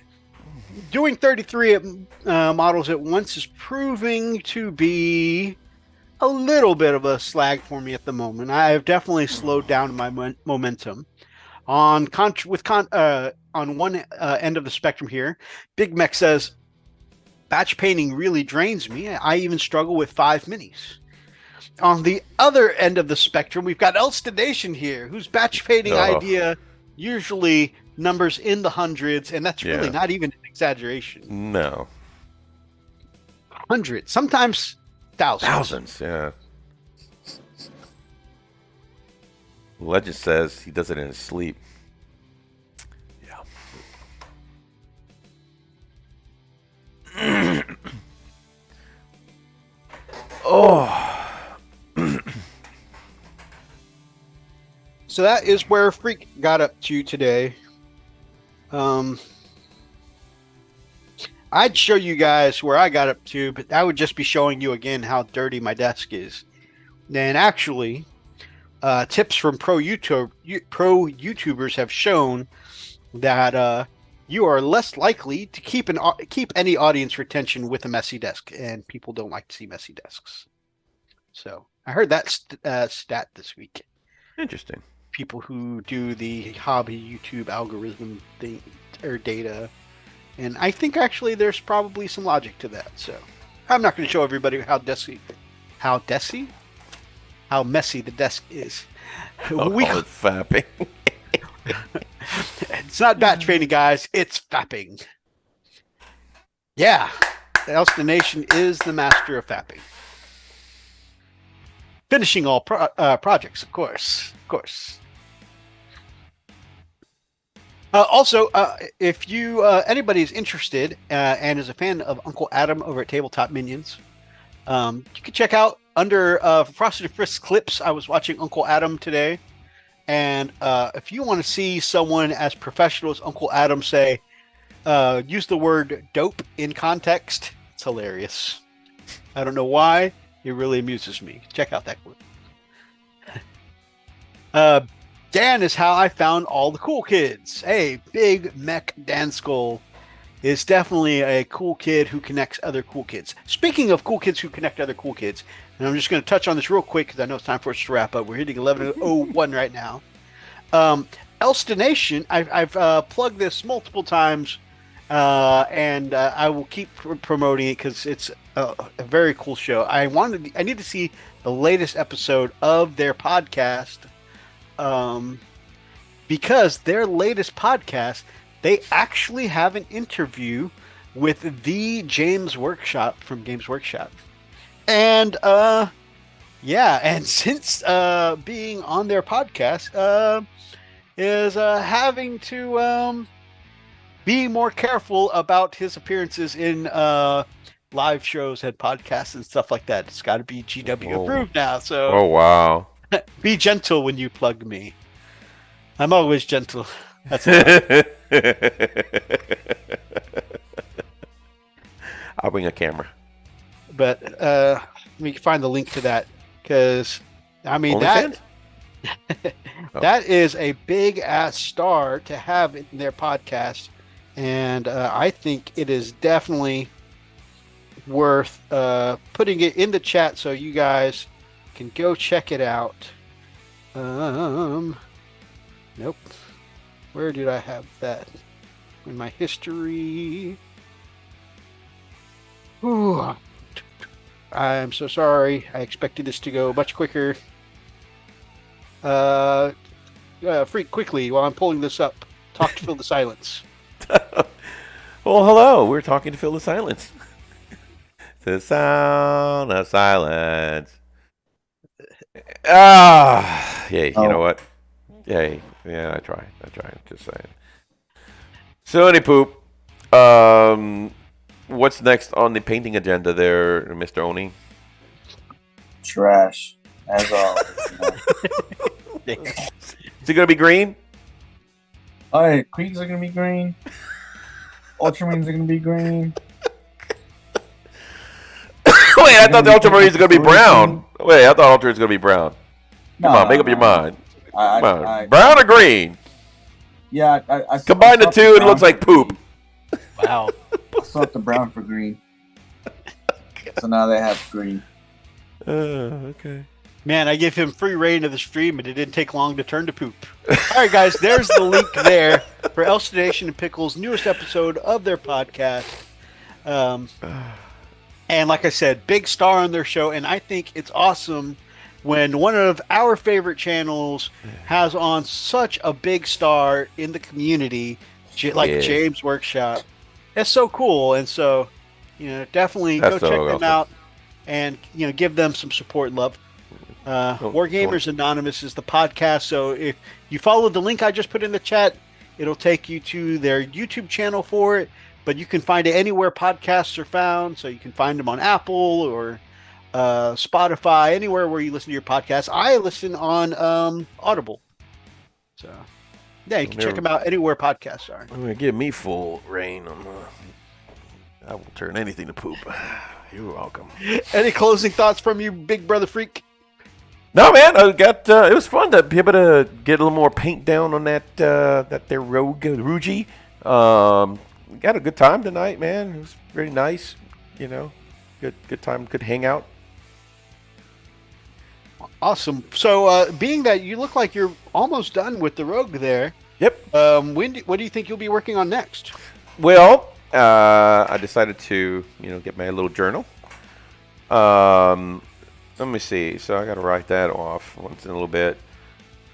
doing 33 models at once is proving to be a little bit of a slag for me at the moment. I have definitely slowed down my momentum. On one end of the spectrum here, Big Mech says, batch painting really drains me. I even struggle with 5 minis. On the other end of the spectrum, we've got Elstonation here, whose batch painting idea usually numbers in the hundreds, and that's really not even an exaggeration. No. Hundreds, sometimes thousands. Thousands, yeah. Legend says he does it in his sleep. Yeah. Oh. So that is where Freak got up to today. I'd show you guys where I got up to, but I would just be showing you again how dirty my desk is. And actually, tips from pro YouTubers have shown that you are less likely to keep any audience retention with a messy desk, and people don't like to see messy desks. So I heard that stat this week. Interesting. People who do the hobby YouTube algorithm thing or data, and I think actually there's probably some logic to that. So I'm not going to show everybody how messy the desk is. I'll call it fapping. It's not batch painting, guys. It's fapping. Yeah, Elstonation is the master of fapping. Finishing all projects, of course. Also, if you anybody is interested and is a fan of Uncle Adam over at Tabletop Minions, you can check out under Frosted Frisk clips. I was watching Uncle Adam today, and if you want to see someone as professional as Uncle Adam say, use the word "dope" in context, it's hilarious. I don't know why. It really amuses me. Check out that clip. Dan is how I found all the cool kids. Hey, Big Mech Dan Skull is definitely a cool kid who connects other cool kids. Speaking of cool kids who connect other cool kids, and I'm just going to touch on this real quick because I know it's time for us to wrap up. We're hitting 11:01 right now. Elstonation, I've plugged this multiple times, and I will keep promoting it because it's a very cool show. I need to see the latest episode of their podcast. Because their latest podcast, they actually have an interview with the James Workshop from Games Workshop. And, and since being on their podcast, is having to be more careful about his appearances in live shows and podcasts and stuff like that. It's got to be GW approved now. So, oh wow. Be gentle when you plug me. I'm always gentle. That's I'll bring a camera. But we can find the link to that because I mean that that is a big ass star to have in their podcast, and I think it is definitely worth putting it in the chat so you guys can go check it out. Nope. Where did I have that? In my history. Ooh. I'm so sorry. I expected this to go much quicker. Freak, quickly, while I'm pulling this up. Talk to fill the silence. Well, hello. We're talking to fill the silence. The sound of silence. You know what? Yeah, I try. Just saying. So, any poop. What's next on the painting agenda there, Mr. Oni? Trash, as always. Is it gonna be green? All right, Queens are gonna be green. Ultramarines are gonna be green. Wait, I thought the Ultramarines are gonna be brown. Wait, I thought Ultramarines gonna be brown. Come on, make up your mind. Come on. Brown or green? Yeah, I combine the two, and it looks like poop. Wow. I swapped the brown for green. So now they have green. Okay. Man, I gave him free reign of the stream, and it didn't take long to turn to poop. All right, guys, there's the link there for Elstonation and Pickle's newest episode of their podcast. And like I said, big star on their show, and I think it's awesome when one of our favorite channels has on such a big star in the community, like James Workshop. It's so cool, and so definitely go check them out, and give them some support and love. Wargamers Anonymous is the podcast, so if you follow the link I just put in the chat, it'll take you to their YouTube channel for it. But you can find it anywhere podcasts are found, so you can find them on Apple or Spotify, anywhere where you listen to your podcasts. I listen on Audible, so yeah, you can check them out anywhere podcasts are. I'm gonna give me full reign on I will turn anything to poop. You're welcome. Any closing thoughts from you, Big Brother Freak? No, man, I got. It was fun to be able to get a little more paint down on that their Rugy. Got a good time tonight, man. It was very nice. Good time, good hangout. Awesome. So, being that you look like you're almost done with the Rogue there. Yep. What do you think you'll be working on next? Well, I decided to, get my little journal. Let me see. So I got to write that off once in a little bit.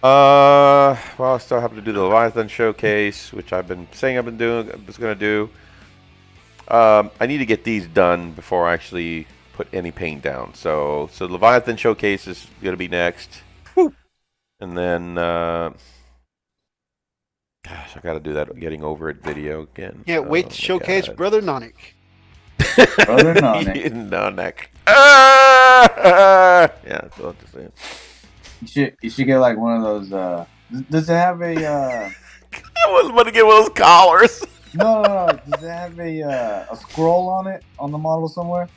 Well, I still have to do the Leviathan showcase, which I've been saying I was going to do. I need to get these done before I actually put any paint down. So the Leviathan showcase is going to be next. Woo. And then Gosh, I got to do that getting over it video again. Can't wait to showcase Brother Nonic. Brother Nonic. Nonic. Yeah, that's what I'm saying. You should get like one of those. Does it have a? I was about to get one of those collars. No. Does it have a scroll on it on the model somewhere?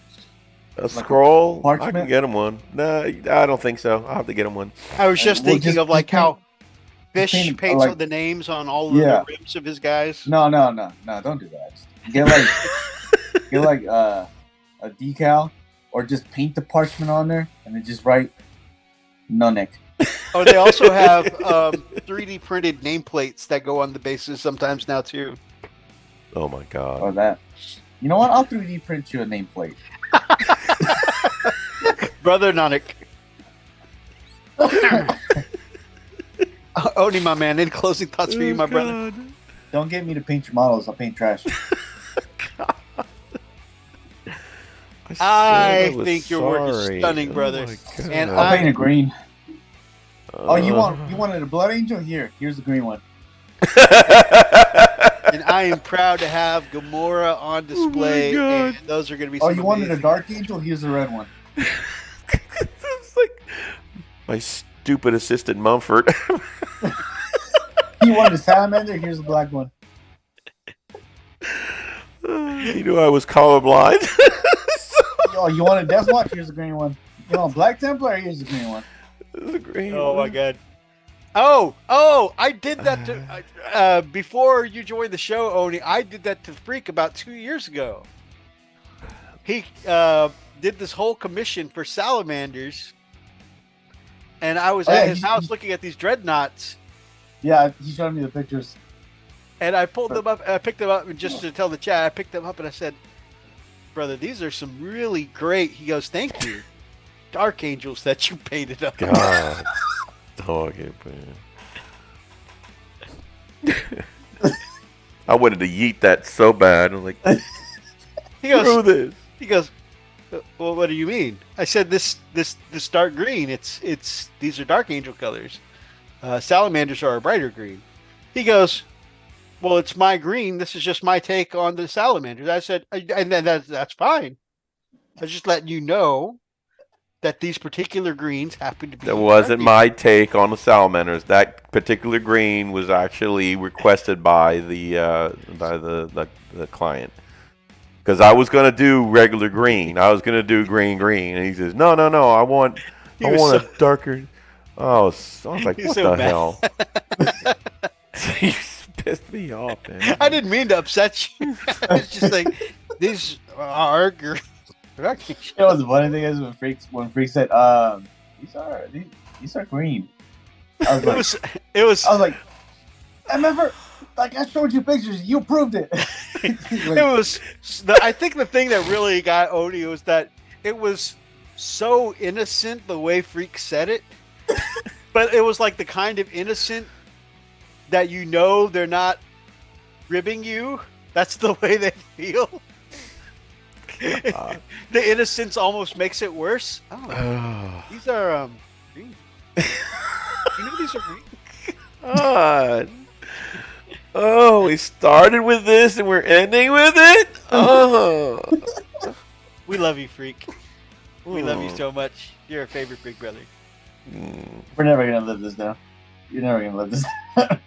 A scroll? I parchment? can get him one. No, I don't think so. I'll have to get him one. I was just thinking of like how Fish paint, paints like- all the names on all of the ribs of his guys. No, don't do that. Get like a decal, or just paint the parchment on there and then just write Nonic. Oh, they also have 3D printed nameplates that go on the bases sometimes now too. Oh my god. Or that. You know what? I'll 3D print you a nameplate. Brother Nonic. Oni, my man, any closing thoughts for you, my brother? Don't get me to paint your models. I'll paint trash. I think your work is stunning, brother. And I'll paint a green. Oh, you wanted a blood angel? Here's the green one. And I am proud to have Gamora on display. And those are going to be. Oh, you wanted a dark angel? Here's the red one. It's like my stupid assistant Mumford. You wanted a salamander? Here's the black one. He knew I was colorblind. Oh, you want a Death Watch? Here's the green one. You want Black Templar? Here's the green one. The green Oh one. my god. Oh! I did that to before you joined the show, Oni. I did that to Freak about 2 years ago. He did this whole commission for salamanders, and I was at his house looking at these dreadnoughts. Yeah, he showed me the pictures. And I pulled them up. I picked them up, and just to tell the chat, I picked them up and I said, "Brother, these are some really great." He goes, "Thank you, Dark Angels that you painted up." God. Dog it, man. I wanted to yeet that so bad. I'm like, He goes, screw this. He goes, "Well, what do you mean?" I said, "This dark green. It's these are Dark Angel colors. Salamanders are a brighter green." He goes, "Well, it's my green. This is just my take on the salamanders." I said, "And then that's fine. I was just letting you know that these particular greens happen to be." That wasn't my take on the salamanders. That particular green was actually requested by the client. Because I was gonna do regular green. I was gonna do green, and he says, "No. I want a darker." Oh, I was like, "What the hell?" You pissed me off, man. I didn't mean to upset you. I was just like, these are green. You know what the funny thing is when Freak said, these are green. I was like, I remember, like I showed you pictures, you proved it. I think the thing that really got Odie was that it was so innocent the way Freak said it, but it was like the kind of innocent that they're not ribbing you. That's the way they feel. The innocence almost makes it worse. Oh, these are green. You know these are green. God. Oh, we started with this and we're ending with it. Oh, We love you, Freak. We love you so much. You're our favorite Freak brother. We're never gonna live this down. You're never gonna live this down.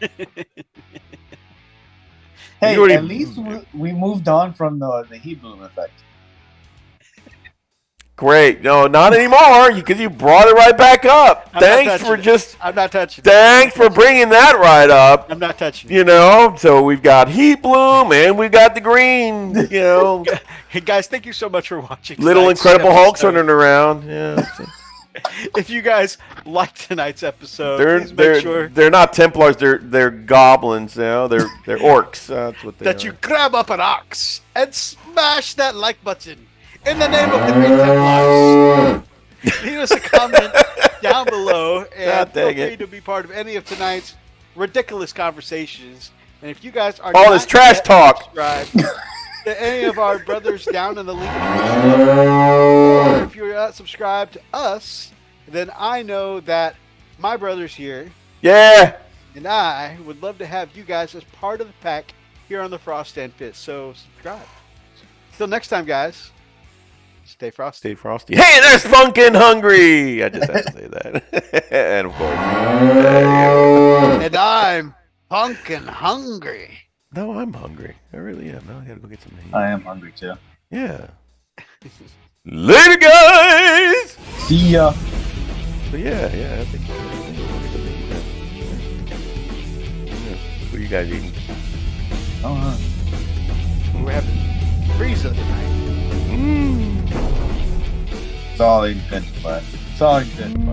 Hey, at least we moved on from the heat bloom effect. Great. No, not anymore, because you brought it right back up. I'm not touching it. Thanks for bringing that right up. I'm not touching it. You know, so we've got heat bloom and we've got the green. You know, Hey guys, thank you so much for watching. little tonight's Incredible Hulks episode. running around. Yeah. If you guys liked tonight's episode, please make sure They're not Templars. They're goblins. You know, they're orcs. That's what they that are. you grab up an ox and smash that like button in the name of the Great Templars. Leave us a comment down below and feel free to be part of any of tonight's ridiculous conversations. And if you guys are all this trash talk, subscribed to any of our brothers down in the link, or if you're not subscribed to us, then I know that my brothers here, yeah, And I would love to have you guys as part of the pack here on the Frost and Pit. So subscribe. Till next time, guys. Stay frosty. Stay frosty. Hey, there's Funkin' Hungry. I just had to say that. And of course. And I'm punkin' hungry. No, I'm hungry. I really am. Now I gotta go get some meat. I am hungry too. Yeah. Later, guys. See ya. So yeah, I think. What are you guys eating? Oh, We're having Frieza tonight. Mmm. it's all in good fun. It's all in good fun.